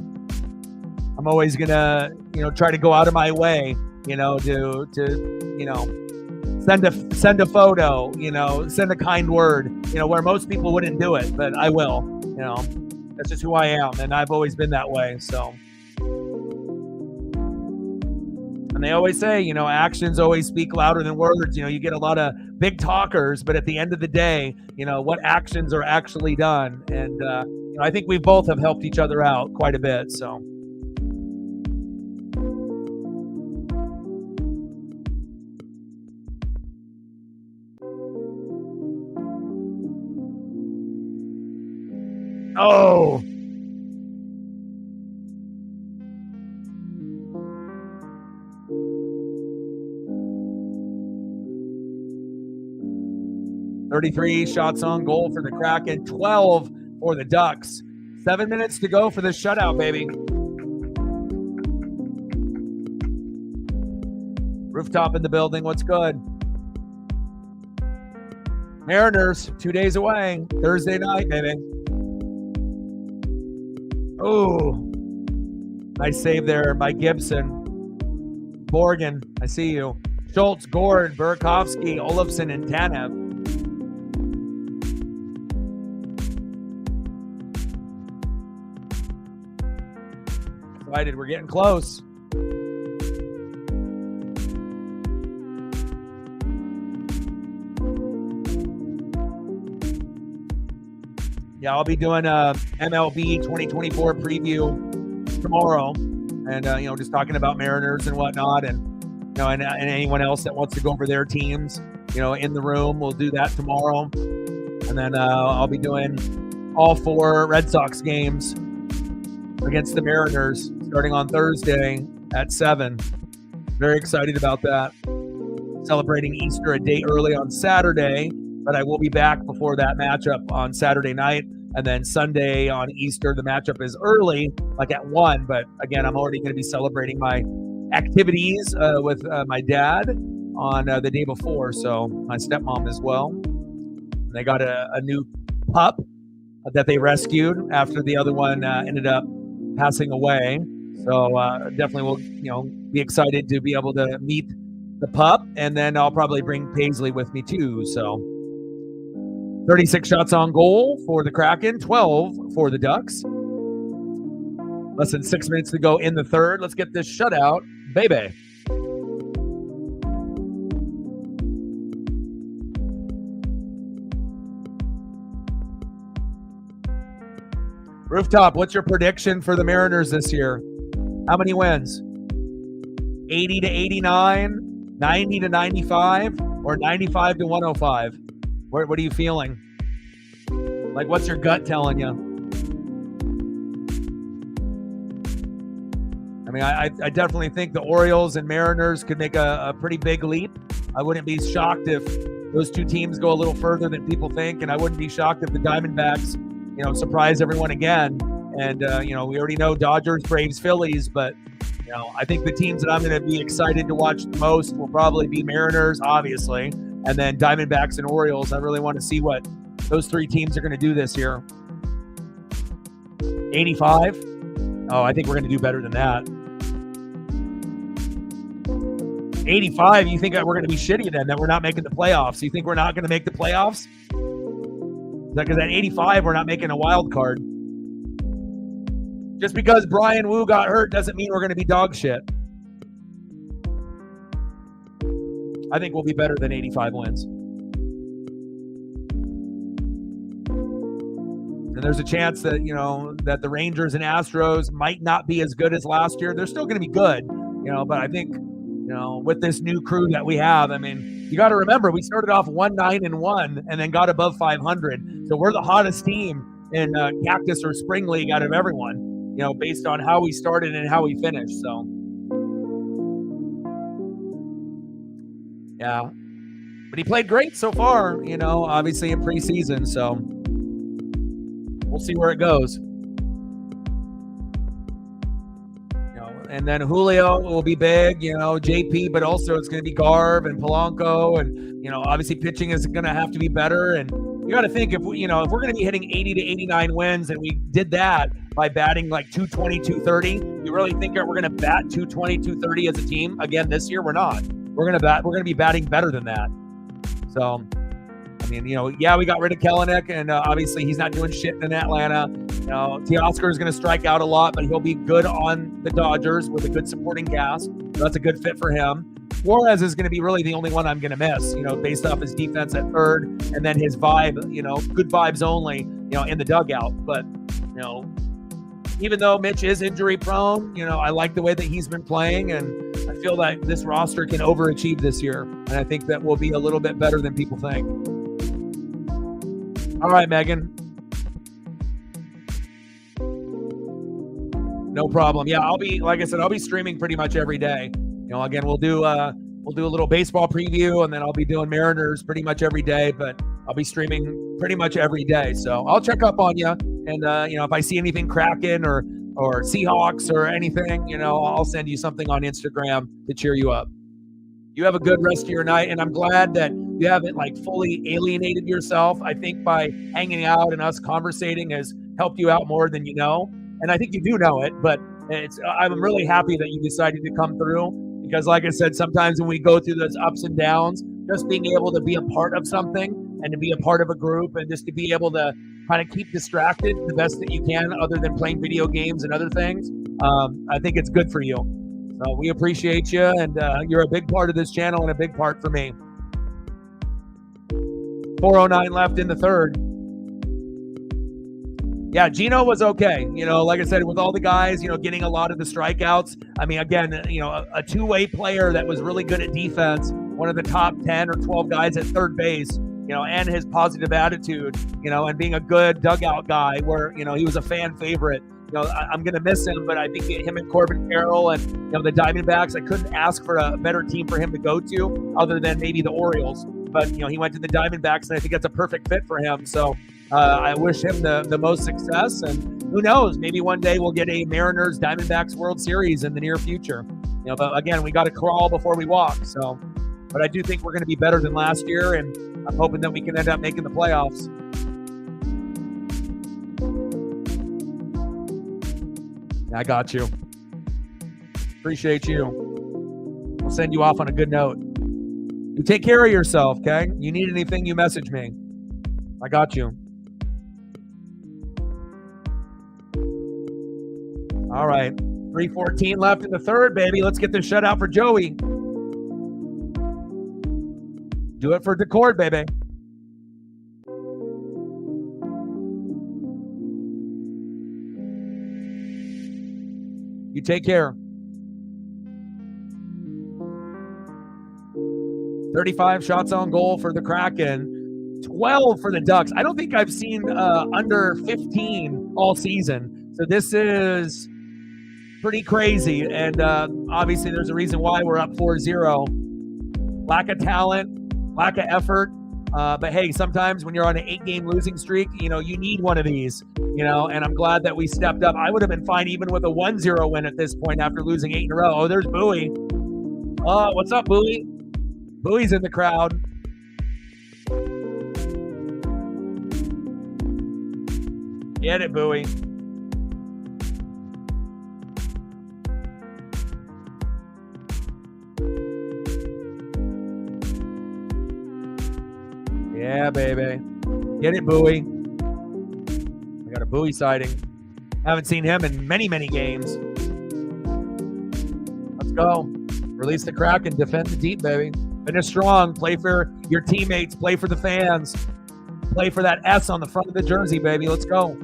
I'm always gonna, you know, try to go out of my way, you know, to you know, send a photo, you know, send a kind word, you know, where most people wouldn't do it, but I will. You know, that's just who I am, and I've always been that way. So. And they always say, you know, actions always speak louder than words. You know, you get a lot of big talkers, but at the end of the day, you know, what actions are actually done. And you know, I think we both have helped each other out quite a bit. So. Oh. .33 shots on goal for the Kraken, 12 for the Ducks. 7 minutes to go for the shutout, baby. Rooftop in the building. What's good? Mariners, 2 days away. Thursday night, baby. Oh, nice save there by Gibson. Borgen, I see you. Schultz, Gord, Burakovsky, Olofsson, and Tanev. Excited, we're getting close. Yeah, I'll be doing a MLB 2024 preview tomorrow, and you know, just talking about Mariners and whatnot, and you know, and anyone else that wants to go over their teams, you know, in the room, we'll do that tomorrow, and then I'll be doing all 4 Red Sox games against the Mariners starting on Thursday at 7. Very excited about that. Celebrating Easter a day early on Saturday, but I will be back before that matchup on Saturday night. And then Sunday on Easter, the matchup is early, like at 1. But again, I'm already going to be celebrating my activities with my dad on the day before. So my stepmom as well. And they got a new pup that they rescued after the other one ended up passing away. So definitely will, you know, be excited to be able to meet the pup. And then I'll probably bring Paisley with me too. So 36 shots on goal for the Kraken, 12 for the Ducks. Less than 6 minutes to go in the third. Let's get this shutout, baby. Rooftop, what's your prediction for the Mariners this year? How many wins? 80 to 89, 90 to 95, or 95 to 105? What are you feeling? Like, what's your gut telling you? I mean, I definitely think the Orioles and Mariners could make a pretty big leap. I wouldn't be shocked if those two teams go a little further than people think, and I wouldn't be shocked if the Diamondbacks, surprise everyone again. And, we already know Dodgers, Braves, Phillies, but, I think the teams that I'm going to be excited to watch the most will probably be Mariners, obviously, and then Diamondbacks and Orioles. I really want to see what those three teams are going to do this year. 85? Oh, I think we're going to do better than that. 85, you think that we're going to be shitty then, that we're not making the playoffs? You think we're not going to make the playoffs? Because at 85, we're not making a wild card. Just because Brian Wu got hurt doesn't mean we're going to be dog shit. I think we'll be better than 85 wins. And there's a chance that, that the Rangers and Astros might not be as good as last year. They're still going to be good, but I think, with this new crew that we have, I mean, you got to remember, we started off 1-9-1 and then got above 500. So we're the hottest team in Cactus or Spring League out of everyone, based on how we started and how we finished. So, yeah. But he played great so far, obviously in preseason. So we'll see where it goes. And then Julio will be big, JP, but also it's going to be Garv and Polanco. And, obviously pitching is going to have to be better. And you got to think if we're going to be hitting 80 to 89 wins and we did that by batting like 220, 230, you really think that we're going to bat 220, 230 as a team again this year? We're not. We're going to be batting better than that. So, I mean, we got rid of Kelenic, and obviously he's not doing shit in Atlanta. Teoscar is going to strike out a lot, but he'll be good on the Dodgers with a good supporting cast. So that's a good fit for him. Suarez is going to be really the only one I'm going to miss, based off his defense at third, and then his vibe, good vibes only, in the dugout. But, even though Mitch is injury prone, I like the way that he's been playing, and I feel like this roster can overachieve this year. And I think that we'll be a little bit better than people think. All right, Megan. No problem. Yeah, I'll be streaming pretty much every day. Again, we'll do a little baseball preview, and then I'll be doing Mariners pretty much every day, but I'll be streaming pretty much every day. So I'll check up on you, and if I see anything Kraken or Seahawks or anything, I'll send you something on Instagram to cheer you up. You have a good rest of your night, and I'm glad that you haven't fully alienated yourself. I think by hanging out and us conversating has helped you out more than you know. And I think you do know it, but I'm really happy that you decided to come through, because like I said, sometimes when we go through those ups and downs, just being able to be a part of something and to be a part of a group and just to be able to kind of keep distracted the best that you can other than playing video games and other things, I think it's good for you. So we appreciate you, and you're a big part of this channel and a big part for me. 4:09 left in the third. Yeah, Gino was okay. Like I said, with all the guys, getting a lot of the strikeouts. I mean, again, a two-way player that was really good at defense, one of the top 10 or 12 guys at third base, and his positive attitude, and being a good dugout guy where, he was a fan favorite. I'm going to miss him, but I think him and Corbin Carroll and, the Diamondbacks, I couldn't ask for a better team for him to go to other than maybe the Orioles. But, he went to the Diamondbacks, and I think that's a perfect fit for him. So I wish him the most success. And who knows, maybe one day we'll get a Mariners Diamondbacks World Series in the near future. But again, we got to crawl before we walk. So, but I do think we're going to be better than last year, and I'm hoping that we can end up making the playoffs. I got you. Appreciate you. I'll send you off on a good note. You take care of yourself, okay? You need anything, you message me. I got you. All right. 3:14 left in the third, baby. Let's get this shutout for Joey. Do it for Decord, baby. You take care. 35 shots on goal for the Kraken, 12 for the Ducks. I don't think I've seen under 15 all season. So this is pretty crazy. And obviously there's a reason why we're up 4-0. Lack of talent, lack of effort. But hey, sometimes when you're on an 8-game losing streak, you need one of these, and I'm glad that we stepped up. I would have been fine even with a 1-0 win at this point after losing 8 in a row. Oh, there's Bowie. Oh, what's up, Bowie? Bowie's in the crowd. Get it, Bowie. Yeah, baby. Get it, Bowie. I got a Bowie sighting. Haven't seen him in many, many games. Let's go. Release the Kraken. Defend the deep, baby. Finish strong. Play for your teammates. Play for the fans. Play for that S on the front of the jersey, baby. Let's go.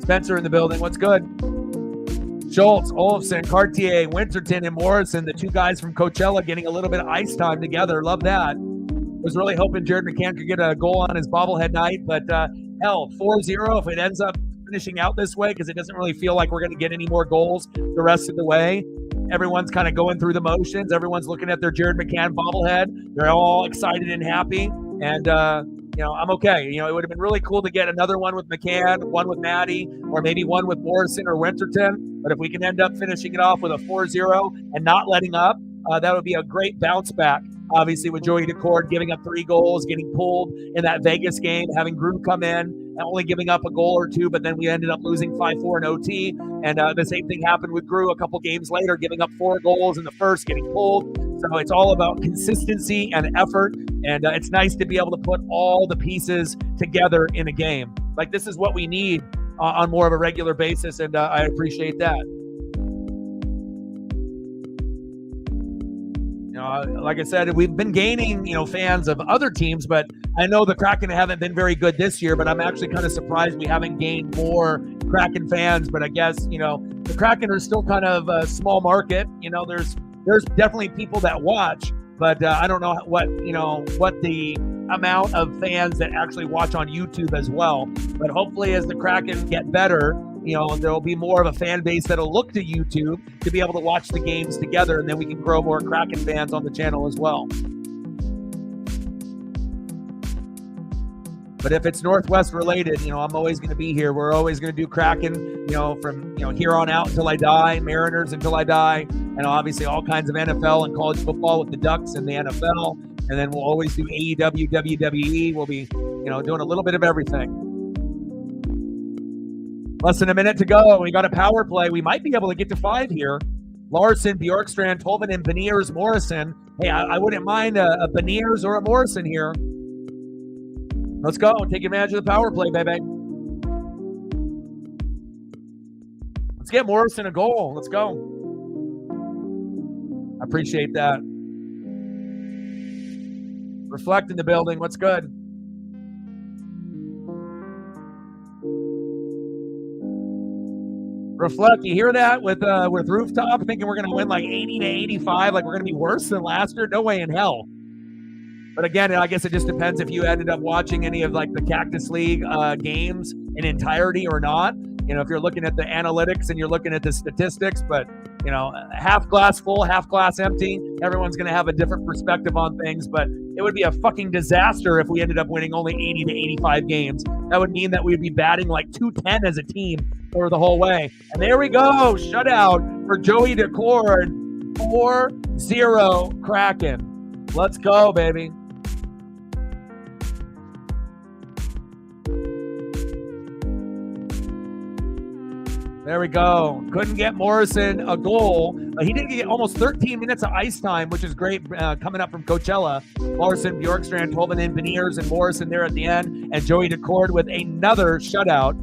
Spencer in the building. What's good? Schultz, Olofsson, Cartier, Winterton, and Morrison, the 2 guys from Coachella getting a little bit of ice time together. Love that. Was really hoping Jared McCann could get a goal on his bobblehead night, but hell, 4-0 if it ends up finishing out this way, because it doesn't really feel like we're going to get any more goals the rest of the way. Everyone's kind of going through the motions. Everyone's looking at their Jared McCann bobblehead. They're all excited and happy. And, I'm okay. It would have been really cool to get another one with McCann, one with Maddie, or maybe one with Morrison or Winterton. But if we can end up finishing it off with a 4-0 and not letting up, that would be a great bounce back. Obviously, with Joey Decord giving up 3 goals, getting pulled in that Vegas game, having Groove come in and only giving up a goal or 2, but then we ended up losing 5-4 in OT. And the same thing happened with Groove a couple games later, giving up 4 goals in the first, getting pulled. So it's all about consistency and effort. And it's nice to be able to put all the pieces together in a game. Like, this is what we need on more of a regular basis. And I appreciate that. Like I said, we've been gaining, fans of other teams, but I know the Kraken haven't been very good this year, but I'm actually kind of surprised we haven't gained more Kraken fans. But I guess, the Kraken are still kind of a small market. There's definitely people that watch, but I don't know what the amount of fans that actually watch on YouTube as well. But hopefully as the Kraken get better, there'll be more of a fan base that'll look to YouTube to be able to watch the games together, and then we can grow more Kraken fans on the channel as well. But if it's Northwest related, I'm always going to be here. We're always going to do Kraken, from here on out until I die, Mariners until I die, and obviously all kinds of NFL and college football with the Ducks and the NFL, and then we'll always do AEW, WWE. We'll be, doing a little bit of everything. Less than a minute to go. We got a power play. We might be able to get to 5 here. Larson, Bjorkstrand, Tolvin, and Beniers, Morrison. Hey, I wouldn't mind a Beniers or a Morrison here. Let's go. Take advantage of the power play, baby. Let's get Morrison a goal. Let's go. I appreciate that. Reflect in the building. What's good? Reflect, you hear that with Rooftop thinking we're going to win like 80-85, like we're going to be worse than last year? No way in hell. But again, I guess it just depends if you ended up watching any of like the Cactus League games in entirety or not. If you're looking at the analytics and you're looking at the statistics, but half glass full, half glass empty, everyone's going to have a different perspective on things. But it would be a fucking disaster if we ended up winning only 80-85 games. That would mean that we'd be batting like 210 as a team for the whole way. And there we go. Shutout for Joey Decord. 4-0 Kraken. Let's go, baby. There we go. Couldn't get Morrison a goal. He did get almost 13 minutes of ice time, which is great coming up from Coachella. Morrison, Bjorkstrand, Tolvin, and Beniers, and Morrison there at the end. And Joey Decord with another shutout.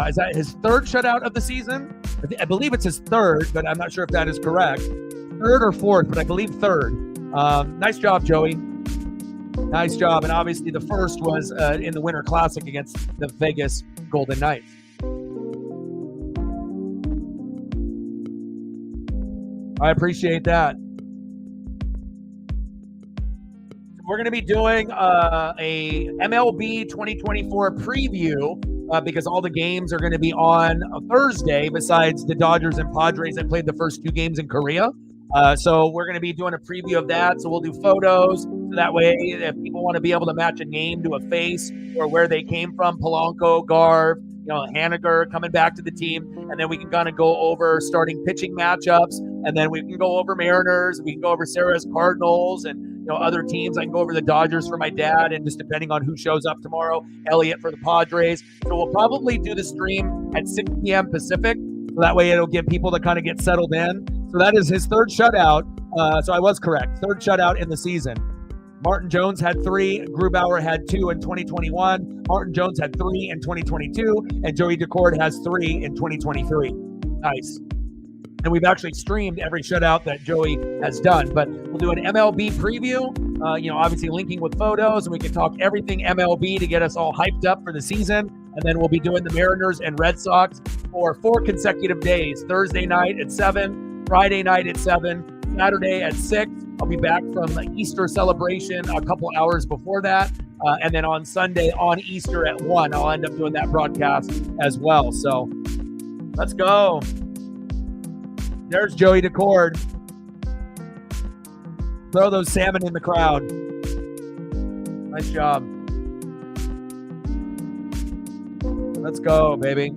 Is that his 3rd shutout of the season? I believe it's his 3rd, but I'm not sure if that is correct. 3rd or 4th, but I believe 3rd. Nice job, Joey. Nice job. And obviously the first was in the Winter Classic against the Vegas Golden Knights. I appreciate that. We're going to be doing a MLB 2024 preview because all the games are going to be on a Thursday besides the Dodgers and Padres that played the first 2 games in Korea. So we're going to be doing a preview of that. So we'll do photos. So that way, if people want to be able to match a name to a face or where they came from, Polanco, Garv, Haniger coming back to the team. And then we can kind of go over starting pitching matchups. And then we can go over Mariners. We can go over Sarah's Cardinals and other teams. I can go over the Dodgers for my dad, and just depending on who shows up tomorrow, Elliot for the Padres. So we'll probably do the stream at 6 p.m. Pacific. So that way it'll give people to kind of get settled in. So that is his 3rd shutout. So I was correct. 3rd shutout in the season. Martin Jones had 3. Grubauer had 2 in 2021. Martin Jones had 3 in 2022. And Joey Decord has 3 in 2023. Nice. And we've actually streamed every shutout that Joey has done. But we'll do an MLB preview, obviously linking with photos, and we can talk everything MLB to get us all hyped up for the season. And then we'll be doing the Mariners and Red Sox for 4 consecutive days. Thursday night at 7, Friday night at 7, Saturday at 6. I'll be back from the Easter celebration a couple hours before that. And then on Sunday on Easter at 1, I'll end up doing that broadcast as well. So let's go. There's Joey Decord. Throw those salmon in the crowd. Nice job. Let's go, baby.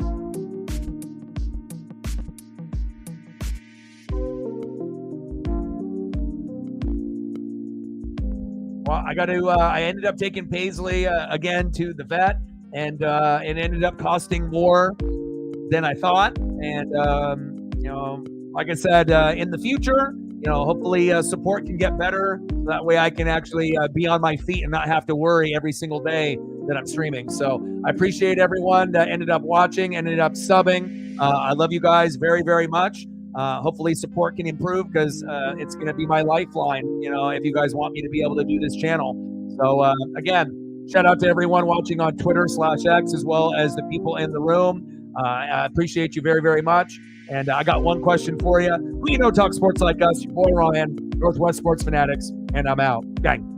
Well, I ended up taking Paisley again to the vet, and it ended up costing more than I thought. And, like I said, in the future, hopefully support can get better. So that way I can actually be on my feet and not have to worry every single day that I'm streaming. So I appreciate everyone that ended up watching, ended up subbing. I love you guys very, very much. Hopefully support can improve because it's going to be my lifeline, if you guys want me to be able to do this channel. So again, shout out to everyone watching on Twitter/X as well as the people in the room. I appreciate you very, very much. And I got one question for you. Who talk sports like us? Your boy Ryan, Northwest Sports Fanatics, and I'm out. Gang.